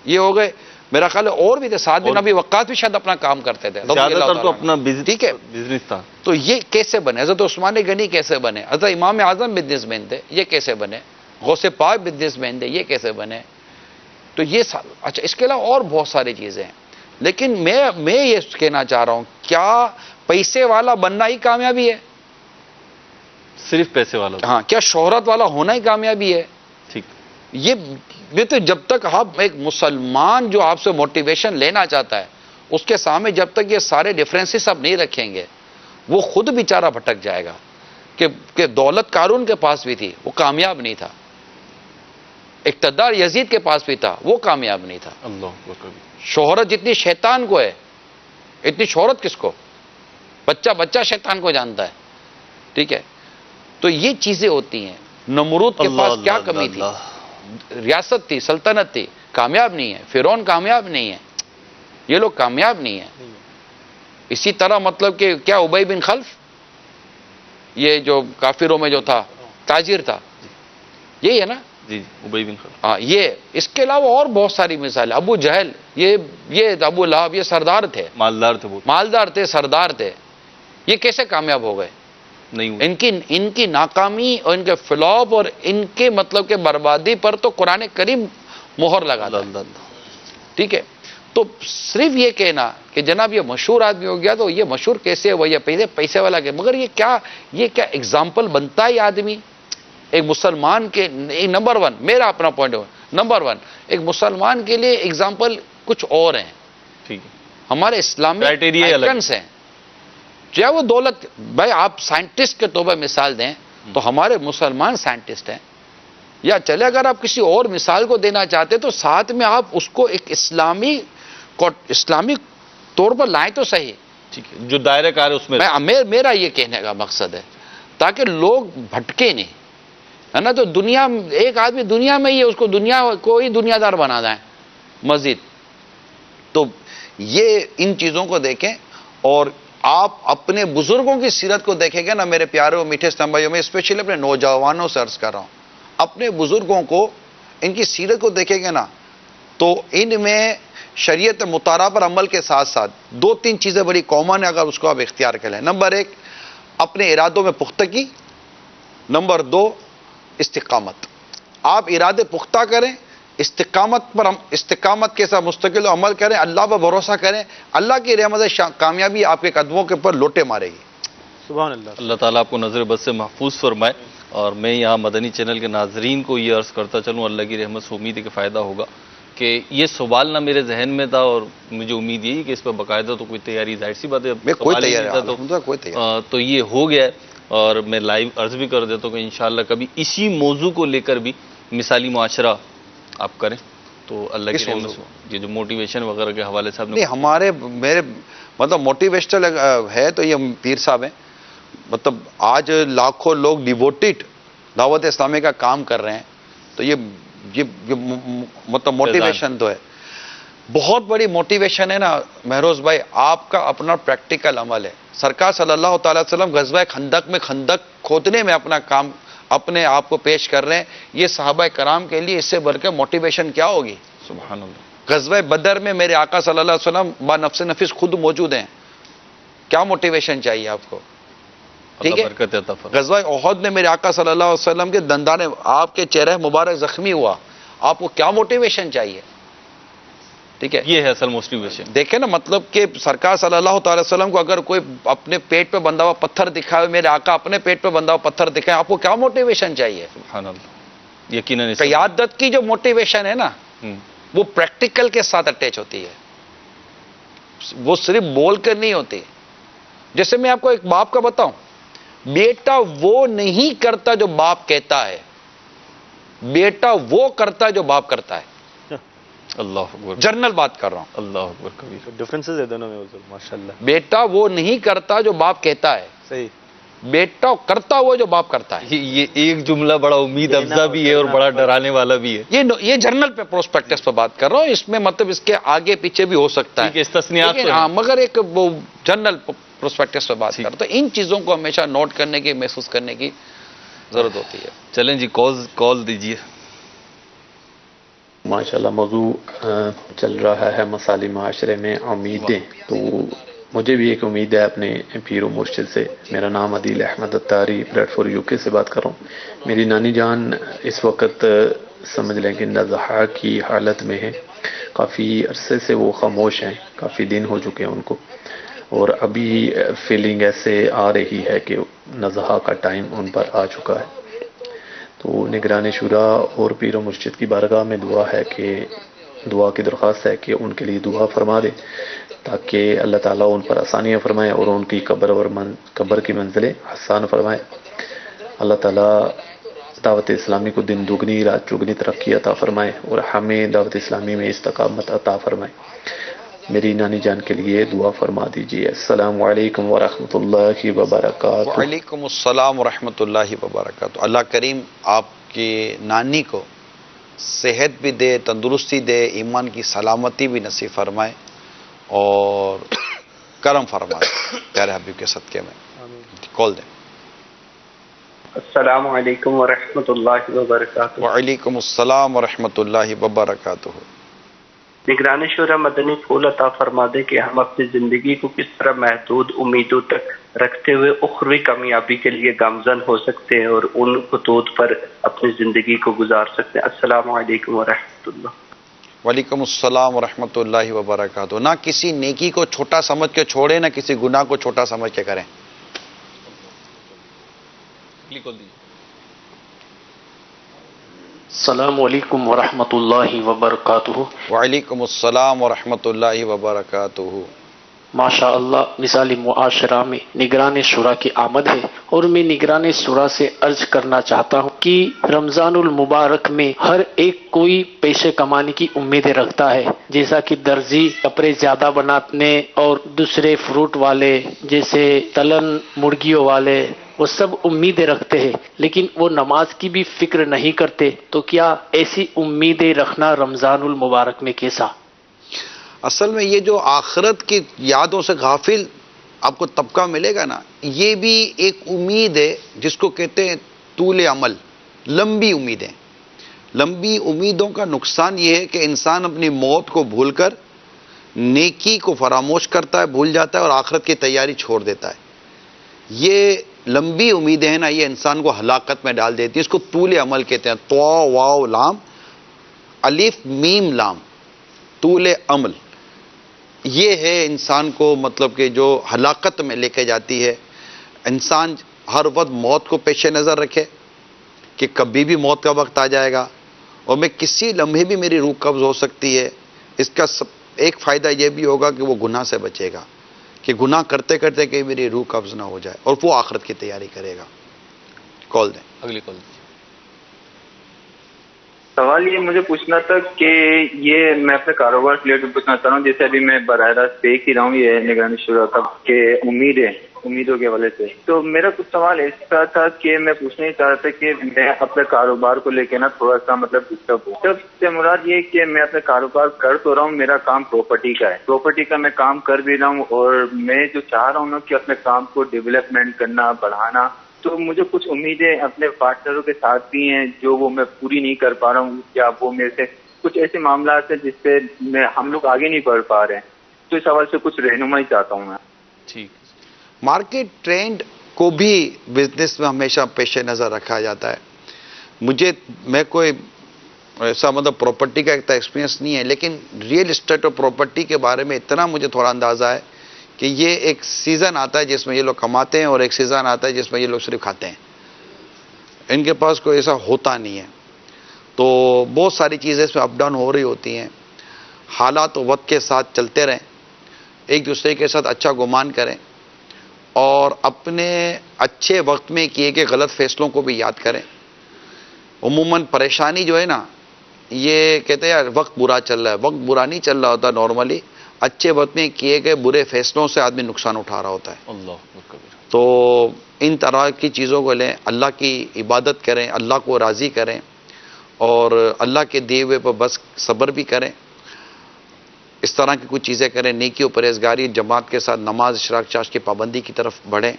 یہ ہو گئے. میرا خیال ہے اور بھی تھے، سعد بن ابی وقاص بھی شاید اپنا کام کرتے تھے. زیادہ تر تو اپنا ٹھیک ہے بزنس تھا. تو یہ کیسے بنے؟ حضرت عثمان غنی کیسے بنے؟ حضرت امام اعظم بزنس مین تھے، یہ کیسے بنے؟ غوث پاک بزنس مین تھے، یہ کیسے بنے؟ تو یہ اچھا اس کے علاوہ اور بہت ساری چیزیں ہیں. لیکن میں یہ کہنا چاہ رہا ہوں، کیا پیسے والا بننا ہی کامیابی ہے؟ صرف پیسے والا؟ ہاں. کیا شہرت والا ہونا ہی کامیابی ہے؟ ٹھیک. یہ تو جب تک آپ ایک مسلمان جو آپ سے موٹیویشن لینا چاہتا ہے اس کے سامنے جب تک یہ سارے ڈیفرنسز آپ نہیں رکھیں گے وہ خود بیچارہ بھٹک جائے گا. کہ دولت قارون کے پاس بھی تھی، وہ کامیاب نہیں تھا. اقتدار یزید کے پاس بھی تھا، وہ کامیاب نہیں تھا. اللہ اکبر. شہرت جتنی شیطان کو ہے اتنی شہرت کس کو؟ بچہ شیطان کو جانتا ہے. ٹھیک ہے. تو یہ چیزیں ہوتی ہیں. نمرود کے پاس کیا کمی تھی؟ ریاست تھی، سلطنت تھی، کامیاب نہیں ہے. فرعون کامیاب نہیں ہے. یہ لوگ کامیاب نہیں ہیں. اسی طرح مطلب کہ کیا ابی بن خلف، یہ جو کافروں میں جو تھا تاجر تھا، یہی ہے نا؟ جی ابی بن خلف. ہاں. یہ اس کے علاوہ اور بہت ساری مثالیں. ابو جہل، یہ ابو لہب، یہ سردار تھے، مالدار تھے، سردار تھے. یہ کیسے کامیاب ہو گئے؟ نہیں. ان کی ناکامی اور ان کے فلاپ اور ان کے مطلب کہ بربادی پر تو قرآن کریم مہر لگاتا ہے. ٹھیک ہے. تو صرف یہ کہنا کہ جناب یہ مشہور آدمی ہو گیا تو یہ مشہور کیسے ہوا، یہ پیسے والا کہ، مگر یہ کیا ایگزامپل بنتا ہے آدمی ایک مسلمان کے؟ نمبر 1 میرا اپنا پوائنٹ ہے، نمبر 1 ایک مسلمان کے لیے ایگزامپل کچھ اور ہیں. ٹھیک ہے. ہمارے اسلامی آئیکنز ہیں. چاہے وہ دولت، بھائی آپ سائنٹسٹ کے طور پر مثال دیں تو ہمارے مسلمان سائنٹسٹ ہیں. یا چلے اگر آپ کسی اور مثال کو دینا چاہتے تو ساتھ میں آپ اس کو ایک اسلامی طور پر لائیں تو صحیح. ٹھیک ہے. جو دائرہ کار ہے اس میں میرا یہ کہنے کا مقصد ہے تاکہ لوگ بھٹکے نہیں، ہے نا؟ تو دنیا، ایک آدمی دنیا میں ہی ہے، اس کو دنیا کو ہی دنیا دار بنا دیں مزید. تو یہ ان چیزوں کو دیکھیں اور آپ اپنے بزرگوں کی سیرت کو دیکھیں گے نا میرے پیارے اور میٹھے اسلام بھائیوں. میں اسپیشلی اپنے نوجوانوں سے عرض کر رہا ہوں، اپنے بزرگوں کو ان کی سیرت کو دیکھیں گے نا تو ان میں شریعت مطالعہ پر عمل کے ساتھ ساتھ 2-3 چیزیں بڑی کامن ہیں اگر اس کو آپ اختیار کریں. نمبر 1 اپنے ارادوں میں پختگی، نمبر 2 استقامت. آپ ارادے پختہ کریں، استقامت کے ساتھ مستقل عمل کریں، اللہ پر بھروسہ کریں، اللہ کی رحمت کامیابی آپ کے قدموں کے اوپر لوٹے مارے گی. سبحان اللہ. اللہ تعالیٰ آپ کو نظر بد سے محفوظ فرمائے. اور میں یہاں مدنی چینل کے ناظرین کو یہ عرض کرتا چلوں، اللہ کی رحمت سے امید ہے کہ فائدہ ہوگا، کہ یہ سوال نہ میرے ذہن میں تھا اور مجھے امید یہی کہ اس پر باقاعدہ تو کوئی تیاری، ظاہر سی بات ہے تو یہ ہو گیا ہے. اور میں لائیو عرض بھی کر دیتا ہوں کہ انشاءاللہ کبھی اسی موضوع کو لے کر بھی مثالی معاشرہ آپ کریں تو اللہ کی رحمت سے. یہ جو موٹیویشن وغیرہ کے حوالے سے میرے مطلب موٹیویشنل ہے تو یہ پیر صاحب ہیں. مطلب آج لاکھوں لوگ ڈیووٹیڈ دعوت اسلامی کا کام کر رہے ہیں تو یہ مطلب موٹیویشن تو ہے، بہت بڑی موٹیویشن ہے نا مہروز بھائی. آپ کا اپنا پریکٹیکل عمل ہے. سرکار صلی اللہ تعالی وسلم غزوہ خندق میں خندق کھودنے میں اپنا کام اپنے آپ کو پیش کر رہے ہیں. یہ صحابہ کرام کے لیے اس سے بڑھ کے موٹیویشن کیا ہوگی؟ سبحان اللہ. غزوہ بدر میں میرے آقا صلی اللہ علیہ وسلم با نفس نفیس خود موجود ہیں. کیا موٹیویشن چاہیے آپ کو؟ ٹھیک ہے. غزوہ احد میں میرے آقا صلی اللہ علیہ وسلم کے دندان، آپ کے چہرہ مبارک زخمی ہوا، آپ کو کیا موٹیویشن چاہیے؟ ٹھیک ہے، یہ ہے اصل موٹیویشن. دیکھیں نا، مطلب کہ سرکار صلی اللہ تعالی وسلم کو اگر کوئی اپنے پیٹ پہ بندھا ہوا پتھر دکھائے، میرے آقا اپنے پیٹ پہ بندھا ہوا پتھر دکھائے، آپ کو کیا موٹیویشن چاہیے؟ سبحان اللہ. یقیناً قیادت کی جو موٹیویشن ہے نا، وہ پریکٹیکل کے ساتھ اٹیچ ہوتی ہے، وہ صرف بول کر نہیں ہوتی. جیسے میں آپ کو ایک باپ کا بتاؤں، بیٹا وہ نہیں کرتا جو باپ کہتا ہے، بیٹا وہ کرتا ہے جو باپ کرتا ہے. اللہ اکبر. جنرل بات کر رہا ہوں. اللہ اکبر کبیر. ڈفرینسز ہے دونوں میں ماشاءاللہ. بیٹا وہ نہیں کرتا جو باپ کہتا ہے، صحیح. بیٹا کرتا وہ جو باپ کرتا ہے. یہ ایک جملہ بڑا امید افزا بھی ہے اور بڑا ڈرانے والا بھی ہے. یہ جرنل پہ پروسپیکٹس پہ بات کر رہا ہوں، اس میں مطلب اس کے آگے پیچھے بھی ہو سکتا ہے، استثنیات تو ہاں، مگر ایک وہ جرنل پروسپیکٹس پہ بات کر رہا ہوں. تو ان چیزوں کو ہمیشہ نوٹ کرنے کی، محسوس کرنے کی ضرورت ہوتی ہے. چلیں جی، کال دیجیے. ماشاءاللہ موضوع چل رہا ہے مسائل معاشرے میں امیدیں. تو مجھے بھی ایک امید ہے اپنے پیر و مرشد سے. میرا نام عدیل احمد اتاری، پلیٹ فور UK سے بات کر رہا ہوں. میری نانی جان اس وقت سمجھ لیں کہ نزحہ کی حالت میں ہے. کافی عرصے سے وہ خاموش ہیں، کافی دن ہو چکے ہیں ان کو، اور ابھی فیلنگ ایسے آ رہی ہے کہ نزحہ کا ٹائم ان پر آ چکا ہے. تو نگران شورا اور پیر و مرشد کی بارگاہ میں دعا کی درخواست ہے کہ ان کے لیے دعا فرما دے، تاکہ اللہ تعالیٰ ان پر آسانیاں فرمائے اور ان کی قبر کی منزلیں آسان فرمائے. اللہ تعالیٰ دعوت اسلامی کو دن دگنی رات چگنی ترقی عطا فرمائے اور ہمیں دعوت اسلامی میں استقامت عطا فرمائے. میری نانی جان کے لیے دعا فرما دیجیے. السلام علیکم ورحمۃ اللہ وبرکاتہ. وعلیکم السلام ورحمۃ اللہ وبرکاتہ. اللہ کریم آپ کی نانی کو صحت بھی دے، تندرستی دے، ایمان کی سلامتی بھی نصیب فرمائے اور کرم فرمائے پیارے حبیب کے صدقے میں. کال دیں. السلام علیکم ورحمۃ اللہ وبرکاتہ. وعلیکم السلام ورحمۃ اللہ وبرکاتہ. نگران شورا مدنی پھول عطا فرما دے کہ ہم اپنی زندگی کو کس طرح محدود امیدوں تک رکھتے ہوئے اخروی کامیابی کے لیے گامزن ہو سکتے ہیں اور ان خطوط پر اپنی زندگی کو گزار سکتے ہیں. السلام علیکم ورحمۃ اللہ. وعلیکم السلام ورحمۃ اللہ وبرکاتہ. نہ کسی نیکی کو چھوٹا سمجھ کے چھوڑیں، نہ کسی گناہ کو چھوٹا سمجھ کے کریں. السلام علیکم ورحمۃ اللہ وبرکاتہ. وعلیکم السلام ورحمۃ اللہ وبرکاتہ. ماشاء اللہ مثال معاشرہ میں نگران شورا کی آمد ہے، اور میں نگران شورا سے عرض کرنا چاہتا ہوں کہ رمضان المبارک میں ہر ایک کوئی پیسے کمانے کی امیدیں رکھتا ہے، جیسا کہ درزی کپڑے زیادہ بنانے اور دوسرے فروٹ والے جیسے تلن مرغیوں والے، وہ سب امیدیں رکھتے ہیں، لیکن وہ نماز کی بھی فکر نہیں کرتے. تو کیا ایسی امیدیں رکھنا رمضان المبارک میں کیسا؟ اصل میں یہ جو آخرت کی یادوں سے غافل آپ کو طبقہ ملے گا نا، یہ بھی ایک امید ہے جس کو کہتے ہیں طول عمل، لمبی امیدیں. لمبی امیدوں کا نقصان یہ ہے کہ انسان اپنی موت کو بھول کر نیکی کو فراموش کرتا ہے، بھول جاتا ہے اور آخرت کی تیاری چھوڑ دیتا ہے. یہ لمبی امیدیں ہیں نا، یہ انسان کو ہلاکت میں ڈال دیتی ہے. اس کو طول عمل کہتے ہیں. تو واو لام الف میم لام، طول عمل. یہ ہے انسان کو مطلب کہ جو ہلاکت میں لے کے جاتی ہے. انسان ہر وقت موت کو پیش نظر رکھے کہ کبھی بھی موت کا وقت آ جائے گا اور میں کسی لمحے بھی میری روح قبض ہو سکتی ہے. اس کا ایک فائدہ یہ بھی ہوگا کہ وہ گناہ سے بچے گا، کہ گناہ کرتے کرتے کہ میری روح قبض نہ ہو جائے، اور وہ آخرت کی تیاری کرے گا. کال دیں. اگلی کال دیں. سوال یہ مجھے پوچھنا تھا کہ یہ میں اپنے کاروبار سے ریلیٹڈ پوچھنا چاہ رہا ہوں. جیسے ابھی میں براہ راست دیکھ ہی رہا ہوں یہ نگرانی شورا کا کہ امیدوں کے حوالے سے، تو میرا کچھ سوال اس طرح تھا کہ میں پوچھنا ہی چاہ رہا تھا کہ میں اپنے کاروبار کو لے کے نا تھوڑا سا مطلب ڈسٹرب ہوں. سب سے مراد یہ کہ میں اپنے کاروبار کر تو رہا ہوں، میرا کام پراپرٹی کا ہے، پراپرٹی کا میں کام کر بھی رہا ہوں، اور میں جو چاہ رہا ہوں نا کہ اپنے کام کو ڈیولپمنٹ کرنا، بڑھانا، تو مجھے کچھ امیدیں اپنے پارٹنروں کے ساتھ بھی ہیں جو وہ میں پوری نہیں کر پا رہا ہوں. کیا وہ میرے سے کچھ ایسے معاملات ہیں جس سے ہم لوگ آگے نہیں بڑھ پا رہے ہیں؟ تو اس حوالے سے کچھ رہنمائی چاہتا ہوں میں. ٹھیک. مارکیٹ ٹرینڈ کو بھی بزنس میں ہمیشہ پیش نظر رکھا جاتا ہے. میں کوئی ایسا مطلب پراپرٹی کا اتنا ایکسپیرینس نہیں ہے، لیکن ریئل اسٹیٹ اور پراپرٹی کے بارے میں اتنا مجھے تھوڑا اندازہ ہے کہ یہ ایک سیزن آتا ہے جس میں یہ لوگ کماتے ہیں اور ایک سیزن آتا ہے جس میں یہ لوگ صرف کھاتے ہیں. ان کے پاس کوئی ایسا ہوتا نہیں ہے. تو بہت ساری چیزیں اس میں اپ ڈاؤن ہو رہی ہوتی ہیں. حالات و وقت کے ساتھ چلتے رہیں، ایک دوسرے کے ساتھ اچھا گمان کریں اور اپنے اچھے وقت میں کیے گئے غلط فیصلوں کو بھی یاد کریں. عموماً پریشانی جو ہے نا، یہ کہتے ہیں یار وقت برا چل رہا ہے. وقت برا نہیں چل رہا ہوتا، نارملی اچھے وقت میں کیے گئے برے فیصلوں سے آدمی نقصان اٹھا رہا ہوتا ہے. اللہ اکبر. تو ان طرح کی چیزوں کو لیں، اللہ کی عبادت کریں، اللہ کو راضی کریں اور اللہ کے دیے ہوئے پر بس صبر بھی کریں. اس طرح کی کچھ چیزیں کریں، نیکی و پرہیزگاری، جماعت کے ساتھ نماز، اشراق چاش کی پابندی کی طرف بڑھیں.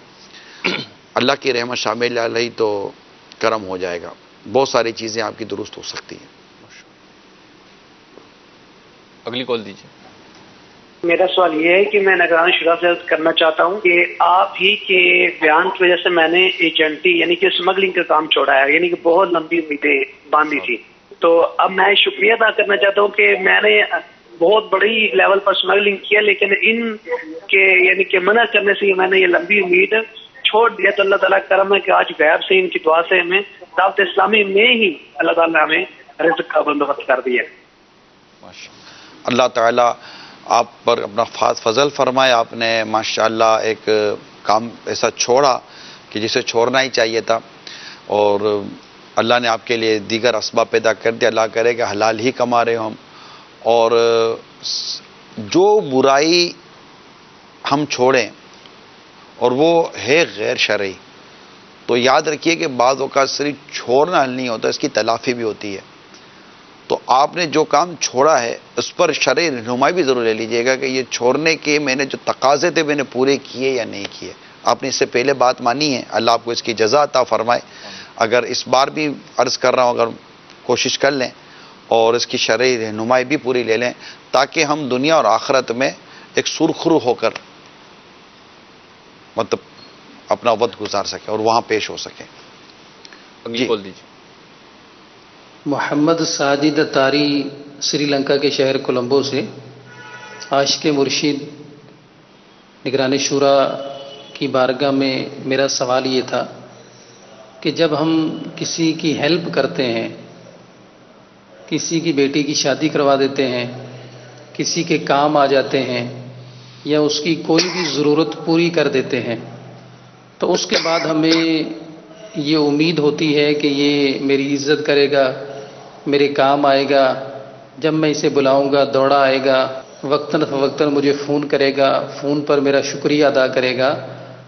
اللہ کی رحمت شامل علیہ تو کرم ہو جائے گا. بہت ساری چیزیں آپ کی درست ہو سکتی ہیں. اگلی کال دیجیے. میرا سوال یہ ہے کہ میں نگران شورا سے کرنا چاہتا ہوں کہ آپ ہی کے بیان کی وجہ سے میں نے ایجنٹی یعنی کہ اسمگلنگ کا کام چھوڑا ہے، یعنی کہ بہت لمبی امیدیں باندھی تھی. تو اب میں شکریہ ادا کرنا چاہتا ہوں کہ میں نے بہت بڑی لیول پر اسمگلنگ کیا، لیکن ان کے یعنی کہ منع کرنے سے میں نے یہ لمبی امید چھوڑ دیا. تو اللہ تعالیٰ کا کرم ہے کہ آج غیب سے ان کی دعا سے ہمیں دعوت اسلامی میں ہی اللہ تعالیٰ ہمیں رزق کا بندوبست کر دیا. اللہ تعالیٰ آپ پر اپنا فضل فرمائے. آپ نے ماشاءاللہ ایک کام ایسا چھوڑا کہ جسے چھوڑنا ہی چاہیے تھا، اور اللہ نے آپ کے لیے دیگر اسباب پیدا کر دیا. اللہ کرے کہ حلال ہی کما رہے ہو ہم. اور جو برائی ہم چھوڑیں اور وہ ہے غیر شرعی، تو یاد رکھیے کہ بعض اوقات صرف چھوڑنا حل نہیں ہوتا، اس کی تلافی بھی ہوتی ہے. تو آپ نے جو کام چھوڑا ہے اس پر شرعی رہنمائی بھی ضرور لے لیجئے گا کہ یہ چھوڑنے کے میں نے جو تقاضے تھے میں نے پورے کیے یا نہیں کیے. آپ نے اس سے پہلے بات مانی ہے، اللہ آپ کو اس کی جزا عطا فرمائے. اگر اس بار بھی عرض کر رہا ہوں، اگر کوشش کر لیں اور اس کی شرعی رہنمائی بھی پوری لے لیں تاکہ ہم دنیا اور آخرت میں ایک سرخرو ہو کر مطلب اپنا وقت گزار سکیں اور وہاں پیش ہو سکیں. جی بول دیجیے. محمد ساجد اتاری سری لنکا کے شہر کولمبو سے. عاشق مرشد نگران شورا کی بارگاہ میں میرا سوال یہ تھا کہ جب ہم کسی کی ہیلپ کرتے ہیں، کسی کی بیٹی کی شادی کروا دیتے ہیں، کسی کے کام آ جاتے ہیں یا اس کی کوئی بھی ضرورت پوری کر دیتے ہیں، تو اس کے بعد ہمیں یہ امید ہوتی ہے کہ یہ میری عزت کرے گا، میرے کام آئے گا، جب میں اسے بلاؤں گا دوڑا آئے گا، وقتاً فوقتاً مجھے فون کرے گا، فون پر میرا شکریہ ادا کرے گا.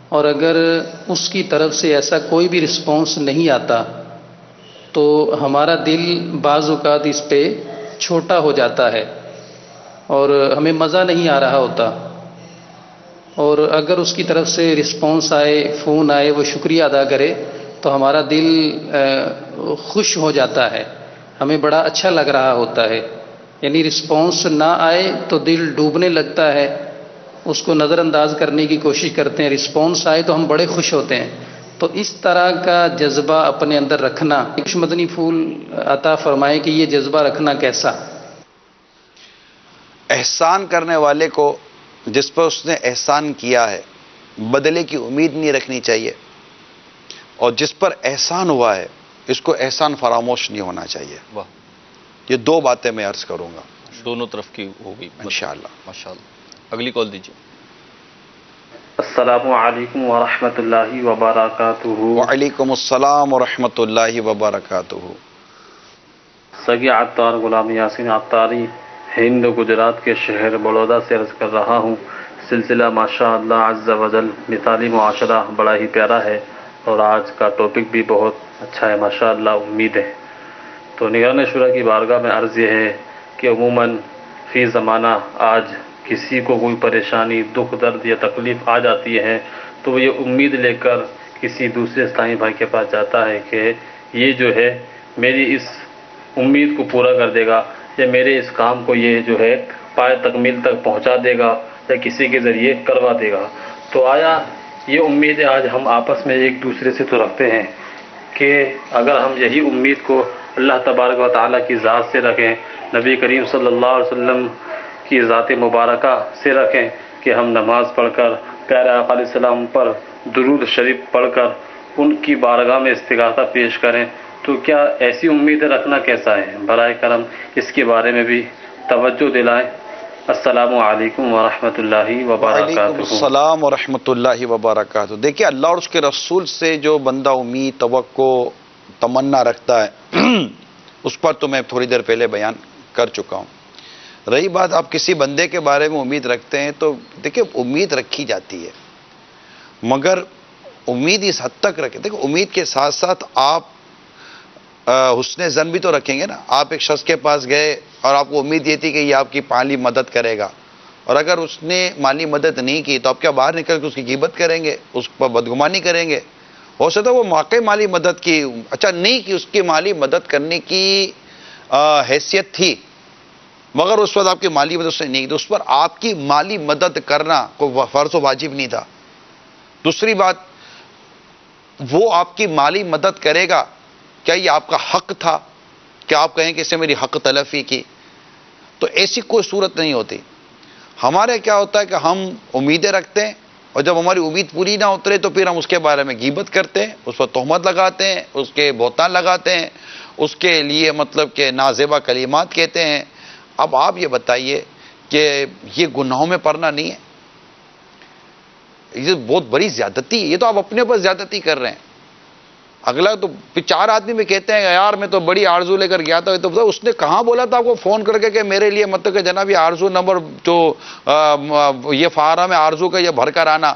اور اگر اس کی طرف سے ایسا کوئی بھی رسپانس نہیں آتا تو ہمارا دل بعض اوقات اس پہ چھوٹا ہو جاتا ہے اور ہمیں مزہ نہیں آ رہا ہوتا. اور اگر اس کی طرف سے رسپانس آئے، فون آئے، وہ شکریہ ادا کرے تو ہمارا دل خوش ہو جاتا ہے، ہمیں بڑا اچھا لگ رہا ہوتا ہے. یعنی رسپانس نہ آئے تو دل ڈوبنے لگتا ہے، اس کو نظر انداز کرنے کی کوشش کرتے ہیں. رسپانس آئے تو ہم بڑے خوش ہوتے ہیں. تو اس طرح کا جذبہ اپنے اندر رکھنا، ایک مدنی پھول عطا فرمائے کہ یہ جذبہ رکھنا کیسا؟ احسان کرنے والے کو جس پر اس نے احسان کیا ہے بدلے کی امید نہیں رکھنی چاہیے، اور جس پر احسان ہوا ہے اس کو احسان فراموش نہیں ہونا چاہیے. واہ، یہ دو باتیں میں عرض کروں گا. دونوں طرف کی ہوگی انشاءاللہ. ماشاءاللہ. اگلی کال دیجیے. السلام علیکم ورحمۃ اللہ وبرکاتہ. وعلیکم السلام ورحمۃ اللہ وبرکاتہ. سگی عطار غلام یاسین عطاری ہند گجرات کے شہر بڑودہ سے عرض کر رہا ہوں. سلسلہ ماشاء اللہ عز و جل مثالی معاشرہ بڑا ہی پیارا ہے اور آج کا ٹاپک بھی بہت اچھا ہے ماشاء اللہ. امید ہے تو نگران شورا کی بارگاہ میں عرض یہ ہے کہ عموماً فی زمانہ آج کسی کو کوئی پریشانی، دکھ، درد یا تکلیف آ جاتی ہے تو وہ یہ امید لے کر کسی دوسرے اسلامی بھائی کے پاس جاتا ہے کہ یہ جو ہے میری اس امید کو پورا کر دے گا یا میرے اس کام کو یہ جو ہے پائے تکمیل تک پہنچا دے گا یا کسی کے ذریعے کروا دے گا. تو آیا یہ امیدیں آج ہم آپس میں ایک دوسرے سے تو رکھتے ہیں کہ اگر ہم یہی امید کو اللہ تبارک و تعالیٰ کی ذات سے رکھیں، نبی کریم صلی اللہ علیہ وسلم کی ذات مبارکہ سے رکھیں کہ ہم نماز پڑھ کر پیارے آقا علیہ السلام پر درود شریف پڑھ کر ان کی بارگاہ میں استغاثہ پیش کریں. تو کیا ایسی امیدیں رکھنا کیسا ہے؟ برائے کرم اس کے بارے میں بھی توجہ دلائیں. السلام علیکم ورحمۃ اللہ وبرکاتہ. وعلیکم السلام ورحمۃ اللہ وبرکاتہ. دیکھیے اللہ اور اس کے رسول سے جو بندہ امید، توقع، تمنا رکھتا ہے اس پر تو میں تھوڑی دیر پہلے بیان کر چکا ہوں. رہی بات آپ کسی بندے کے بارے میں امید رکھتے ہیں تو دیکھیں امید رکھی جاتی ہے، مگر امید اس حد تک رکھیں. دیکھیں امید کے ساتھ ساتھ آپ حسن ظن بھی تو رکھیں گے نا. آپ ایک شخص کے پاس گئے اور آپ کو امید یہ تھی کہ یہ آپ کی مالی مدد کرے گا، اور اگر اس نے مالی مدد نہیں کی تو آپ کیا باہر نکل کے اس کی غیبت کریں گے، اس پر بدگمانی کریں گے؟ ہو سکتا ہے وہ واقعی مالی مدد کی، اچھا نہیں کی، اس کی مالی مدد کرنے کی حیثیت تھی، مگر اس وقت آپ کی مالی مدد سے نہیں کی، تو اس پر آپ کی مالی مدد کرنا کوئی فرض و واجب نہیں تھا. دوسری بات، وہ آپ کی مالی مدد کرے گا، کیا یہ آپ کا حق تھا کہ آپ کہیں کہ اس نے میری حق تلفی کی؟ تو ایسی کوئی صورت نہیں ہوتی. ہمارے کیا ہوتا ہے کہ ہم امیدیں رکھتے ہیں، اور جب ہماری امید پوری نہ اترے تو پھر ہم اس کے بارے میں غیبت کرتے ہیں، اس پر تہمت لگاتے ہیں، اس کے بہتان لگاتے ہیں، اس کے لیے مطلب کہ نازیبا کلمات کہتے ہیں. اب آپ یہ بتائیے کہ یہ گناہوں میں پڑنا نہیں ہے؟ یہ بہت بڑی زیادتی ہے. یہ تو آپ اپنے اوپر زیادتی کر رہے ہیں. اگلا تو چار آدمی میں کہتے ہیں یار میں تو بڑی آرزو لے کر گیا تھا، تو اس نے کہاں بولا تھا آپ کو فون کر کے کہ میرے لیے مطلب کہ جناب یہ آرزو نمبر جو یہ فارم ہے آرزو کا یہ بھر کر آنا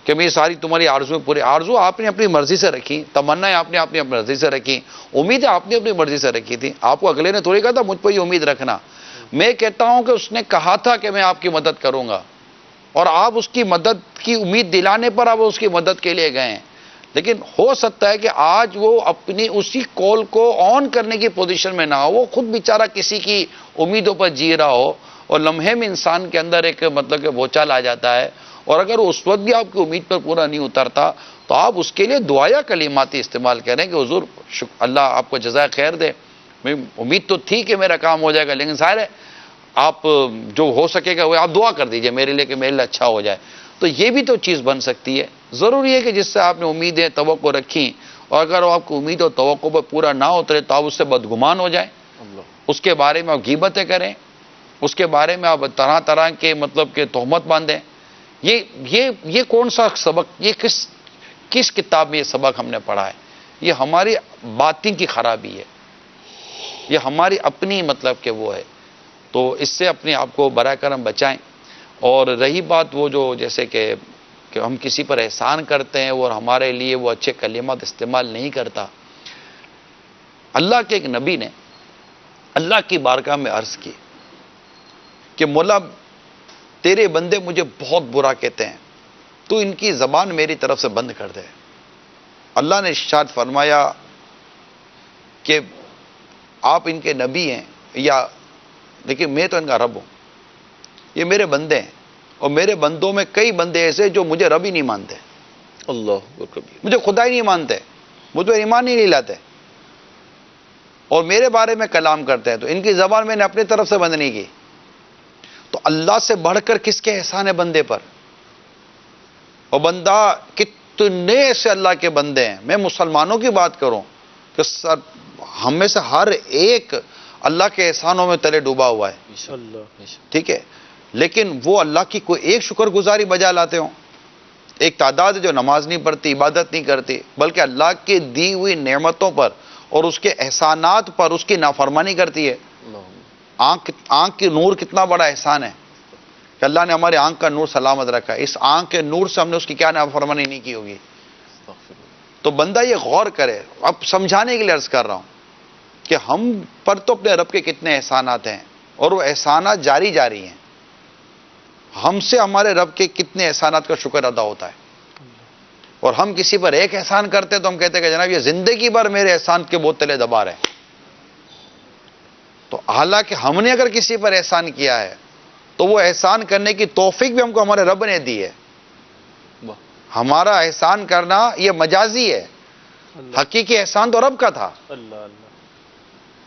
کہ میں ساری تمہاری آرزو پورے. آرزو آپ نے اپنی مرضی سے رکھی، تمنا آپ نے اپنی مرضی سے رکھی، امیدیں آپ نے اپنی مرضی سے رکھی تھی. آپ کو اگلے نے تھوڑی کہا تھا مجھ پر یہ امید رکھنا. میں کہتا ہوں کہ اس نے کہا تھا کہ میں آپ کی مدد کروں گا، اور آپ اس کی مدد کی امید دلانے پر آپ اس کی مدد کے لیے گئے ہیں. لیکن ہو سکتا ہے کہ آج وہ اپنی اسی کال کو آن کرنے کی پوزیشن میں نہ ہو، وہ خود بیچارہ کسی کی امیدوں پر جی رہا ہو، اور لمحے میں انسان کے اندر ایک مطلب کہ بھوچال آ جاتا ہے، اور اگر اس وقت بھی آپ کی امید پر پورا نہیں اترتا تو آپ اس کے لیے دعایا کلماتی استعمال کریں کہ حضور اللہ آپ کو جزائے خیر دے، امید تو تھی کہ میرا کام ہو جائے گا، لیکن ظاہر ہے آپ جو ہو سکے گا وہ آپ دعا کر دیجئے میرے لیے کہ میرے لیے اچھا ہو جائے. تو یہ بھی تو چیز بن سکتی ہے. ضروری ہے کہ جس سے آپ نے امیدیں توقع رکھی، اور اگر وہ آپ کو امید اور توقع پر پورا نہ اترے تو آپ اس سے بدگمان ہو جائیں، اس کے بارے میں آپ غیبتیں کریں، اس کے بارے میں آپ طرح طرح کے مطلب کہ تہمت باندھیں. یہ کون سا سبق، یہ کس کتاب میں یہ سبق ہم نے پڑھا ہے؟ یہ ہماری باطن کی خرابی ہے، یہ ہماری اپنی مطلب کہ وہ ہے. تو اس سے اپنے آپ کو برائے کرم بچائیں. اور رہی بات وہ جو جیسے کہ ہم کسی پر احسان کرتے ہیں اور ہمارے لیے وہ اچھے کلمات استعمال نہیں کرتا. اللہ کے ایک نبی نے اللہ کی بارگاہ میں عرض کی کہ مولا تیرے بندے مجھے بہت برا کہتے ہیں، تو ان کی زبان میری طرف سے بند کر دے. اللہ نے ارشاد فرمایا کہ آپ ان کے نبی ہیں، یا لیکن میں تو ان کا رب ہوں، یہ میرے بندے ہیں، اور میرے بندوں میں کئی بندے ایسے جو مجھے رب ہی نہیں مانتے، اللہ مجھے خدا ہی نہیں مانتے، مجھ پر ایمان ہی نہیں لاتے، اور میرے بارے میں کلام کرتے ہیں، تو ان کی زبان میں نے اپنی طرف سے بند نہیں کی. تو اللہ سے بڑھ کر کس کے احسان ہے بندے پر؟ اور بندہ کتنے ایسے اللہ کے بندے ہیں. میں مسلمانوں کی بات کروں کہ ہم میں سے ہر ایک اللہ کے احسانوں میں تلے ڈوبا ہوا ہے، ٹھیک ہے، لیکن وہ اللہ کی کوئی ایک شکر گزاری بجا لاتے ہوں. ایک تعداد جو نماز نہیں پڑھتی، عبادت نہیں کرتی، بلکہ اللہ کی دی ہوئی نعمتوں پر اور اس کے احسانات پر اس کی نافرمانی کرتی ہے. آنکھ کی نور کتنا بڑا احسان ہے کہ اللہ نے ہمارے آنکھ کا نور سلامت رکھا ہے. اس آنکھ کے نور سے ہم نے اس کی کیا نافرمانی نہیں کی ہوگی. تو بندہ یہ غور کرے. اب سمجھانے کے لیے عرض کر رہا ہوں کہ ہم پر تو اپنے رب کے کتنے احسانات ہیں، اور وہ احسانات جاری جاری ہیں. ہم سے ہمارے رب کے کتنے احسانات کا شکر ادا ہوتا ہے، اور ہم کسی پر ایک احسان کرتے تو ہم کہتے ہیں کہ جناب یہ زندگی بھر میرے احسان کے بہت تلے دبا رہے. تو حالانکہ ہم نے اگر کسی پر احسان کیا ہے تو وہ احسان کرنے کی توفیق بھی ہم کو ہمارے رب نے دی ہے. ہمارا احسان کرنا یہ مجازی ہے، حقیقی احسان تو رب کا تھا.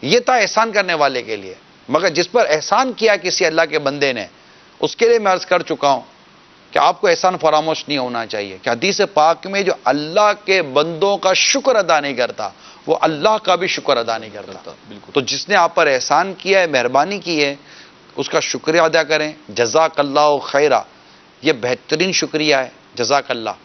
یہ تھا احسان کرنے والے کے لیے، مگر جس پر احسان کیا کسی اللہ کے بندے نے، اس کے لیے میں عرض کر چکا ہوں کہ آپ کو احسان فراموش نہیں ہونا چاہیے کہ حدیث پاک میں جو اللہ کے بندوں کا شکر ادا نہیں کرتا وہ اللہ کا بھی شکر ادا نہیں کرتا۔ تو جس نے آپ پر احسان کیا ہے، مہربانی کی ہے، اس کا شکریہ ادا کریں۔ جزاک اللہ خیرہ، یہ بہترین شکریہ ہے، جزاک اللہ۔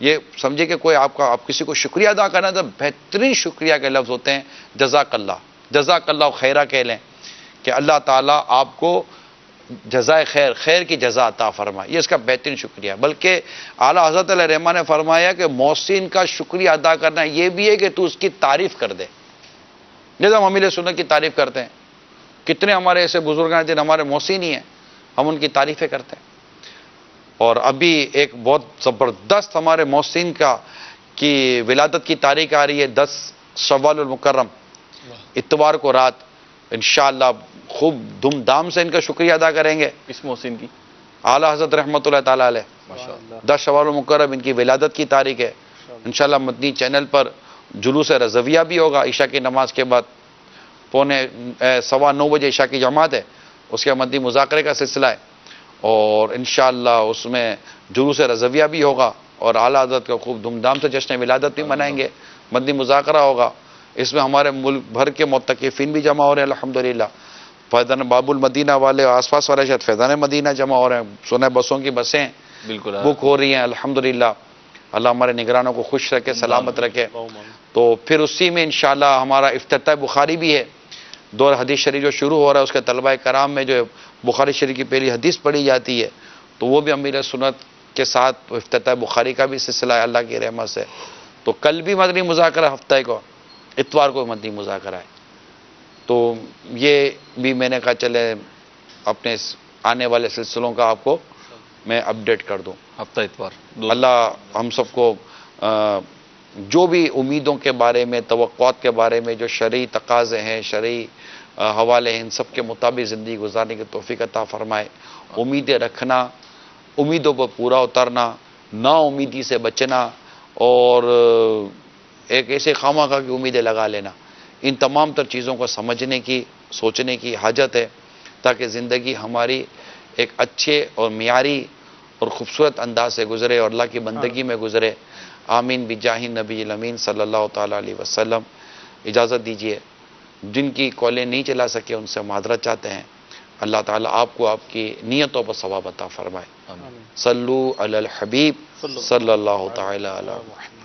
یہ سمجھے کہ کوئی آپ کسی کو شکریہ ادا کرنا تو بہترین شکریہ کے لفظ ہوتے ہیں جزاک اللہ، جزاک اللہ خیرہ کہہ لیں کہ اللہ تعالیٰ آپ کو جزائے خیر، خیر کی جزا عطا فرمائے، یہ اس کا بہترین شکریہ۔ بلکہ اعلیٰ حضرت علیہ رحمہ نے فرمایا کہ محسن کا شکریہ ادا کرنا یہ بھی ہے کہ تو اس کی تعریف کر دے، جیسے ہم امیل سنت کی تعریف کرتے ہیں۔ کتنے ہمارے ایسے بزرگ ہیں جن ہمارے محسن ہی ہیں، ہم ان کی تعریفیں کرتے ہیں۔ اور ابھی ایک بہت زبردست ہمارے محسن کی ولادت کی تاریخ آ رہی ہے 10 شوال المکرم، اتوار کو رات، انشاءاللہ خوب دھوم دھام سے ان کا شکریہ ادا کریں گے۔ اس محسن کی اعلیٰ حضرت رحمۃ اللہ تعالیٰ علیہ 10 شوال المکرم ان کی ولادت کی تاریخ ہے۔ انشاءاللہ مدنی چینل پر جلوس رضویہ بھی ہوگا، عشاء کی نماز کے بعد 8:15 بجے عشاء کی جماعت ہے، اس کے مدنی مذاکرے کا سلسلہ ہے، اور انشاءاللہ اس میں جلوس رضویہ بھی ہوگا، اور اعلیٰ حضرت کا خوب دھوم دھام سے جشن ولادت بھی منائیں گے، مدنی مذاکرہ ہوگا۔ اس میں ہمارے ملک بھر کے معتکفین بھی جمع ہو رہے ہیں الحمدللہ، فیضان باب المدینہ والے آس پاس والے شاید فیضان مدینہ جمع ہو رہے ہیں، سنیں بسوں کی بسیں بالکل بک ہو رہی ہیں الحمدللہ۔ اللہ ہمارے نگرانوں کو خوش رکھے، سلامت رکھے۔ تو پھر اسی میں انشاءاللہ ہمارا افتتاح بخاری بھی ہے، دور حدیث شریف جو شروع ہو رہا ہے، اس کے طلبہ کرام میں جو بخاری شریف کی پہلی حدیث پڑھی جاتی ہے، تو وہ بھی امیر سنت کے ساتھ افتتاح بخاری کا بھی سلسلہ ہے اللہ کی رحمت سے۔ تو کل بھی مدنی مذاکرہ، ہفتہ کو اتوار کو مدنی مذاکرہ ہے۔ تو یہ بھی میں نے کہا چلے اپنے آنے والے سلسلوں کا آپ کو میں اپڈیٹ کر دوں۔ ہفتہ اتوار اللہ ہم سب کو جو بھی امیدوں کے بارے میں، توقعات کے بارے میں جو شرعی تقاضے ہیں، شرعی حوالے ہیں، ان سب کے مطابق زندگی گزارنے کی توفیق عطا فرمائے۔ امیدیں رکھنا، امیدوں پر پورا اترنا، نا امیدی سے بچنا، اور ایک ایسے خواہ کی امیدیں لگا لینا، ان تمام تر چیزوں کو سمجھنے کی، سوچنے کی حاجت ہے، تاکہ زندگی ہماری ایک اچھے اور معیاری اور خوبصورت انداز سے گزرے اور اللہ کی بندگی میں گزرے۔ آمین بجاہ نبی الامین صلی اللہ تعالیٰ علیہ وسلم۔ اجازت دیجیے، جن کی کالیں نہیں چلا سکے ان سے معذرت چاہتے ہیں۔ اللہ تعالیٰ آپ کو آپ کی نیتوں پر ثواب عطا فرمائے۔ صلو علی الحبیب صلی اللہ تعالیٰ علیہ وسلم۔